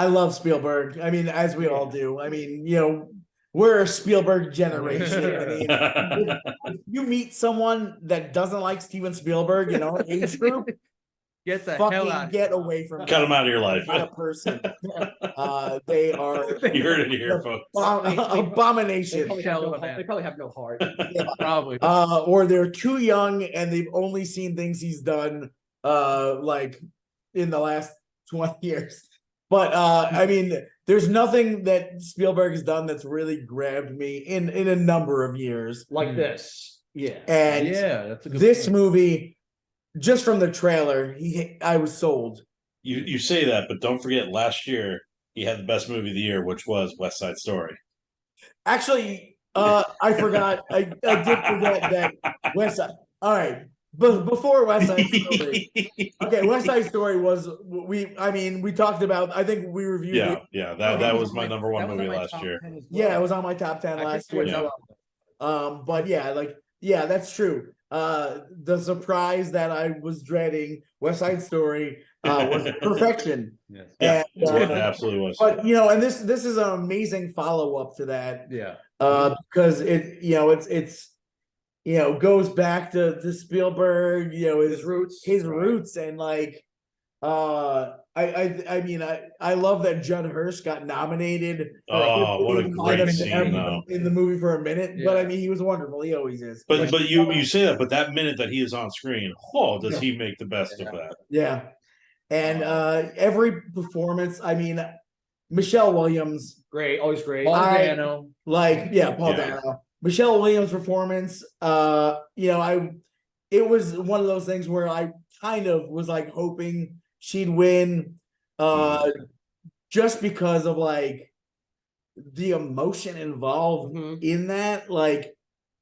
love Spielberg. I mean, as we all do. I mean, you know, we're a Spielberg generation. I mean, if you meet someone that doesn't like Steven Spielberg, you know, age group, Get the hell fucking out. get away from Cut him out of your life. Not a person. They are You heard it here, folks. abomination. They probably have no heart. Probably. Or they're too young and they've only seen things he's done like in the last 20 years. But I mean, there's nothing that Spielberg has done that's really grabbed me in a number of years. Like this. Yeah. And Yeah, that's a good this point. movie, just from the trailer, I was sold. You say that, but don't forget last year he had the best movie of the year, which was West Side Story. Actually, I forgot. I did forget that West Side. All right, but before West Side Story, okay, West Side Story was I mean, we talked about. I think we reviewed it. That was my number 1 movie last year. Yeah, it was on my top 10 last year. Yeah. As well. But yeah, that's true. The surprise that I was dreading, West Side Story, was perfection. Yes. Yeah, And, it absolutely was. but you know, and this is an amazing follow up to that. Yeah. Because it's goes back to Spielberg, His roots. and like I mean I love that Judd Hirsch got nominated. Oh, what a in great the- scene, though. in the movie for a minute. But I Yeah. mean he was wonderful. He always is. But you say that, but that minute that he is on screen, does he make the best of that? Yeah. And every performance, I mean Michelle Williams, Great. Always great. Paul I- Dano. like Paul Yeah. Dano. Michelle Williams' performance, it was one of those things where I kind of was like hoping she'd win, just because of like the emotion involved Mhm. in that. Like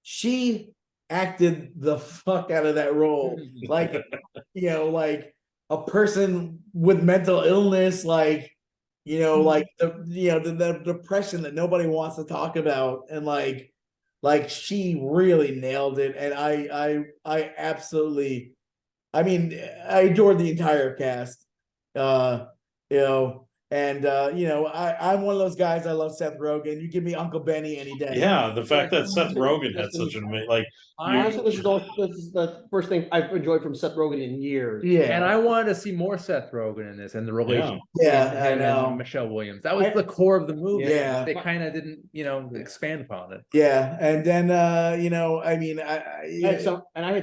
she acted the fuck out of that role, like like a person with mental illness, like You know, Mhm. like the depression that nobody wants to talk about, and like she really nailed it, and I absolutely, I mean, I adored the entire cast. Uh, you know, and I'm one of those guys. I love Seth Rogen. You give me Uncle Benny any day. Yeah, the fact that Seth Rogen had Listen, such an amazing, like, Honestly, I this is the first thing I've enjoyed from Seth Rogen in years. and I Yeah, wanted to see more Seth Rogen in this and the relationship yeah, between I him know. and Michelle Williams. That was I- the core of the movie. Yeah. They kind of didn't, expand upon it. Yeah, and then I mean, I had some, and I'm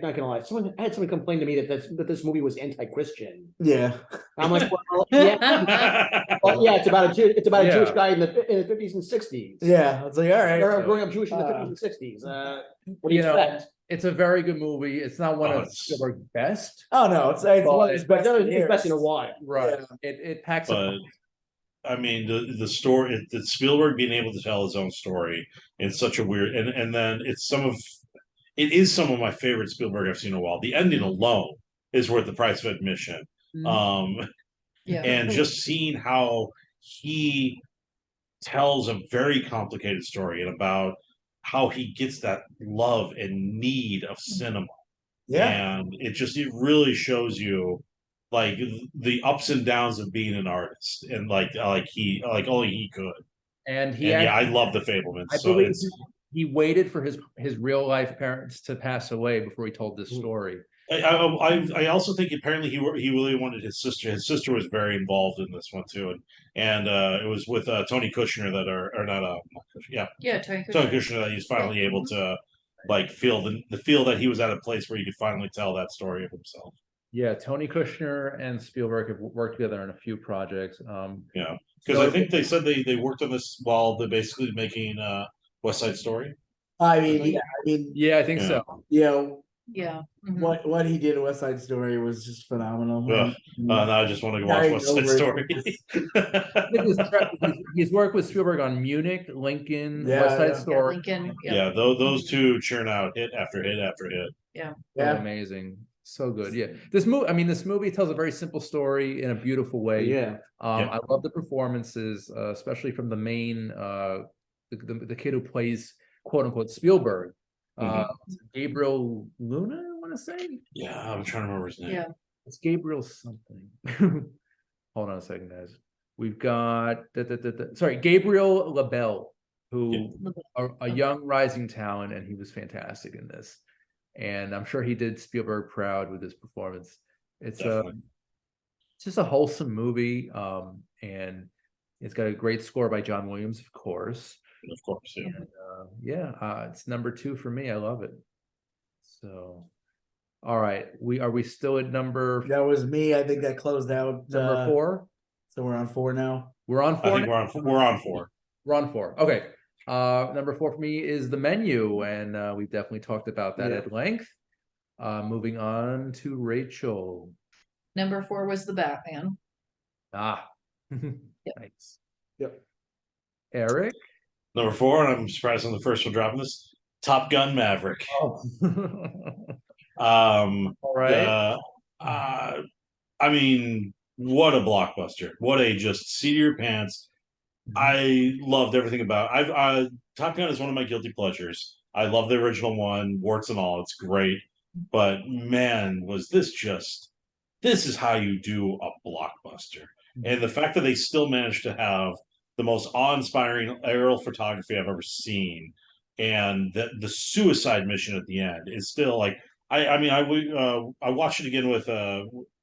not gonna lie. I had someone complain to me that this movie was anti-Christian. yeah, I'm like, well, yeah, well, yeah, it's about a Jewish Yeah. guy in the 50s and 60s. yeah. It's like, all right, Or growing up Jewish in the 50s and 60s. What do you expect? It's a very good movie. It's not one Oh, of it's- Spielberg's best, oh no, it's one of his But best it's best in a years. while. right? Yeah. It packs a but punch. I mean, the story, the Spielberg being able to tell his own story in such a weird, and then it is some of my favorite Spielberg I've seen in a while. The ending alone is worth the price of admission. Yeah. And just seeing how he tells a very complicated story and about how he gets that love and need of cinema. Yeah, And it really shows you like the ups and downs of being an artist, and like only he could. And he And yeah, I actually, love the Fablemans. I So believe it's he waited for his real life parents to pass away before he told this story. I also think apparently he really wanted his sister. His sister was very involved in this one too, and it was with Tony Kushner that or not not Kushner, yeah, Yeah, Tony Tony Kushner. Kushner, that he's finally able to like feel the feel that he was at a place where he could finally tell that story of himself. Yeah, Tony Kushner and Spielberg have worked together on a few projects. Yeah, because So I think they said they worked on this while they're basically making West Side Story. I mean, yeah, I think Yeah. so. Yeah. Mhm. what he did in West Side Story was just phenomenal. Ugh. Now I just want to watch Dying West Side over it. Story. He's worked with Spielberg on Munich, Lincoln, Yeah, West Side yeah. Yeah, Story. Lincoln. Yeah. Yeah, those two churn out hit after hit after hit. So Yeah. amazing. So good. Yeah. This movie tells a very simple story in a beautiful way. Yeah. Yeah. I love the performances, especially from the main the kid who plays quote unquote Spielberg. Gabriel Luna, I want to say. Yeah, I'm trying to remember his name. Yeah. It's Gabriel something. Hold on a second, guys. We've got sorry, Gabriel LaBelle, who a young rising talent, and he was fantastic in this. And I'm sure he did Spielberg proud with his performance. It's Definitely. it's just a wholesome movie, and it's got a great score by John Williams, of course. Of course, yeah. And it's number 2 for me. I love it. So, all right, are we still at number That was me. I think that closed out. 4? So we're on 4 now. We're on 4. I think we're on 4. We're on 4. Okay. Number 4 for me is The Menu, and we've definitely talked about that Yeah. at length. Moving on to Rachel. Number 4 was the Batman. Nice. Yep. Eric. Number 4, and I'm surprised I'm the first one dropping this. Top Gun Maverick. Oh. All right. I mean, what a blockbuster! What a just seat of your pants. I loved everything about it. Top Gun is one of my guilty pleasures. I love the original one, warts and all. It's great, but man, was this is how you do a blockbuster. And the fact that they still managed to have the most awe-inspiring aerial photography I've ever seen, and the suicide mission at the end is still like I watched it again with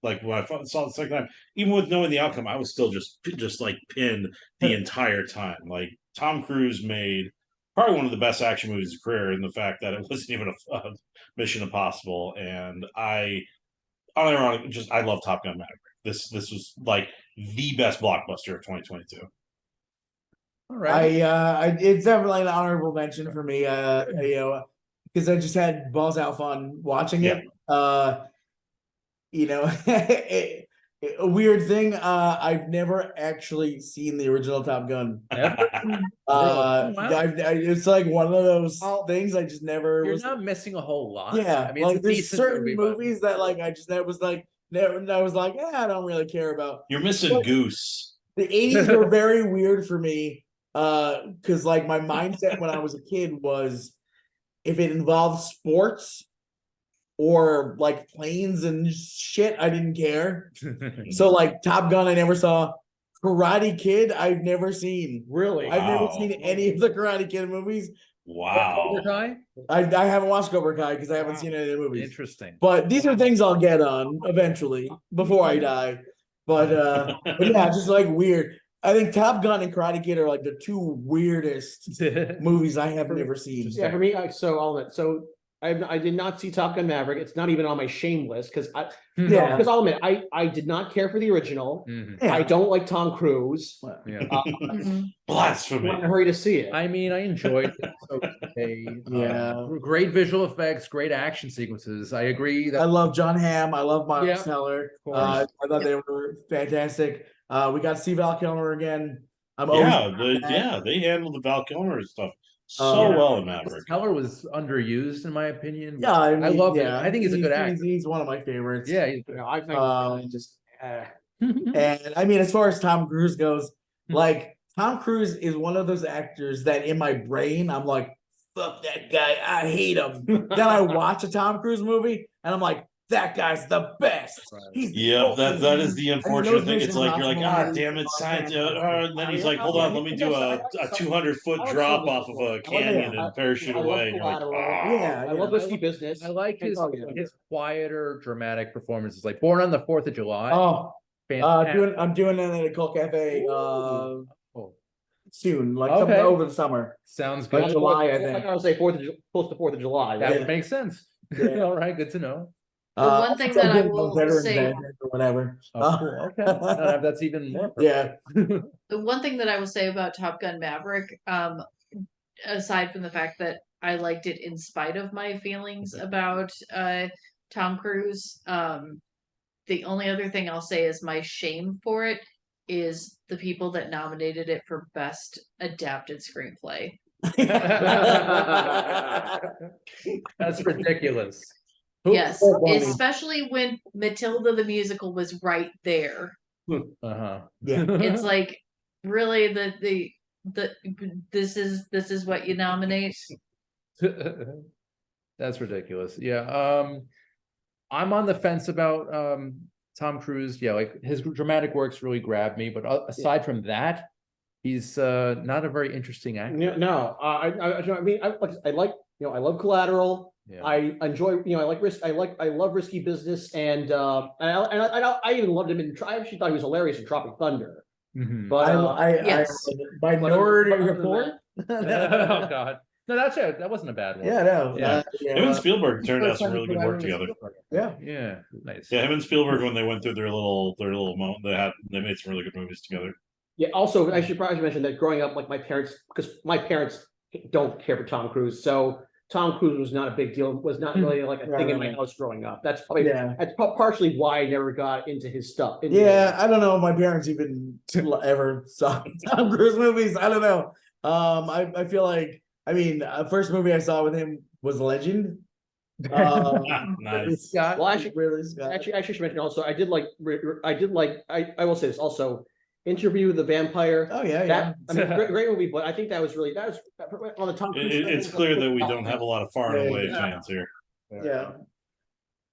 like when I saw it the second time, even with knowing the outcome, I was still just like pinned the entire time. Like Tom Cruise made probably one of the best action movies of his career, in the fact that it wasn't even a Mission Impossible, and I love Top Gun Maverick. This was like the best blockbuster of 2022. All right. It's definitely an honorable mention for me. Because I just had balls out fun watching it. A weird thing. I've never actually seen the original Top Gun. Wow. It's like one of those things I just never You're was. not missing a whole lot. Yeah, I mean, like it's a there's decent certain movie, but- movies that like I just that was like never. I was like, I don't really care about. You're missing Goose. The 80s were very weird for me. Because like my mindset when I was a kid was if it involved sports or like planes and shit, I didn't care. So like Top Gun, I never saw. Karate Kid, I've never seen. Really? I've never Wow. seen any of the Karate Kid movies. Wow. Cobra Kai? I haven't watched Cobra Kai because I haven't seen any of the movies. Interesting. But these are things I'll get on eventually before I die. But yeah, just like weird. I think Top Gun and Karate Kid are like the two weirdest movies I have never seen. Yeah, for me, I did not see Top Gun Maverick. It's not even on my shame list because Yeah. because I'll admit I did not care for the original. Mhm. Yeah. I don't like Tom Cruise. Yeah. Mhm. Blasphemy. I'm in a hurry to see it. I mean, I enjoyed it. It's okay. Yeah. Great visual effects, great action sequences. I agree I that love John Hamm. I love Miles Yeah, Teller. of course. I thought they were fantastic. We got Steve Val Kilmer again. I'm They handled the Val Kilmer stuff so Oh, yeah. well in Maverick. Teller was underused in my opinion. Yeah, I, mean, love it. yeah, I think he's a good actor. He's one of my favorites. Yeah, I think just And I mean, as far as Tom Cruise goes, like Tom Cruise is one of those actors that in my brain, I'm like, fuck that guy. I hate him. Then I watch a Tom Cruise movie and I'm like, that guy's the best. Right. He's Yeah, that is the unfortunate thing. It's Mission like you're like, Impossible damn it, movies, science. Los And then he's like, hold on, let me do a 200-foot drop off of a canyon and parachute away. And you're like, Yeah, I love Risky Business. I like his Oh, yeah. his quieter, dramatic performances, like Born on the 4th of July. Oh, Fantastic. I'm doing that at a Cult Cafe Oh, soon, like Okay. over the summer. sounds Like good. July, I Like think. I would say close to 4th of July. That right? would make sense. Yeah. All right, good to know. The one thing that I will Veterans say- Day or whatever. Oh, cool. Okay, No, that's even more. Yeah. The one thing that I will say about Top Gun Maverick, aside from the fact that I liked it in spite of my feelings about Tom Cruise, the only other thing I'll say is my shame for it is the people that nominated it for best adapted screenplay. That's ridiculous. Who- Yes, so funny. especially when Matilda the musical was right there. Uh-huh. Yeah. It's like really the this is what you nominate. That's ridiculous. Yeah. I'm on the fence about Tom Cruise. Yeah, like his dramatic works really grabbed me, but aside from that, he's not a very interesting actor. No, I mean, I like, I love Collateral. Yeah. I enjoy, I like I love Risky Business, and I even loved him in. I actually thought he was hilarious in Tropic Thunder. Mhm. But Yes. Minority but other than Report. Oh God. No, that's it. That wasn't a bad one. Yeah, no. Yeah. him and Spielberg turned out some really good work together. Yeah. Yeah. Nice. Yeah, him and Spielberg when they went through their little moment, they made some really good movies together. Yeah. Also, I should probably mention that growing up, like my parents, because my parents don't care for Tom Cruise, so Tom Cruise was not a big deal. Was not really like a thing in my house growing up. That's probably Yeah. that's partially why I never got into his stuff. Yeah, I don't know if my parents even ever saw Tom Cruise movies. I don't know. I feel like, I mean, first movie I saw with him was Legend. Nice. Scott, Well, actually- really, Scott. Actually, I should mention also, I will say this also. Interview with the Vampire. Oh yeah, yeah. That I mean, great movie, but I think that was on the Tom Cruise. It's clear that we don't have a lot of far and away fans here. Yeah.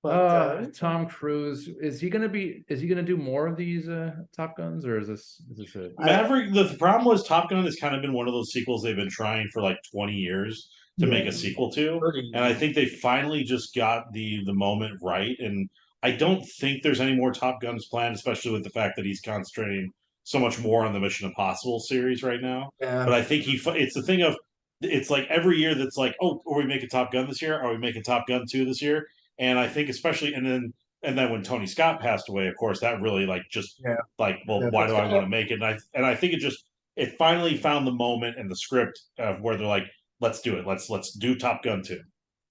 But, Tom Cruise, is he gonna do more of these Top Guns, or is this it? Maverick, the problem was Top Gun has kind of been one of those sequels they've been trying for like 20 years to make a sequel to. And I think they finally just got the moment right. And I don't think there's any more Top Guns planned, especially with the fact that he's concentrating so much more on the Mission Impossible series right now. yeah. But I think it's the thing of, it's like every year that's like, oh, are we making Top Gun this year? Are we making Top Gun 2 this year? And I think especially, and then when Tony Scott passed away, of course, that really like just Yeah. like, well, Yeah, why do I that's- want to make it? And I think it finally found the moment and the script of where they're like, let's do it. Let's do Top Gun 2.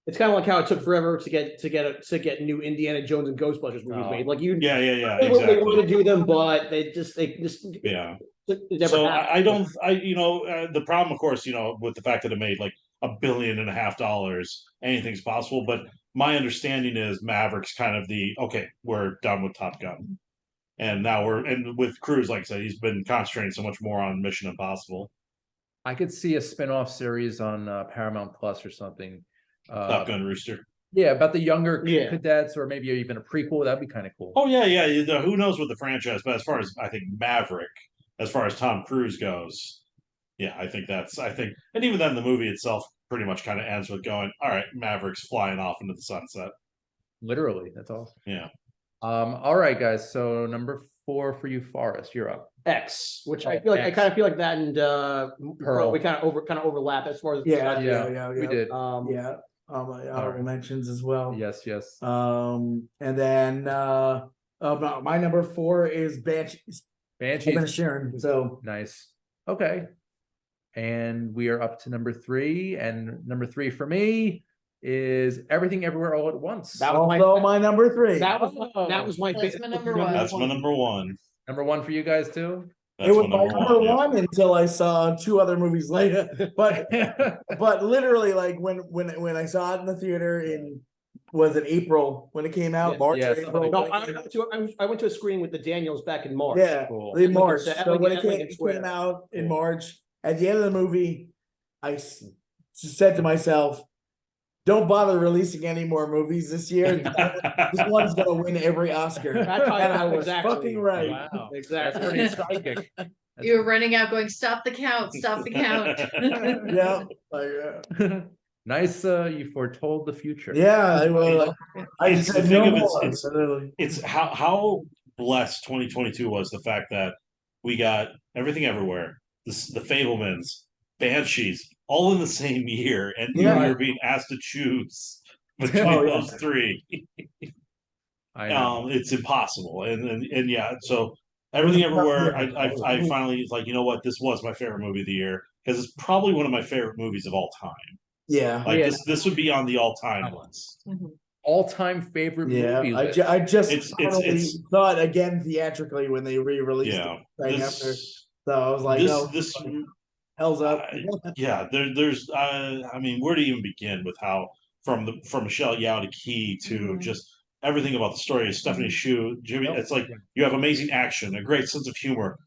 It's kind of like how it took forever to get new Indiana Jones and Ghostbusters movies Oh. made. Like you, Yeah, they exactly. wanted to do them, but they just Yeah. it never So happened. I don't, the problem, of course, with the fact that it made like $1.5 billion, anything's possible. But my understanding is Maverick's kind of okay, we're done with Top Gun. And now and with Cruise, like I said, he's been concentrating so much more on Mission Impossible. I could see a spin-off series on Paramount Plus or something. Top Gun Rooster. Yeah, about the younger Yeah. cadets, or maybe even a prequel. That'd be kind of cool. Oh yeah. Who knows what the franchise? But as far as I think Maverick, as far as Tom Cruise goes, yeah, I think, and even then the movie itself pretty much kind of ends with going, all right, Maverick's flying off into the sunset. Literally, that's awesome. Yeah. All right, guys. So number 4 for you, Forrest. You're up. X, which I Oh, feel like X. I kind of feel like that and Pearl. we kind of overlap as far as Yeah. We did. Yeah. Honorable mentions as well. Yes. And then my number 4 is Banshees. Banshees. Sharon. So Nice. Okay. And we are up to number 3. And number 3 for me is Everything Everywhere All at Once. That was also my number 3. that was my That's my number one. That's my number 1. Number 1 for you guys too. That's It was my my number yeah. 1 until I saw 2 other movies later. But literally, like when I saw it in the theater in, was it April when it came out? Yeah, March yeah, or something April? No, like I went to a screening with the Daniels back in March. Yeah, Cool. in March. Lincoln- So when at Lincoln it Square. came out in Cool. March, at the end of the movie, said to myself, "Don't bother releasing any more movies this year. This one's gonna win every Oscar." That's how And I I was exactly. fucking right. Wow. Exactly. That's pretty psychic. You were running out going, stop the count, stop the count. Yeah, like, Nice. You foretold the future. yeah. I It's said the no thing of more. it's- Literally. It's how blessed 2022 was, the fact that we got Everything Everywhere, the Fablemans, Banshees, all in the same year, and Yeah. we were being asked to choose between Oh, yeah. those 3. I know. It's impossible, and yeah, so Everything Everywhere, I finally was like, you know what, this was my favorite movie of the year, because it's probably one of my favorite movies of all time. Yeah. Like Yeah. this would be on the all-time list. All-time favorite Yeah, movie list. I just It's- finally saw it again theatrically when they re-released Yeah, it right after. this So I was like, this "Oh, this hell's up." yeah, there's I mean, where to even begin with how from Michelle Yao to Key to Mhm. just everything about the story of Stephanie Shu, Jimmy. Yep. It's like you have amazing action, a great sense of humor,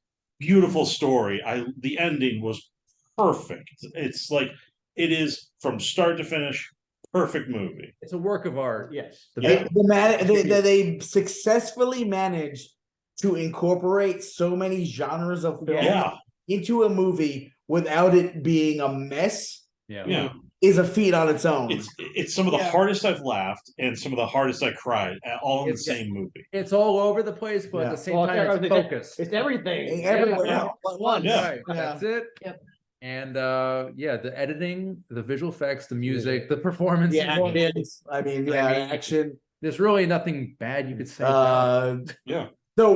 beautiful story. The ending was perfect. It's like it is from start to finish, perfect movie. It's a work of art. Yes. The Yeah. They successfully managed to incorporate so many genres of film Yeah, into a movie without it being a mess Yeah. yeah. is a feat on its own. It's some of the Yeah. hardest I've laughed and some of the hardest I cried, all in the It's- same movie. It's all over the place, but at Yeah. the same Well, time, it's everything- focused. It's everything. Everywhere yeah. all at once. Yeah. Right, Yeah. that's it. Yep. And yeah, the editing, the visual effects, the music, the performance. Yeah, I mean, yeah, I mean, action. There's really nothing bad you could say. about it. Yeah. The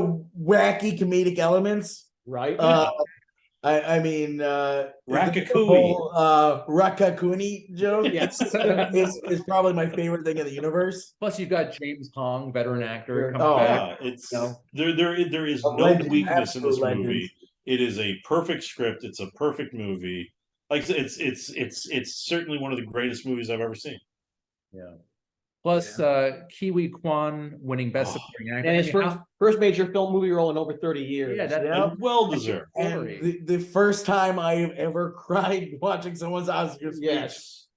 wacky comedic elements. Right. I mean, Raccacoonie. the whole, Raccacoonie joke. Yes. is probably my favorite thing in the universe. Plus, you've got James Hong, veteran actor, coming Oh, back. Yeah, it's No. there is A no legend, weakness in this absolute movie. legend. It is a perfect script. It's a perfect movie. Like it's certainly one of the greatest movies I've ever seen. Yeah. Plus, Kiwi Kwan winning Best Oh. Supporting Actor. And his I mean, first major film movie role in over 30 years. Yeah, that- Yeah. And well deserved. And Story. the first time I've ever cried watching someone's Oscar speech. Yes.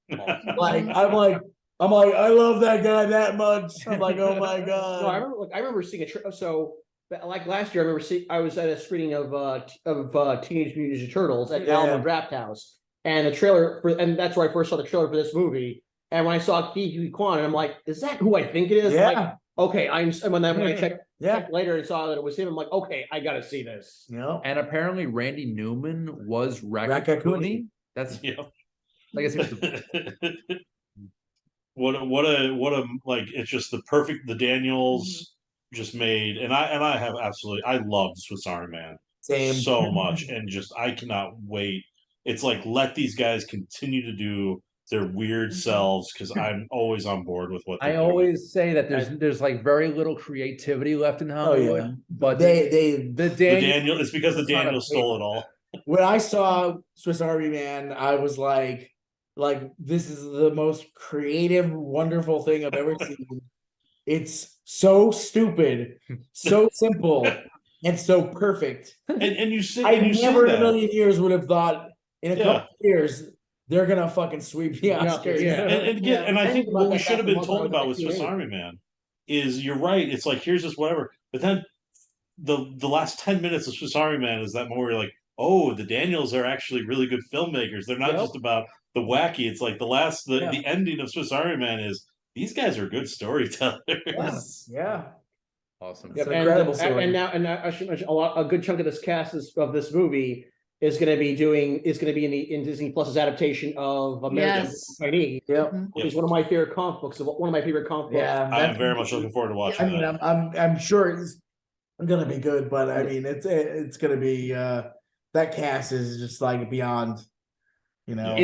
Like I'm like, I love that guy that much. I'm like, oh my No, god. I remember seeing like last year. I remember I was at a screening of Teenage Mutant Ninja Turtles at Yeah. Alamo Draft House, and the trailer and that's where I first saw the trailer for this movie. And when I saw Ki Kwan, I'm like, is that who I think it is? Yeah. Like, okay, and when I checked Yeah. later and saw that it was him, I'm like, okay, I gotta see this. You know? And apparently, Randy Newman was Raccacoonie. Raccacoonie. That's Yeah. I guess he was the what a like it's just the Daniels just made, and I have absolutely, I love Swiss Army Man Same. so much, and just I cannot wait. It's like, let these guys continue to do their weird selves, because I'm always on board with what I they're doing. always say that there's like very little creativity left in Oh Hollywood. yeah. But They the The Daniel, Daniel, it's because the It's not a Daniel stole it all. when I saw Swiss Army Man, I was like this is the most creative, wonderful thing I've ever seen. It's so stupid, so simple, and so perfect. And you see, I and you see never in a that. million years would have thought in a Yeah. couple of years they're gonna fucking sweep the Yeah, Oscars. yeah. And again, Yeah. and I I think think what about we that should have back been once when I told was about with Swiss Army Man is you're right. It's like here's this whatever, but then the last 10 minutes of Swiss Army Man is that more like, oh, the Daniels are actually really good filmmakers. They're not Yep. just about the wacky. It's like Yeah. the ending of Swiss Army Man is these guys are good storytellers. Yeah. Awesome. It's an incredible story. And now I should mention a good chunk of this cast of this movie is going to be in Disney Plus's adaptation of American Yes. Chinese, Yep. which is one of my favorite comic books. One of my favorite comic books. Yeah. I am very much looking forward to watching I mean, that. I'm sure it's gonna be good, but I mean, it's gonna be that cast is just like beyond, you know.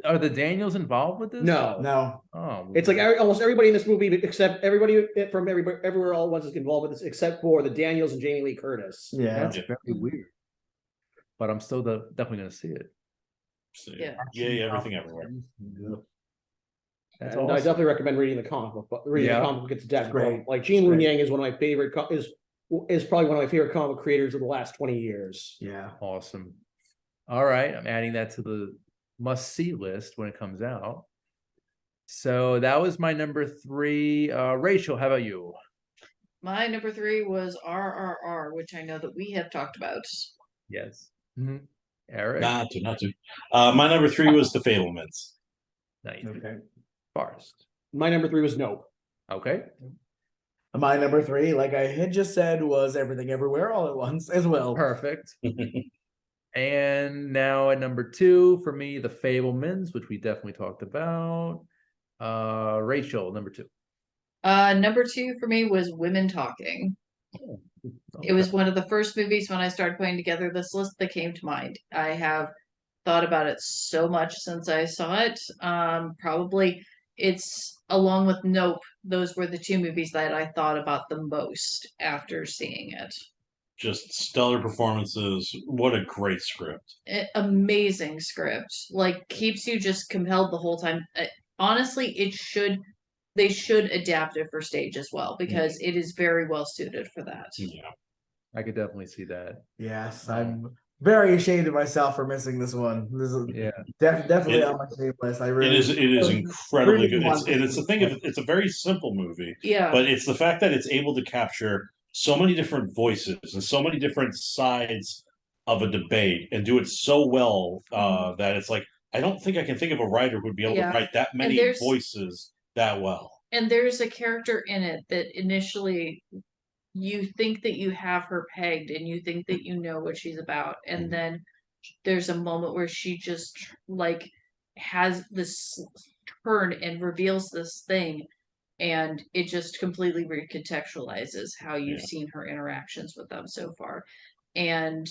Are the Daniels involved with this? No, No, Oh, it's like almost everybody in this movie, except everybody from everywhere all once is involved with this, except for the Daniels and Jamie Lee Curtis. yeah, that's very weird. But I'm still definitely gonna see it. So, Yeah. Yay, everything everywhere. That's And I awesome. definitely recommend reading the comic book. But reading Yeah. the comic book, it's depth. Great. Like Gene Luen Great. Yang is one of my favorite is probably one of my favorite comic creators of the last 20 years. yeah. Awesome. All right, I'm adding that to the must-see list when it comes out. So that was my number 3. Rachel, how about you? My number 3 was RRR, which I know that we have talked about. Yes. Eric? Not to. My number 3 was The Fablemans. Nice. Okay. Forrest. My number 3 was Nope. Okay. My number 3, like I had just said, was Everything Everywhere All at Once as well. Perfect. And now at number 2 for me, The Fablemans, which we definitely talked about. Rachel, number 2. Number 2 for me was Women Talking. It was one of the first movies when I started putting together this list that came to mind. I have thought about it so much since I saw it. Probably it's along with Nope. Those were the 2 movies that I thought about the most after seeing it. Just stellar performances. What a great script. Amazing script. Like keeps you just compelled the whole time. Honestly, they should adapt it for stage as well because it is very well suited for that. Yeah. I could definitely see that. Yes, I'm very ashamed of myself for missing this one. This is Yeah. definitely It- on my shame list. I really It is incredibly really good. want And to it's the see thing it. of it's a very simple movie, Yeah. but it's the fact that it's able to capture so many different voices and so many different sides of a debate and do it so well that it's like I don't think I can think of a writer who would be able Yeah. to write that many there's- voices that well. And there's a character in it that initially you think that you have her pegged and you think that you know what she's about. And then there's a moment where she just like has this turn and reveals this thing. And it just completely recontextualizes how you've Yeah. seen her interactions with them so far. And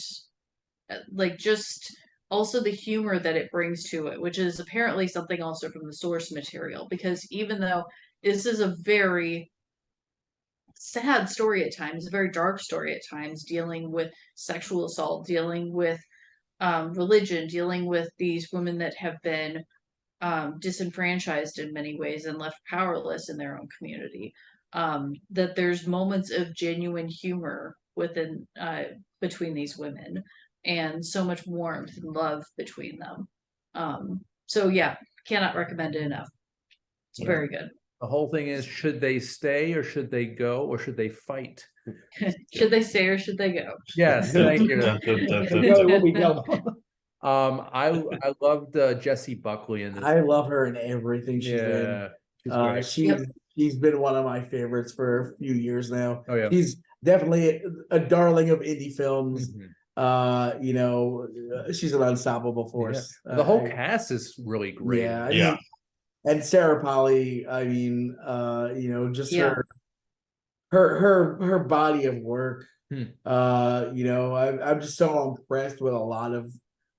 like just also the humor that it brings to it, which is apparently something also from the source material, because even though this is a very sad story at times, a very dark story at times, dealing with sexual assault, dealing with religion, dealing with these women that have been disenfranchised in many ways and left powerless in their own community. That there's moments of genuine humor within between these women, and so much warmth and love between them. So yeah, cannot recommend it enough. It's Yeah. very good. The whole thing is, should they stay or should they go or should they fight? Should they stay or should they go? Yes, thank you. Really will be no. I loved Jessie Buckley in this. I love her in everything she's Yeah, she's in. great. She's been one of my favorites for a few years now. Oh yeah. She's definitely a darling of indie films. Mhm. You know, she's an unstoppable force. The whole I- cast is really great. Yeah, I Yeah. mean, and Sarah Polly, I mean, you know, just Yeah. her body of work. Hmm. You know, I'm just so impressed with a lot of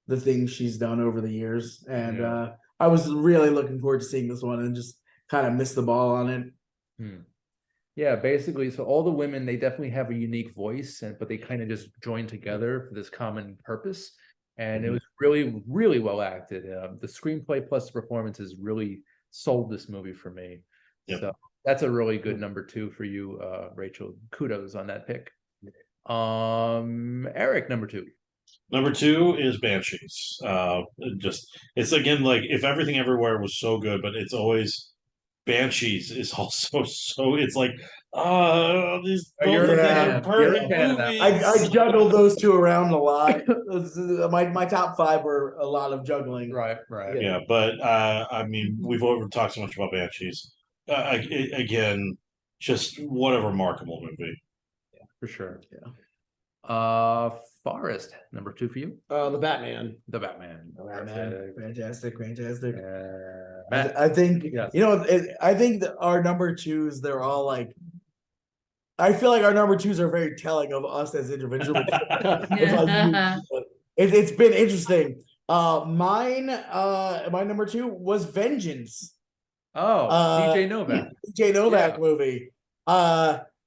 the things she's done over the years, and Yeah. I was really looking forward to seeing this one, and just kind of missed the ball on it. Yeah, basically, so all the women, they definitely have a unique voice, but they kind of just join together for this common purpose. And it was really, really well acted. The screenplay plus the performances really sold this movie for me. Yep. So That's a really good number 2 for you, Rachel. Kudos on that pick. Eric, number 2. Number 2 is Banshees. It's again like If Everything Everywhere was so good, but it's always Banshees is also so. It's like these Oh, you're both of a them fan. are You're a perfect fan of that. movies. I juggled those two around a lot. My top 5 were a lot of juggling. Right. Yeah, but I mean, we've talked so much about Banshees. Again, just what a remarkable movie. For sure. Yeah. Forrest, number 2 for you. The Batman. The Batman. Man, fantastic. Matt, I think yes. I think that our number 2s, they're all like. I feel like our number 2s are very telling of us as individuals. It's been interesting. My number 2 was Vengeance. DJ Novak. DJ Novak Yeah. movie.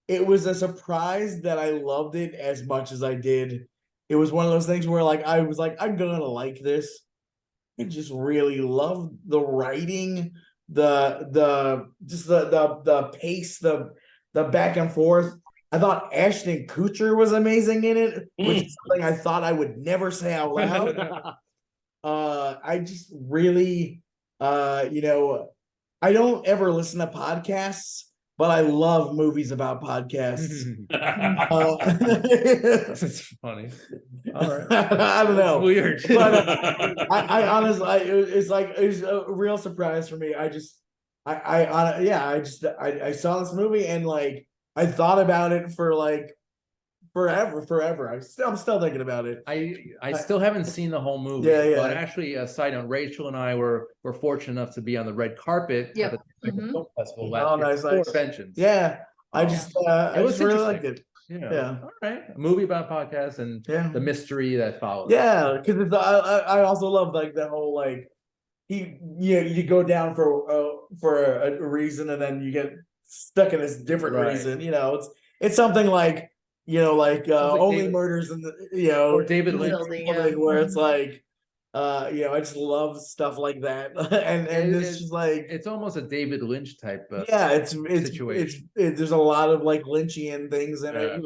It was a surprise that I loved it as much as I did. It was one of those things where like I was like, I'm gonna like this. I just really loved the writing, the pace, the back and forth. I thought Ashton Kutcher was amazing in it, which is something I thought I would never say out loud. I just really I don't ever listen to podcasts, but I love movies about podcasts. That's funny. All right. I don't know. Weird. But I honestly, it's a real surprise for me. I saw this movie and like I thought about it for like forever. I'm still thinking about it. I still haven't seen the whole movie. Yeah. But actually, a side note, Rachel and I were fortunate enough to be on the red carpet Yep. at the Mhm. film festival Oh, last year nice. for Vengeance. Yeah, I just I was just really interesting. liked it. Yeah. All right. A movie about podcasts and Yeah, the mystery that follows. yeah, because I also love like the whole like you go down for a reason and then you get stuck in this different Right. reason. It's something like like only David- murders in Or David Lynch. Building, yeah. where it's like I just love stuff like that and this is like It's almost a David Lynch type of yeah it's situation. there's a lot of like Lynchian things in it.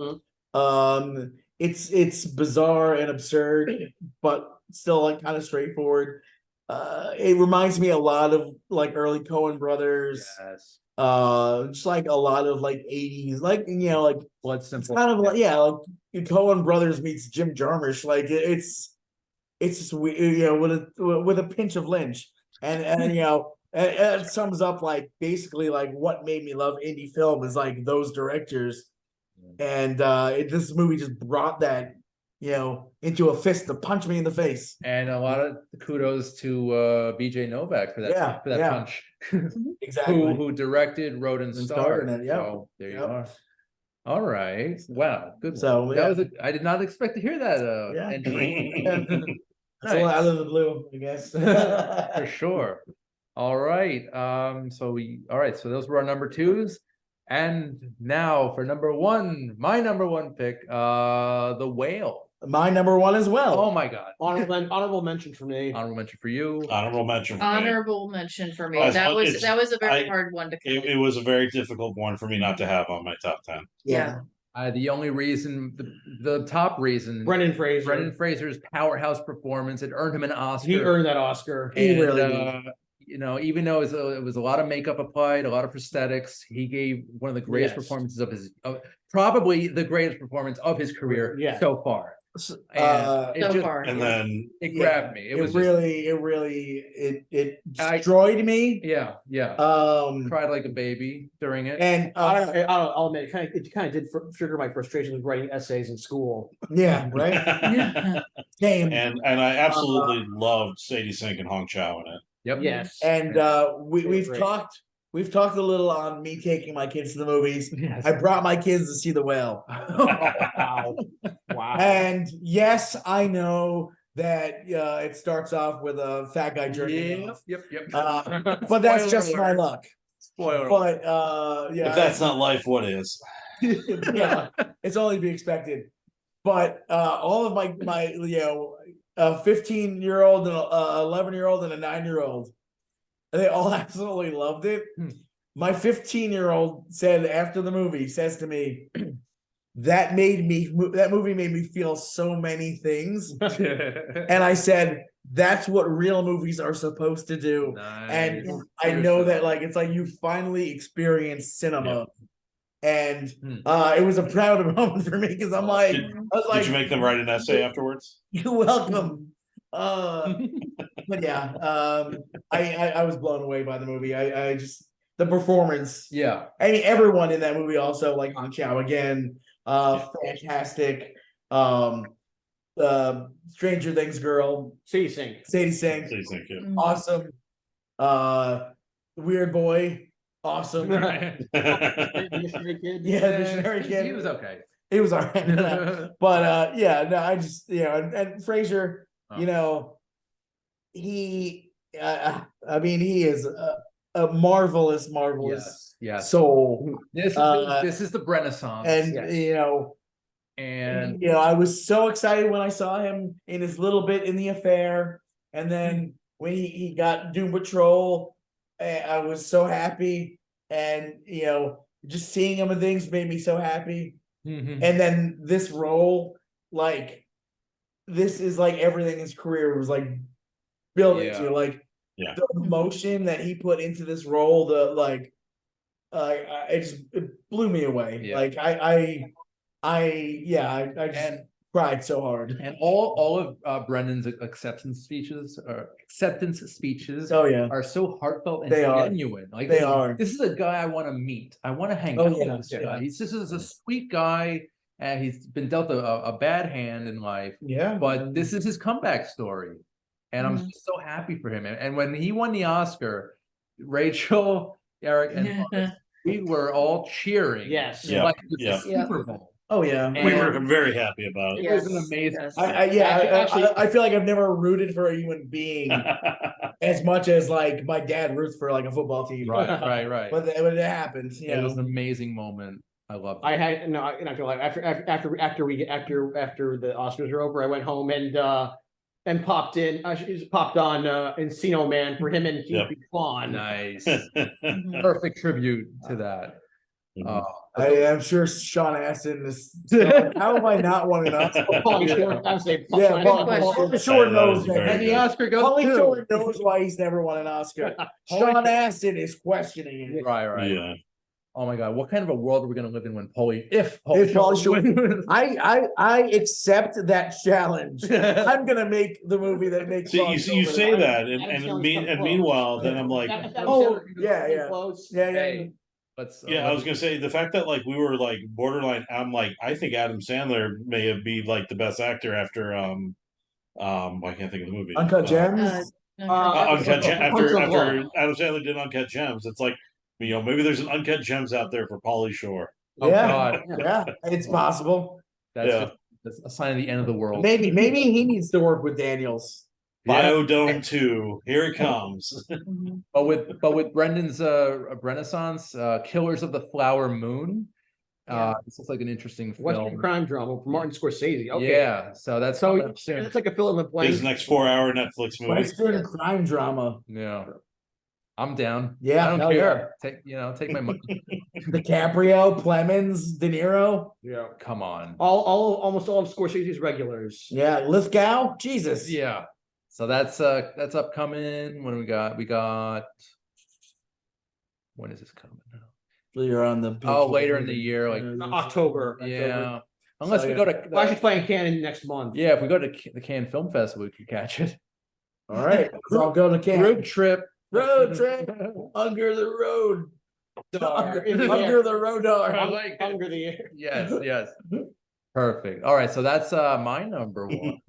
It's bizarre and absurd but still like kind of straightforward. It reminds me a lot of like early Coen brothers. Yes. Just like a lot of like 80s like like Blood it's Simple. kind of like like Coen brothers meets Jim Jarmusch. Like it's just with a pinch of Lynch and it sums up like basically like what made me love indie film is like those directors. And this movie just brought that into a fist to punch me in the face. And a lot of kudos to BJ Novak for that punch. Exactly. who directed, wrote, and And starred. starred in it, yep. So there you Yep. are. All right. Wow. Good. So, That yeah. was I did not expect to hear that Yeah. entry. It's a lot out of the blue, I guess. For sure. All right. So those were our number 2s. And now for number 1, my number 1 pick, The Whale. My number 1 as well. Oh my God. Honorable mention for me. Honorable mention for you. Honorable mention. For me. Honorable mention for me. It's- That was a very I- hard one to It was a very difficult one for me not to have on my top 10. Yeah. The only reason, the top reason, Brendan Fraser. Brendan Fraser's powerhouse performance, it earned him an Oscar. He earned that Oscar. He And, really did. Even though it was a lot of makeup applied, a lot of prosthetics, he gave one of the greatest Yes. performances probably the greatest performance of his career Yeah. so far. So And so far. And then it grabbed me. It was it destroyed me. yeah. Cried like a baby during it. And I'll admit, it kind of did trigger my frustration with writing essays in school. yeah, right. Same. and I absolutely loved Sadie Sink and Hong Chow in it. Yep. Yes. And we've Great. talked a little on me taking my kids to the movies. Yes. I brought my kids to see The Whale. Wow. Wow. And yes, I know that it starts off with a fat guy jerking off. Yep. But that's Spoiler just my alert. luck. Spoiler. But yeah, If that's not life, what is? yeah, it's only to be expected. But all of my a 15-year-old and a 11-year-old and a 9-year-old, they all absolutely loved it. My 15-year-old said after the movie, says to me, that movie made me feel so many things. And I said, that's what real movies are supposed to do. And Nice. I know Seriously. that like it's like you finally experienced cinema. And Hmm. it was a proud moment for me because I'm like, Did- I was like, Did you make them write an essay afterwards? you're welcome. But yeah, I was blown away by the movie. I just the performance. Yeah. I mean, everyone in that movie also like Han Chow again, fantastic. Stranger Things girl, Sadie Sink. Sadie Sink, Please, thank you. Mhm. awesome. Weird Boy, awesome. Missionary Kid. Yeah, Missionary Kid. He was okay. It was all right. But yeah, no, I just and Frasier, you know, he I mean he is a marvelous Yes. Yes. soul. This is the Renaissance. And Yes. and I was so excited when I saw him in his little bit in The Affair, and then when he got Doom Patrol, I was so happy, and just seeing him and things made me so happy. Mhm. And then this role, like, this is like everything his career was like built Yeah. into, like Yeah. the emotion that he put into this role, it blew me away. Yeah. Like I just and cried so hard. and all of Brendan's acceptance speeches Oh yeah. are so heartfelt and They are. genuine. Like They this, are. This is a guy I want to meet. I want to hang Oh, out yeah. with this Yeah. guy. This is a sweet guy, and he's been dealt a bad hand in life. Yeah. But this is his comeback story, and I'm Mhm. just so happy for him. And when he won the Oscar, Rachel, Eric, and Buzz, we were all cheering. Yes. Yeah. Like it was Yeah. the Super Bowl. Oh yeah. And- We were very happy about It it. was an amazing. Yes. I feel like I've never rooted for a human being Yeah. as much as like my dad roots for like a football team. Right. But when it happens, It was an amazing moment. I love it. I had no, I'm not gonna lie. After the Oscars were over, I went home and popped on Encino Man for him and Hugh Yep. Kwan. Nice. Mhm. Perfect tribute to that. Mhm. I am sure Sean Astin is. How am I not one of us? Pauly Shore, I would say. Yeah, Good question. Pauly Shore That was knows very that. And the good. Oscar goes Pauly to. Shore knows why he's never won an Oscar. Sean Astin is questioning it. Right. Yeah. Oh my God, what kind of a world are we gonna live in when Pauly, If Pauly Shore- wins? I accept that challenge. I'm gonna make the movie that makes. See, Pauly you Shore say win. that, Adam Sandler's come close. meanwhile, then I'm like, Oh, yeah. Close. Yeah. Hey, let's. yeah, I was gonna say the fact that like we were like borderline. I'm like, I think Adam Sandler may have be like the best actor after I can't think of the movie. Uncut Gems. Uncut Gems. Punch After of Love. Adam Sandler did Uncut Gems, it's like maybe there's an Uncut Gems out there for Pauly Shore. Oh yeah, God, yeah, it's possible. that's a sign of the end of the world. Maybe he needs to work with Daniels. Biodome 2, here it comes. Mhm. But with Brendan's Renaissance, Killers of the Flower Moon. This looks like an interesting Western film. crime drama from Martin Scorsese. Okay. Yeah, so that's So coming up soon. it's like a fill in the blank. His next 4-hour Netflix movie. Western crime drama. Yeah, I'm down. Yeah, I don't hell care. Take my money. DiCaprio, Plemons, De Niro. Yeah. Come on. Almost all of Scorsese's regulars. Yeah, Lithgow. Jesus. Yeah. So that's upcoming. What do we got? When is this coming out? You're on the. Later in the year, like October. yeah. Unless So, we yeah. go to Well, actually, playing Cannon next month. yeah, if we go to the Cannes Film Festival, we could catch it. All right, so I'll go to camp. Road trip. Road trip. Under the road. In the Under air. the radar. I like it. Under the air. Yes. Perfect. All right, so that's my number one.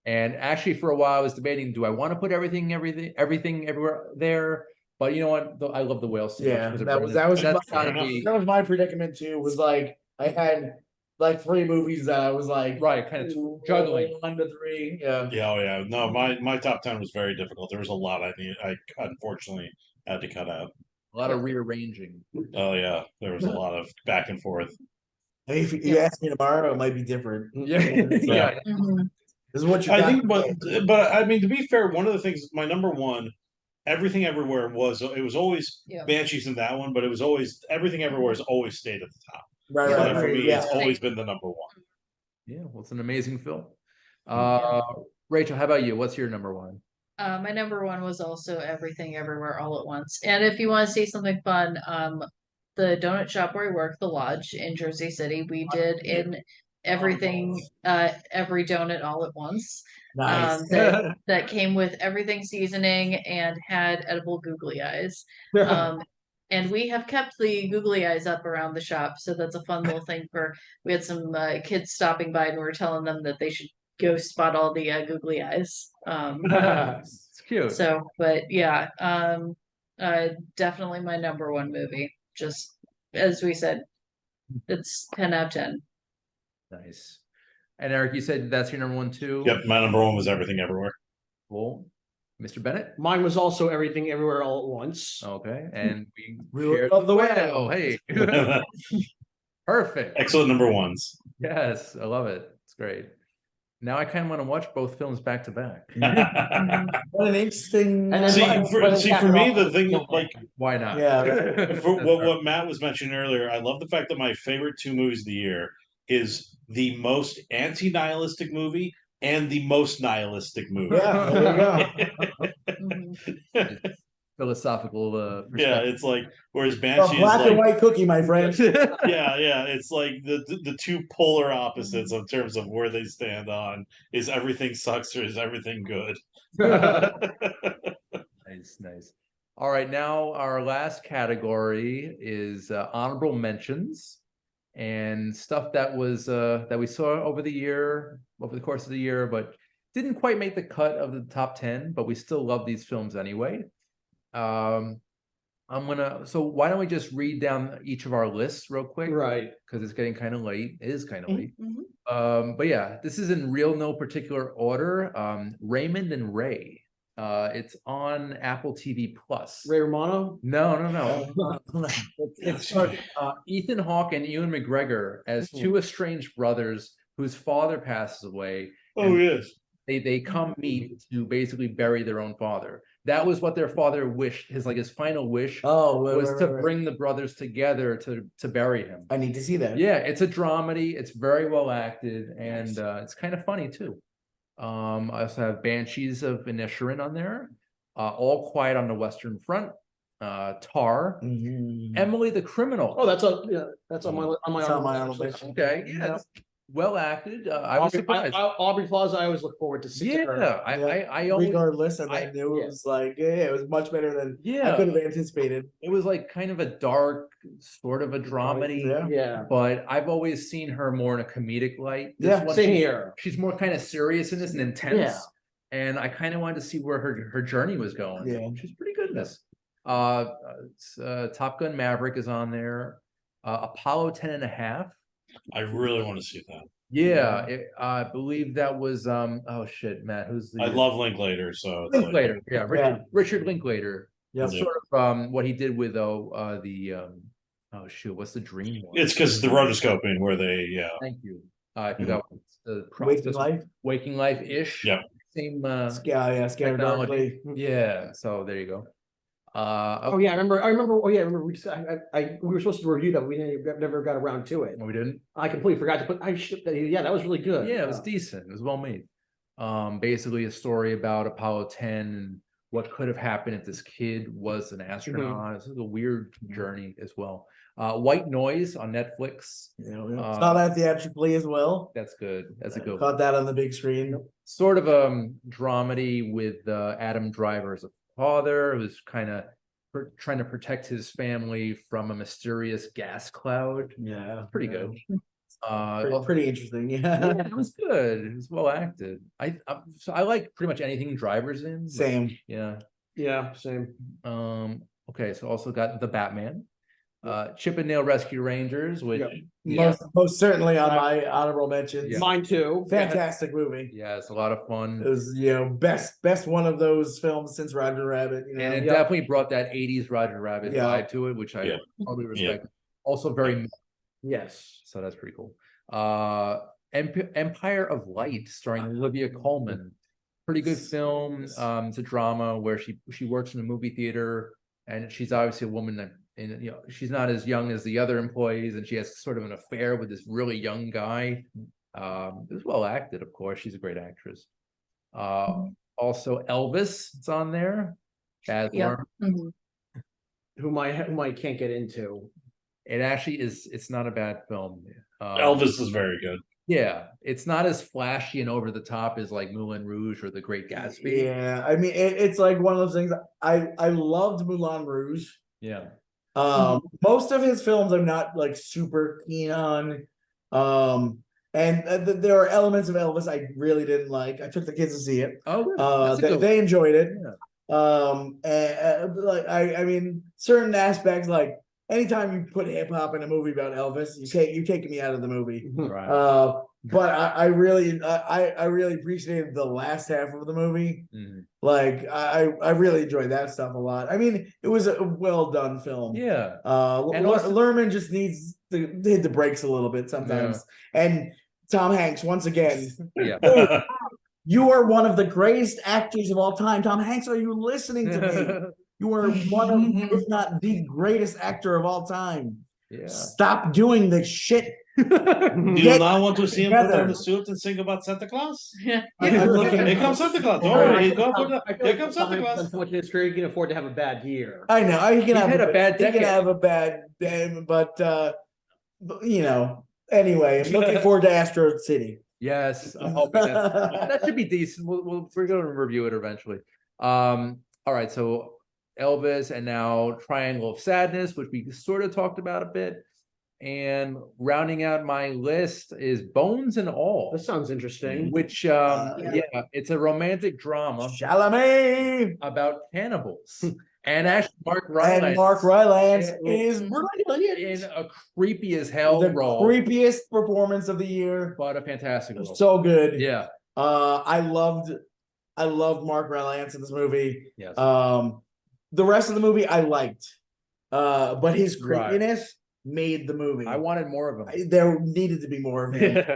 And actually, for a while, I was debating: do I want to put everything everywhere there? But you know what? I love the whale scene. Yeah, that was that's my, gotta be that was my predicament too. Was like I had like 3 movies that I was like right, kind of juggling. 1 to 3. Yeah. Yeah, oh yeah. No, my top 10 was very difficult. There was a lot I unfortunately had to cut out. A lot of rearranging. Oh yeah, there was a lot of back and forth. I mean, if you ask me tomorrow, it might be different. Yeah. Yeah. Mhm. This is what you. I got think, today. but I mean, to be fair, one of the things, my number one Everything Everywhere it was always Yeah. Banshees in that one, but it was always Everything Everywhere has always stayed at the top. Right, Yeah. right, Like, for right. me, Yeah. it's always been the number one. Yeah, well, it's an amazing film. Yeah. Rachel, how about you? What's your number one? My number one was also Everything Everywhere All at Once. And if you want to see something fun, the donut shop where we work, the Lodge in Jersey City, we did in everything, every donut all at once. Nice. That came with everything seasoning and had edible googly eyes. And we have kept the googly eyes up around the shop, so that's a fun little thing for. We had some kids stopping by, and we were telling them that they should go spot all the googly eyes. It's cute. So, but yeah, definitely my number one movie. Just as we said, it's 10 out of 10. Nice. And Eric, you said that's your number one too? Yep, my number one was Everything Everywhere. Cool. Mr. Bennett? Mine was also Everything Everywhere All at Once. Okay. And we Rule shared of the whale. whale. Hey. Perfect. Excellent number ones. Yes, I love it. It's great. Now I kind of want to watch both films back to back. What an interesting. And then- See, for me, the thing, like, Why not? Yeah. for what Matt was mentioning earlier, I love the fact that my favorite two movies of the year is the most anti-nihilistic movie and the most nihilistic movie. Yeah, there you go. Mhm. Philosophical Yeah, perspective. it's like whereas A Banshee is black and like, white cookie, my friend. yeah, it's like the two polar opposites in terms of where they stand on is everything sucks or is everything good. Nice, nice. All right, now our last category is honorable mentions and stuff that was that we saw over the course of the year, but didn't quite make the cut of the top 10, but we still love these films anyway. So why don't we just read down each of our lists real quick? Right. Because it's getting kind of late. It is kind of late. Mhm. But yeah, this is in no particular order. Raymond and Ray. It's on Apple TV Plus. Ray Romano. No. It's Ethan Hawke and Ewan McGregor as two estranged brothers whose father passes away. Oh yes. They come meet to basically bury their own father. That was what their father wished. His final wish Oh, was to bring the brothers together to bury him. I need to see that. Yeah, it's a dramedy. It's very well acted, and it's kind of funny too. I also have Banshees of Inisherin on there. All Quiet on the Western Front. Tar. Mhm. Emily the Criminal. Oh, that's on my It's on my honorable mention. Okay, yeah, well acted. I was surprised. Aubrey Plaza, I always look forward to seeing her. Yeah, I always, Regardless, and I- then it was like, yeah, it was much better than I yeah, could have anticipated. it was like kind of a dark sort of a dramedy. Yeah. Yeah. But I've always seen her more in a comedic light. This Yeah, one, Same she's- here. She's more kind of serious in this and intense. Yeah. And I kind of wanted to see where her journey was going. Yeah. She's pretty good in this. Top Gun Maverick is on there. Apollo 10.5. I really want to see that. Yeah, I believe that was oh shit, Matt, who's the I love Linklater, so it's like, Linklater. Yeah, Richard Linklater. Yeah. Sort of what he did with oh shoot, what's the dream one? it's because the rotoscoping where they Thank you. I forgot what's the Waking Life. Waking Life ish. Yeah. Same Yeah, Scared technology. Darkly. Yeah, so there you go. Oh yeah, I remember. Oh yeah, I remember. We were supposed to review that. We never got around to it. We didn't. I completely forgot to put. Yeah, that was really good. Yeah, it was decent. It was well made. Basically a story about Apollo 10 and what could have happened if this kid was an astronaut. It's a weird journey as well. White Noise on Netflix. Saw that theatrically as well. That's good. That's a good one. Caught that on the big screen. Sort of a dramedy with Adam Driver as a father who's kind of trying to protect his family from a mysterious gas cloud. Yeah, Pretty good. Pretty interesting. Yeah, Yeah, it was good. It was well acted. So I like pretty much anything Driver's in. but same. Yeah. Yeah, same. Okay, so also got The Batman. Chip and Dale Rescue Rangers, which Most certainly on my honorable mentions. Yeah. Mine too. Fantastic movie. yeah, it's a lot of It fun. was best one of those films since Roger Rabbit. And it definitely brought that 80s Roger Rabbit Yeah. vibe to it, which I Yeah. totally respect. Also very Yes. so that's pretty cool. Empire of Light starring Olivia Colman. Pretty good film. It's a drama where she works in a movie theater, and she's obviously a woman that, and she's not as young as the other employees, and she has sort of an affair with this really young guy. It was well acted, of course. She's a great actress. Also Elvis, it's on there. As Yeah. Mhm. whom I can't get into. It actually is. It's not a bad film. Elvis is very good. Yeah, it's not as flashy and over the top as like Moulin Rouge or The Great Gatsby. Yeah, I mean, it's like one of those things. I loved Moulin Rouge. Yeah. Most of his films I'm not like super keen on. And there are elements of Elvis I really didn't like. I took the kids to see it. Oh, good. That's a good They enjoyed it. Yeah. Like I mean, certain aspects, like anytime you put hip hop in a movie about Elvis, you taking me out of the movie. Right. But I really appreciated the last half of the movie. Mhm. Like I really enjoyed that stuff a lot. I mean, it was a well done film. Yeah. And Lerman just needs to hit the brakes a little bit sometimes. And Tom Hanks, once again, Yeah. you are one of the greatest actors of all time. Tom Hanks, are you listening to me? You are one of, if not the greatest actor of all time. Yeah. Stop doing this shit. Do you Get not want to see him put together. on the suit and sing about Santa Claus? I'm looking. Here comes Santa Claus. Don't worry. Here comes Santa Claus. So much history, you can afford to have a bad year. I know. He can had a bad He can decade. have a bad day, but you know. Anyway, I'm looking forward to Astro City. Yes. I'm hoping that should be decent. We're going to review it eventually. All right. So Elvis, and now Triangle of Sadness, which we sort of talked about a bit. And rounding out my list is Bones and All, That sounds interesting. which Yeah. yeah, it's a romantic drama Chalamet about cannibals. And actually Mark Rylance and Mark Rylance is in brilliant. a creepy as hell The role, creepiest performance of the year. but a fantastic role. So good. Yeah. I loved Mark Rylance in this movie. Yes. The rest of the movie I liked. But his Right. creepiness made the movie. I wanted more of him. There needed to be more of him.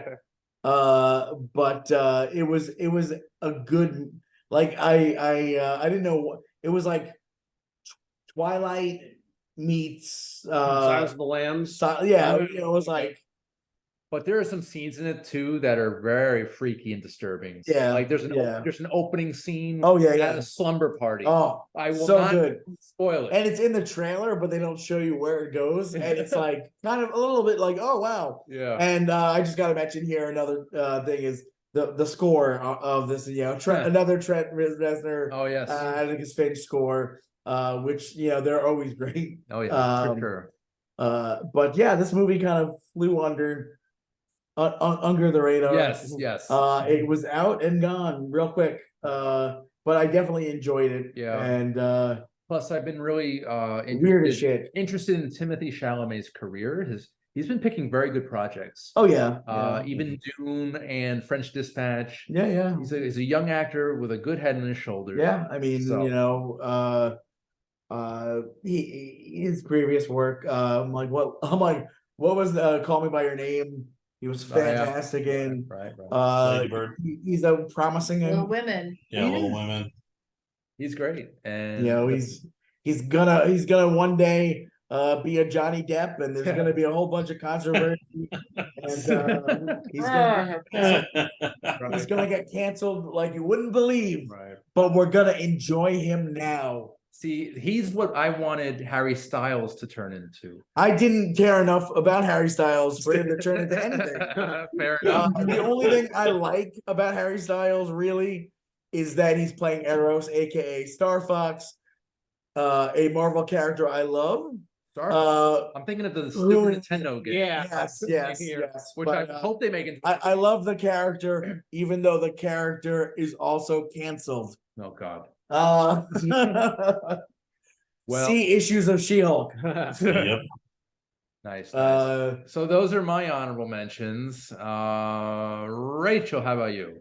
But it was a good, like I didn't know what it was like. Twilight meets Silence of the Lambs. yeah, it was like But there are some scenes in it too that are very freaky and disturbing. Yeah, Like there's yeah. an opening scene oh yeah, at yeah. a slumber party. Oh, I will so not good. spoil it. And it's in the trailer, but they don't show you where it goes, and it's like kind of a little bit like, oh wow. Yeah. And I just got to mention here another thing is the score of this, you know, another Trent Reznor, Oh yes. I think it's Finch score, which you know they're always great. Oh yeah, for um, sure. But yeah, this movie kind of flew under the radar. Yes, yes. It was out and gone real quick. But I definitely enjoyed it. Yeah. And Plus, I've been really weird as shit. interested in Timothy Chalamet's career. He's been picking very good projects. Oh yeah. Even Dune and French Dispatch. Yeah. He's a young actor with a good head on his shoulders. Yeah. I mean, So- you know, his previous work. I'm like, what was Call Me by Your Name? He was Oh, yeah. fantastic in. Right. Lady Bird. He's a promising. Little Women. Yeah, Little Women. He's great, and You know, he's gonna one day be a Johnny Depp, and there's gonna be a whole bunch of controversy, and he's gonna get canceled like you wouldn't believe. right. But we're gonna enjoy him now. See, he's what I wanted Harry Styles to turn into. I didn't care enough about Harry Styles for him to turn into anything. Fair enough. The only thing I like about Harry Styles really is that he's playing Eros, aka Star Fox, a Marvel character I love. I'm thinking of the Super who- Nintendo game. Yeah. Yes, which but, I hope they make it. I love the character, even though the character is also canceled. Oh God. Well- See issues of She-Hulk. Yep. Nice. Uh, So those are my honorable mentions. Rachel, how about you?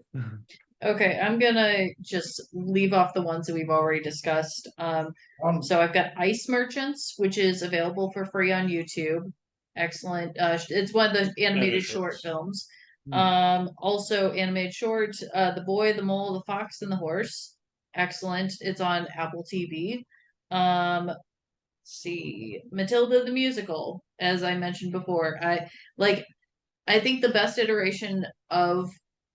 Okay, I'm gonna just leave off the ones that we've already discussed. So I've got Ice Merchants, which is available for free on YouTube. Excellent. It's one of the animated short shorts. films. Also animated short, The Boy, the Mole, the Fox, and the Horse. Excellent. It's on Apple TV. Let's see, Matilda the musical, as I mentioned before. I think the best iteration of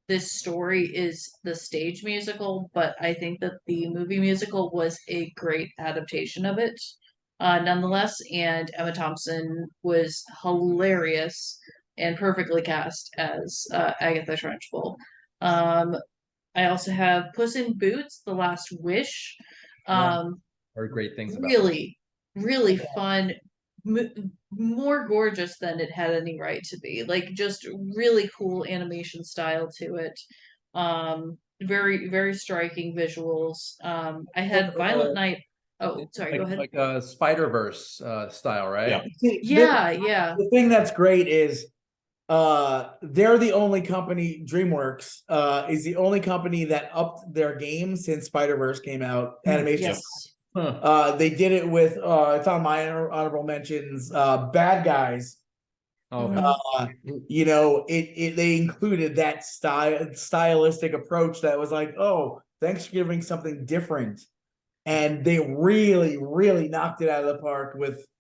this story is the stage musical, but I think that the movie musical was a great adaptation of it, nonetheless. And Emma Thompson was hilarious and perfectly cast as Agatha Trunchbull. I also have Puss in Boots: The Last Wish. Heard great things about Really, really fun, more gorgeous than it had any right to be. Like, just really cool animation style to it. Very, very striking visuals. I had Violent Night. Oh, sorry, go ahead. Like a Spider-Verse style, right? Yeah. Yeah. The thing that's great is they're the only company, DreamWorks is the only company that upped their game since Spider-Verse came out, animation. Yes. Huh. They did it with it's on my honorable mentions, Bad Guys. Okay. You know, they included that stylistic approach that was like, oh, thanks for giving something different. And they really, really knocked it out of the park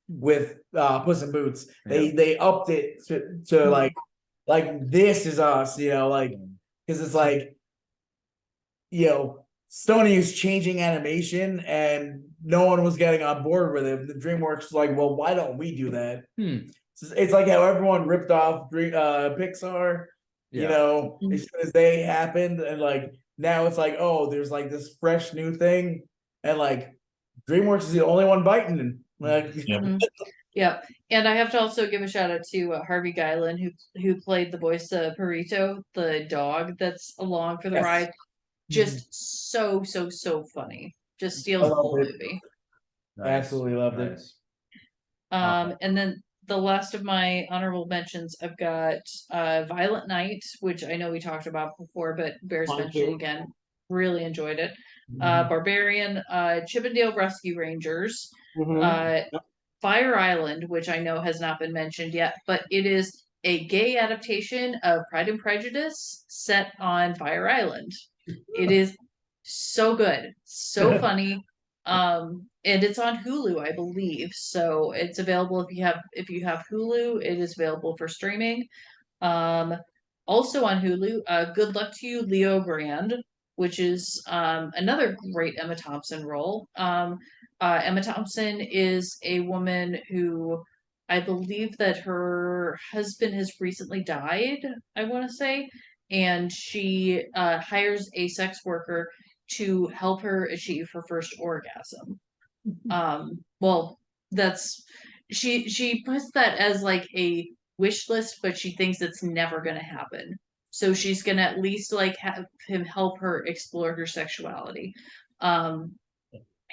with Puss in Boots. They upped it to like this is us, you know, like, because it's like, you know, Sony is changing animation and no one was getting on board with it. The DreamWorks was like, well, why don't we do that? It's like how everyone ripped off Pixar, you know, as soon as they happened, and like now it's like, oh, there's like this fresh new thing, and like DreamWorks is the only one biting. Like, Yeah, and I have to also give a shout out to Harvey Guilan, who played the voice of Perito, the dog that's along for the ride. Just so funny. Just steals the whole movie. Absolutely loved it. And then the last of my honorable mentions, I've got Violent Night, which I know we talked about before, but bears mentioning again. Really enjoyed it. Barbarian, Chippendale Rescue Rangers, Fire Island, which I know has not been mentioned yet, but it is a gay adaptation of Pride and Prejudice set on Fire Island. It is so good, so funny. And it's on Hulu, I believe. So it's available if you have Hulu, it is available for streaming. Also on Hulu, Good Luck to You, Leo Grand, which is another great Emma Thompson role. Emma Thompson is a woman who I believe that her husband has recently died, I want to say, and she hires a sex worker to help her achieve her first orgasm. Well, that's she puts that as like a wish list, but she thinks it's never going to happen. So she's going to at least like have him help her explore her sexuality.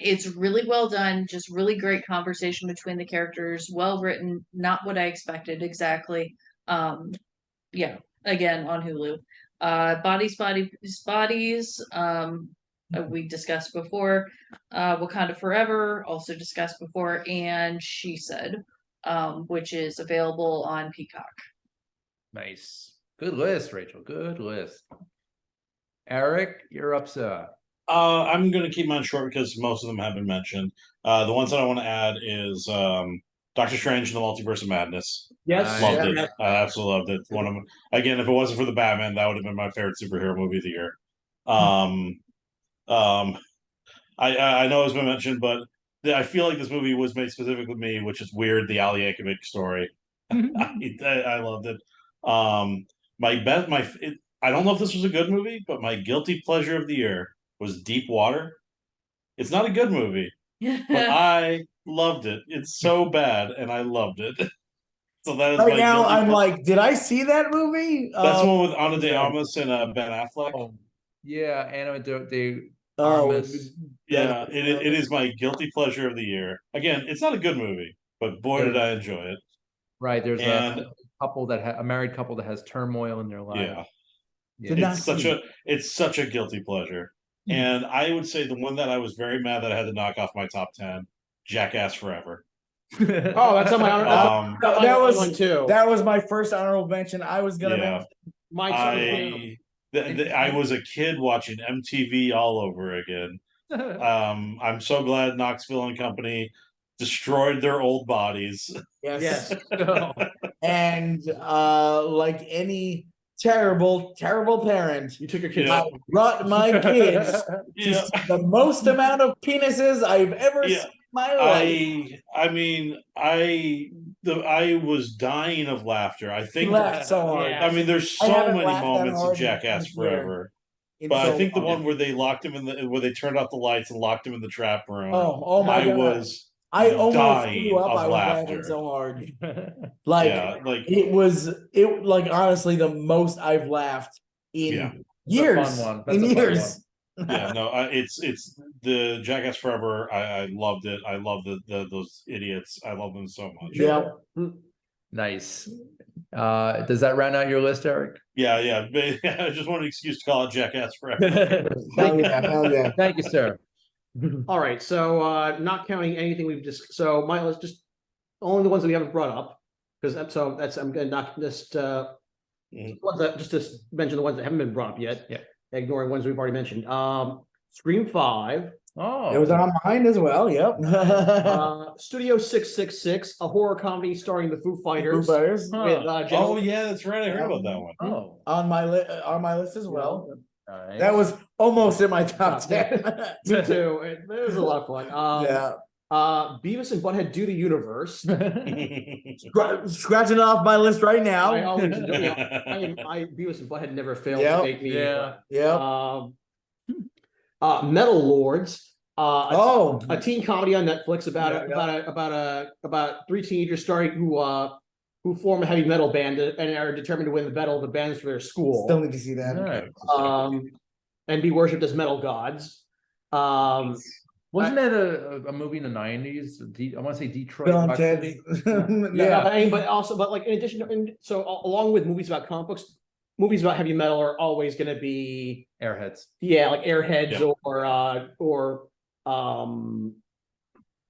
It's really well done, just really great conversation between the characters, well written, not what I expected exactly. Yeah, again on Hulu. Bodies, we discussed before. Wakanda Forever, also discussed before, and She Said, which is available on Peacock. Nice. Good list, Rachel. Good list. Eric, you're up, sir. I'm going to keep mine short because most of them have been mentioned. The ones that I want to add is Doctor Strange and the Multiverse of Madness. Yes. Loved it. I absolutely loved it. One of them. Again, if it wasn't for the Batman, that would have been my favorite superhero movie of the year. I know it's been mentioned, but I feel like this movie was made specifically with me, which is weird. The Ali Yankovic story. I loved it. I don't know if this was a good movie, but my guilty pleasure of the year was Deep Water. It's not a good movie, but I loved it. It's so bad, and I loved it. So that is right my now. guilty I'm pleasure. like, did I see that movie? That's the one with Ana de Armas and Ben Affleck. Oh, yeah, Anna de Oh, Armas. Yeah, it is my guilty pleasure of the year. Again, it's not a good movie, but boy did I enjoy it. Right, there's And- a couple a married couple that has turmoil in their life. Yeah, Did not it's such a guilty pleasure. And I would say the one that I was very mad that I had to knock off my top 10, Jackass Forever. Oh, that's on my Um, that was one too. That was my first honorable mention. I was gonna Yeah. mention Mine. I was a kid watching MTV all over again. I'm so glad Knoxville and Company destroyed their old bodies. Yes. Yes. And like any terrible parent, You took your kids. Yeah. I brought my kids to Yeah. see the most amount of penises I've ever Yeah. seen in my life. I mean, I was dying of laughter. I He think. laughed so hard. Yeah. I mean, there's I so haven't many laughed that moments in hard in Jackass a year. Forever. In But I so think the long. one where they locked him where they turned off the lights and locked him in the trap room. Oh my I god. was I almost dying threw up. of I was laughing laughter. so hard. Like Yeah, like it like honestly the most I've laughed in Yeah. years. That's a fun one. That's In a fun years. yeah, no, it's the Jackass Forever. I loved it. I love those idiots. I love them so much. Yeah. Nice. Does that round out your list, Eric? Yeah. But I just wanted an excuse to call it Jackass Forever. Hell yeah, hell yeah. Thank you, sir. All right, so not counting anything we've just so my list just only the ones that we haven't brought up because I'm gonna not just ones that just to mention the ones that haven't been brought up yet. Yeah. Ignoring ones we've already mentioned. Scream 5, Oh, It was on mine as well. Yep. Studio 666, a horror comedy starring the Foo Fighters Foo Fighters. Huh. with Oh General yeah, that's right. I heard about that one. Oh, On my list as well. nice. That was almost in my top 10. Me too. It was a lot of fun. Yeah. Beavis and Butthead Do the Universe. Scratching off my list right now. I always, Beavis and Butthead never failed Yep. to make me. Yeah. Yep. Metal Lords. Oh. A teen comedy on Netflix Yeah, yeah. about three teenagers starting who form a heavy metal band and are determined to win the battle of the bands for their school. Still need to see that. Nice. And be worshipped as metal gods. Wasn't that a movie in the 90s? I want to say Detroit. Bill and Rock Ted's. City? Yeah. But like in addition to, along with movies about comic books, movies about heavy metal are always going to be Airheads. like Airheads Yeah. or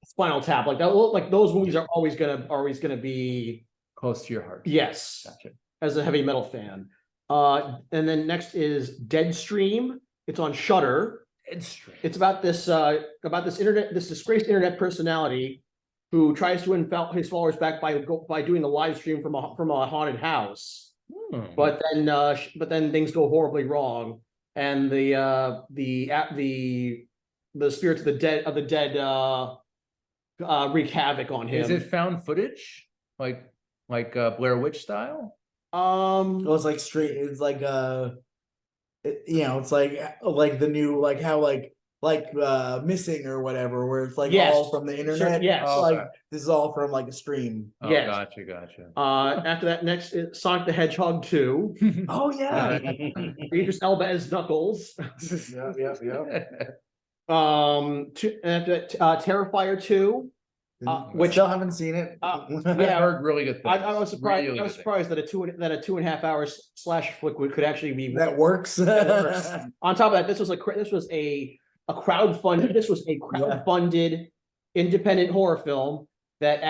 Spinal Tap. Like that, like those movies are always gonna be Close to your heart. yes Gotcha. as a heavy metal fan. And then next is Deadstream. It's on Shudder. It's about this disgraced internet personality who tries to win his followers back by doing a live stream from a haunted house. But then things go horribly wrong, and the spirits of the dead wreak havoc on him. Is it found footage? Like Blair Witch style? Well, it's like straight. It's like it's like the new how Missing or whatever, where it's like Yes. all from the internet. yes. Oh, Like okay. this is all from like a stream. Oh, Yes. gotcha. After that, next is Sonic the Hedgehog 2. Oh yeah. Idris Elba as Knuckles. yeah. After that, Terrifier 2. Which Still haven't seen it. I've Yeah. heard really good things. I was surprised. Really I was good surprised that a 2.5 hours slash flick could actually be that works. On top of that, this was a crowdfunded. This was a crowdfunded independent horror film that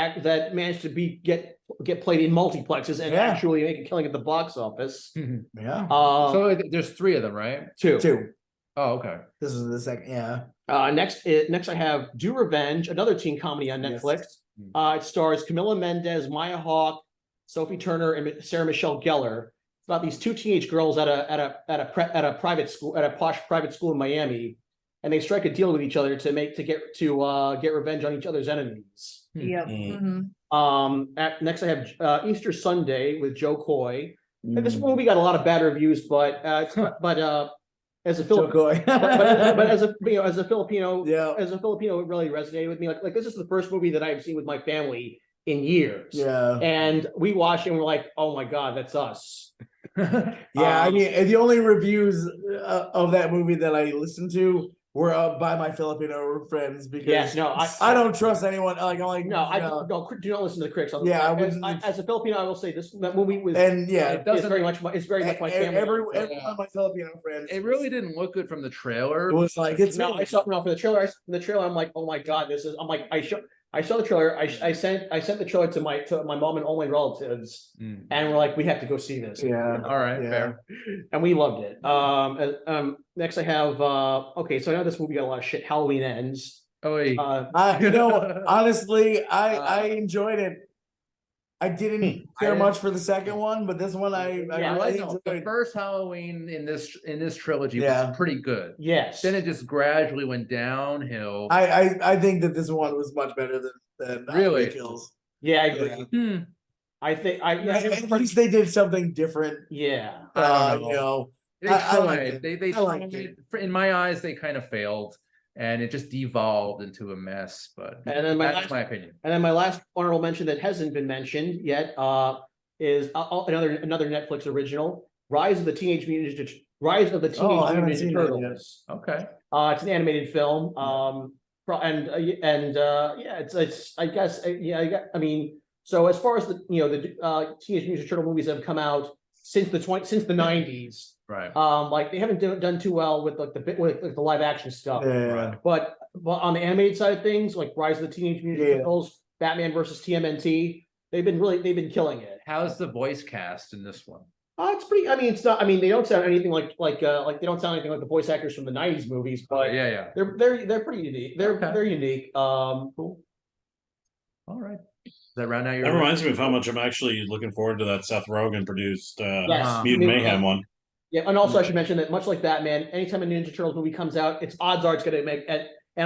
managed to get played in multiplexes and Yeah. actually make a killing at the box office. things. Yeah. So there's 3 of them, right? Two. Oh, okay. This is the second. Yeah. Next I have Do Revenge, another teen comedy on Yes. Netflix. It stars Camilla Mendez, Maya Hawke, Sophie Turner, and Sarah Michelle Gellar. It's about these two teenage girls at a private school, at a posh private school in Miami, and they strike a deal with each other to get revenge on each other's enemies. Yep. Mm. Mhm. Next I have Easter Sunday with Joe Coy. And this movie got a lot of bad reviews, but as a Joe Filipino, Coy. but as a Filipino, Yeah. it really resonated with me. Like this is the first movie that I've seen with my family in years. Yeah. And we watched it and we're like, oh my God, that's us. Yeah. I mean, the only reviews of that movie that I listened to were by my Filipino friends because Yes, no, I don't trust anyone. Like, I'm like, No, do not listen to the critics. Yeah, as a Filipino, I will say that movie was and yeah, It doesn't- it's very much my family. every one of my Filipino friends. It really didn't look good from the trailer. It was like it's No, I saw for the trailer. I'm like, oh my God, this is. I'm like, I saw the trailer. I sent the trailer to my mom and all my relatives, Mm. and we're like, we have to go see this. Yeah. All right, Yeah. fair. And we loved it. Next I have okay, so I know this movie got a lot of shit. Halloween Ends. Oh, wait. Honestly, I Uh, enjoyed it. I didn't care I- much for the second one, but this one I Yeah, I really know, the enjoyed. first Halloween in this trilogy Yeah. was pretty good. Yes. Then it just gradually went downhill. I think that this one was much better than Really? Halloween Kills. Yeah, I agree. Yeah. Hmm. I think I yeah, At least they did something different. yeah. I don't know. You know, They I liked tried. it. They I liked tried. it. In my eyes, they kind of failed, and it just devolved into a mess. But And then my that's last my opinion. And then my last honorable mention that hasn't been mentioned yet is another Netflix original, Rise of the Teenage Mutant Oh, I haven't Ninja seen that yet. Turtles. Okay. It's an animated film. Yeah, it's I guess I mean, so as far as the Teenage Mutant Ninja Turtle movies have come out since the 90s, Right. like they haven't done too well with with the live action stuff. Yeah. But on the animated side of things, like Rise of the Teenage Mutant Yeah. Turtles, Batman versus TMNT, they've been killing it. How's the voice cast in this one? It's pretty. I mean, it's not. I mean, they don't sound anything like they don't sound anything like the voice actors from the '90s movies, but Yeah, yeah. they're pretty unique. They're unique. Cool. All right. Does that round out your? That reminds me of how much I'm actually looking forward to that Seth Rogen produced Yes, Mutant Mayhem one. Yeah, and also I should mention that much like Batman, anytime a Ninja Turtles movie comes out, it's odds are it's going to make anytime a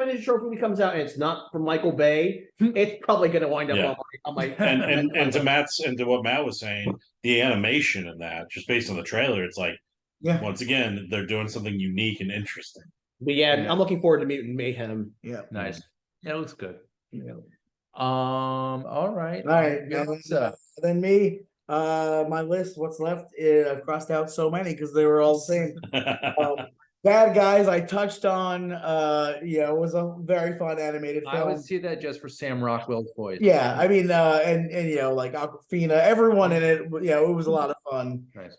Ninja Turtles movie comes out and it's not from Michael Bay, it's probably going to wind up Yeah. on my And to what Matt was saying, the animation in that, just based on the trailer, it's like Yeah. once again they're doing something unique and interesting. But yeah, Yeah. I'm looking forward to Mutant Mayhem. Yeah. Nice. Yeah, it looks good. All right. All right. Yeah, what's up? Then me, my list, what's left, I've crossed out so many because they were all the same. Bad Guys, I touched on, it was a very fun animated I film. would see that just for Sam Rockwell's voice. Yeah, I mean, and like Aquafina, everyone in it, it was a lot of fun. Nice.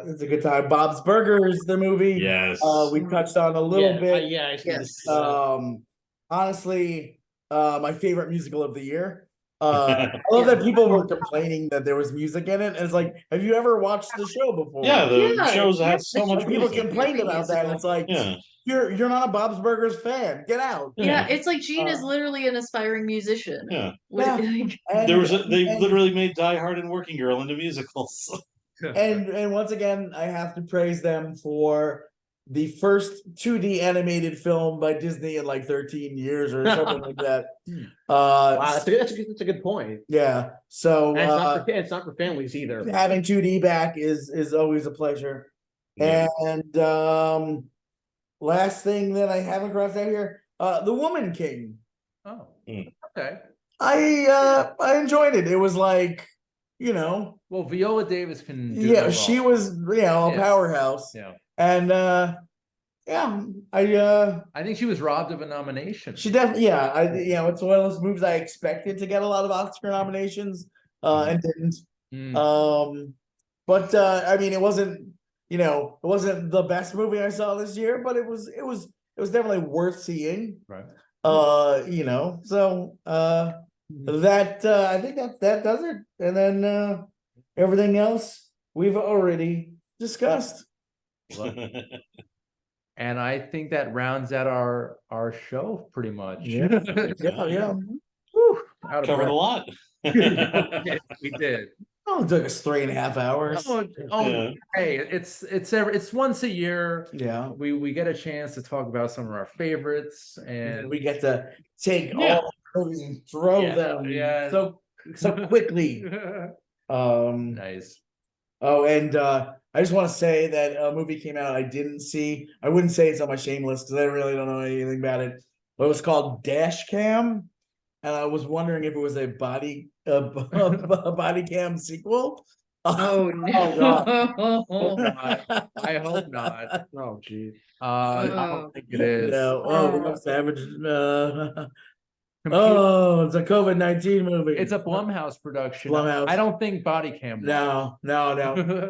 It's a good time. Bob's Burgers, the movie. Yes. We touched on a little bit. I see this. Honestly, my favorite musical of the year. I love that people were complaining that there was music in it, and it's like, have you ever watched the show before? Yeah, the Yeah, shows yeah, have so the much show- People music. complained about that, and it's like, Yeah. you're not a Bob's Burgers fan. Get out. Yeah, it's like Gene is Uh, literally an aspiring musician. Yeah. Yeah. Like, And, They and- literally made Die Hard and Working Girl into musicals. and once again, I have to praise them for the first 2D animated film by Disney in like 13 years or something like that. Wow, that's a good point. Yeah. So And it's not for families either. having 2D back is always a pleasure. Yeah. And last thing that I haven't crossed out here, The Woman King. Oh, Mm. okay. I enjoyed it. It was like, Well, Viola Davis can do yeah, no she wrong. was, a Yeah. powerhouse. Yeah. And I think she was robbed of a nomination. she definitely, it's one of those movies I expected to get a lot of Oscar nominations, and didn't. Mm. But I mean, it wasn't the best movie I saw this year, but it was definitely worth seeing. Right. So that I think that does it. And then everything else we've already discussed. And I think that rounds out our show pretty much. Yeah. Yeah. Whew, out of Covered a breath. lot. We did. Oh, it took us 3.5 hours. Yeah. Hey, it's once a year. Yeah. We get a chance to talk about some of our favorites, And and we get to take Yeah. all the movies and throw Yeah, them yeah. so quickly. Nice. Oh, and I just want to say that a movie came out I didn't see. I wouldn't say it's on my shame list because I really don't know anything about it. But it was called Dash Cam, and I was wondering if it was a body cam sequel. oh God. God. I hope not. Oh, geez. I don't think it is. No. Oh, Real Savage. Computer- Oh, it's a COVID-19 movie. It's a Blumhouse production. Blumhouse. I don't think Body Cam. No.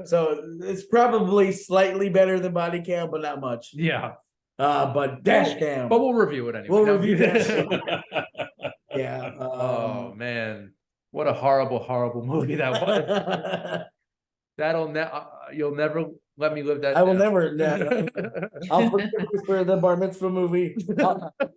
So it's probably slightly better than body cam, but not much. Yeah. But dash cam. But we'll review it anyway. We'll No. review that. Yeah. Oh man, what a horrible movie that was. You'll never let me live that I will down. never. No, I'll forgive you for the bar mitzvah movie.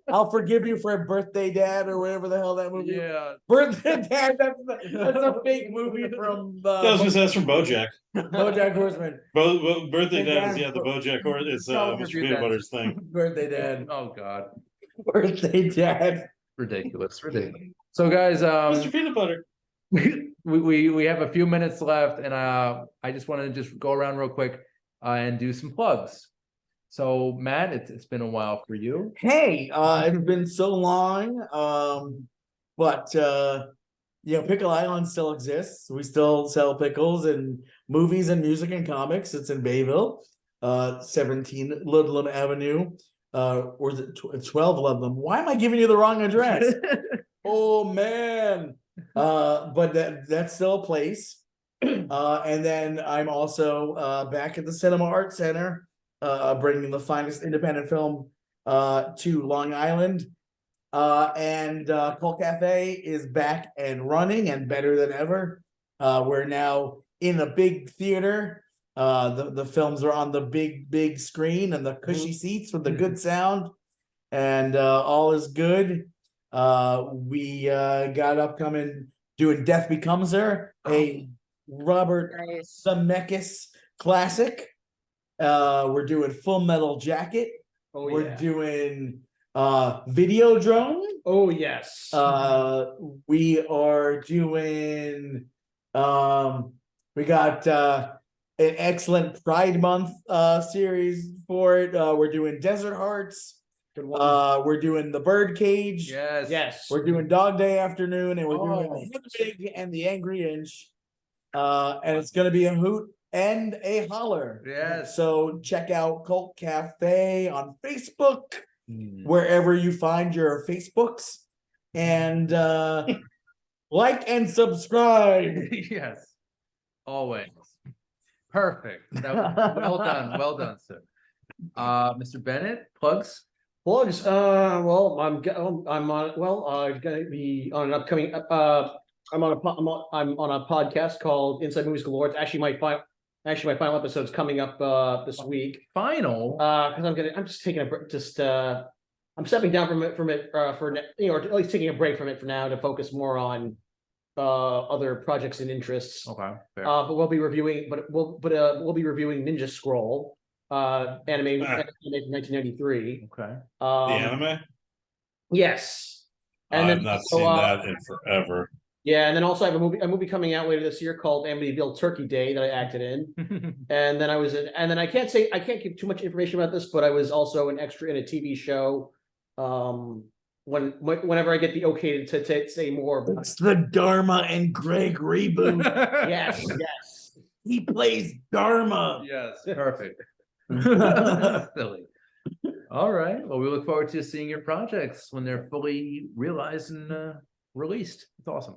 I'll forgive you for a Birthday Dad or whatever the hell that movie. Yeah. Birthday Dad. That's a fake movie from Yeah, I was gonna say that's from BoJack. BoJack Horseman. Birthday And Dad is then- the BoJack Horse. It's Don't Mr. review Peanut that. Butter's thing. Birthday Dad. Oh God, Birthday Dad. ridiculous. So guys, Mr. Peanut Butter. we have a few minutes left, and I just want to just go around real quick and do some plugs. So Matt, it's been a while for you. Hey, it's been so long. But Pickle Island still exists. We still sell pickles and movies and music and comics. It's in Bayville, 17 Ludlam Avenue. Or is it 12 Ludlam? Why am I giving you the wrong address? Oh man. But that's still a place. And then I'm also back at the Cinema Arts Center, bringing the finest independent film to Long Island. And Cult Cafe is back and running and better than ever. We're now in a big theater. The films are on the big screen and the cushy seats with the good sound, and all is good. We got upcoming doing Death Becomes Her, a Robert Nice. Zemeckis classic. We're doing Full Metal Jacket. Oh We're yeah. doing Videodrome. Oh yes. We are doing we got an excellent Pride Month series for it. We're doing Desert Hearts. Good one. We're doing The Birdcage. Yes. Yes. We're doing Dog Day Afternoon, and we're Oh. doing Hedwig and the Angry Inch. And it's gonna be a hoot and a holler. Yes. So check out Cult Cafe on Facebook, Hmm. wherever you find your Facebooks, and like and subscribe. Yes. Always. Perfect. Well done, sir. Mr. Bennett, plugs? Plugs. Well, I'm on. Well, gonna be on an upcoming. I'm on a podcast called Inside Movies Galore. It's actually my final episode's coming up this week. Final. Because I'm just taking a break. I'm stepping down from it for or at least taking a break from it for now to focus more on other projects and interests. Okay. Fair. But we'll be reviewing. We'll be reviewing Ninja Scroll, anime from 1993. Okay. The anime? Yes. And I've then not so, seen that in forever. Yeah, and then also I have a movie coming out later this year called Amityville Turkey Day that I acted in. And then I can't give too much information about this, but I was also an extra in a TV show. Whenever I get the okay to say more about It's the Dharma and Greg reboot. yes. He plays Dharma. Yes. Perfect. Silly. All right. Well, we look forward to seeing your projects when they're fully realized and released. It's awesome.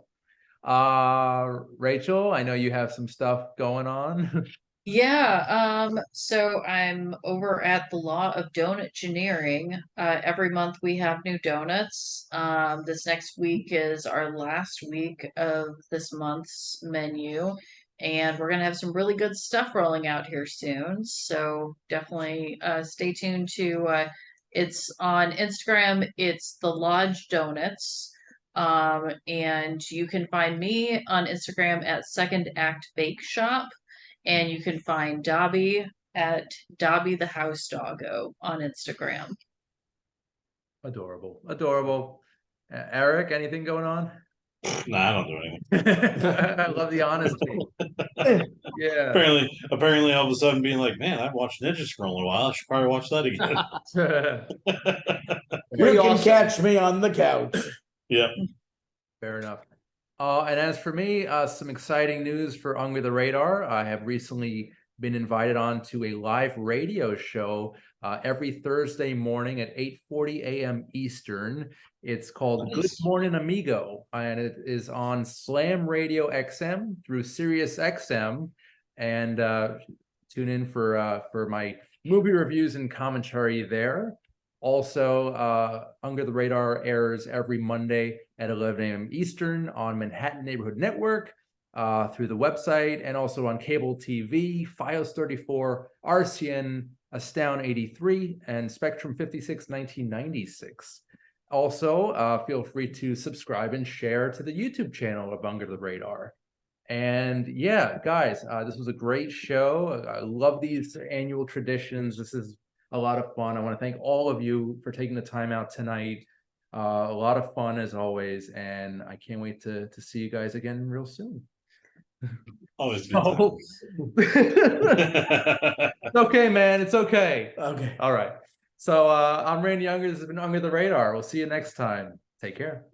Rachel, I know you have some stuff going on. Yeah, so I'm over at the Law of Donut-Gineering. Every month we have new donuts. This next week is our last week of this month's menu, and we're gonna have some really good stuff rolling out here soon. So definitely stay tuned to it's on Instagram, it's the Lodge Donuts. And you can find me on Instagram at Second Act Bake Shop. And you can find Dobby at Dobby the House Doggo on Instagram. Adorable. Eric, anything going on? Nah, I don't do anything. I love the honesty. Yeah. Apparently, all of a sudden, being like, "Man, I've watched Ninja Scroll in a while. I should probably watch that again." You Pretty can awesome. catch me on the couch. Yep. Fair enough. And as for me, some exciting news for Under the Radar. I have recently been invited on to a live radio show every Thursday morning at 8:40 a.m. Eastern. It's called Good Morning Amigo, and it is on Slam Radio XM through Sirius XM. And tune in for my movie reviews and commentary there. Also, Under the Radar airs every Monday at 11 a.m. Eastern on Manhattan Neighborhood Network, through the website, and also on cable TV, Fios 34, RCN, Astound 83, and Spectrum 56 1996. Also, feel free to subscribe and share to the YouTube channel of Under the Radar. And yeah, guys, this was a great show. I love these annual traditions. This is a lot of fun. I want to thank all of you for taking the time out tonight. A lot of fun as always, and I can't wait to see you guys again real soon. Always Oh. It's okay, man. It's okay. Okay. All right. So I'm Randy Younger. This has been Under the Radar. We'll see you next time. Take care.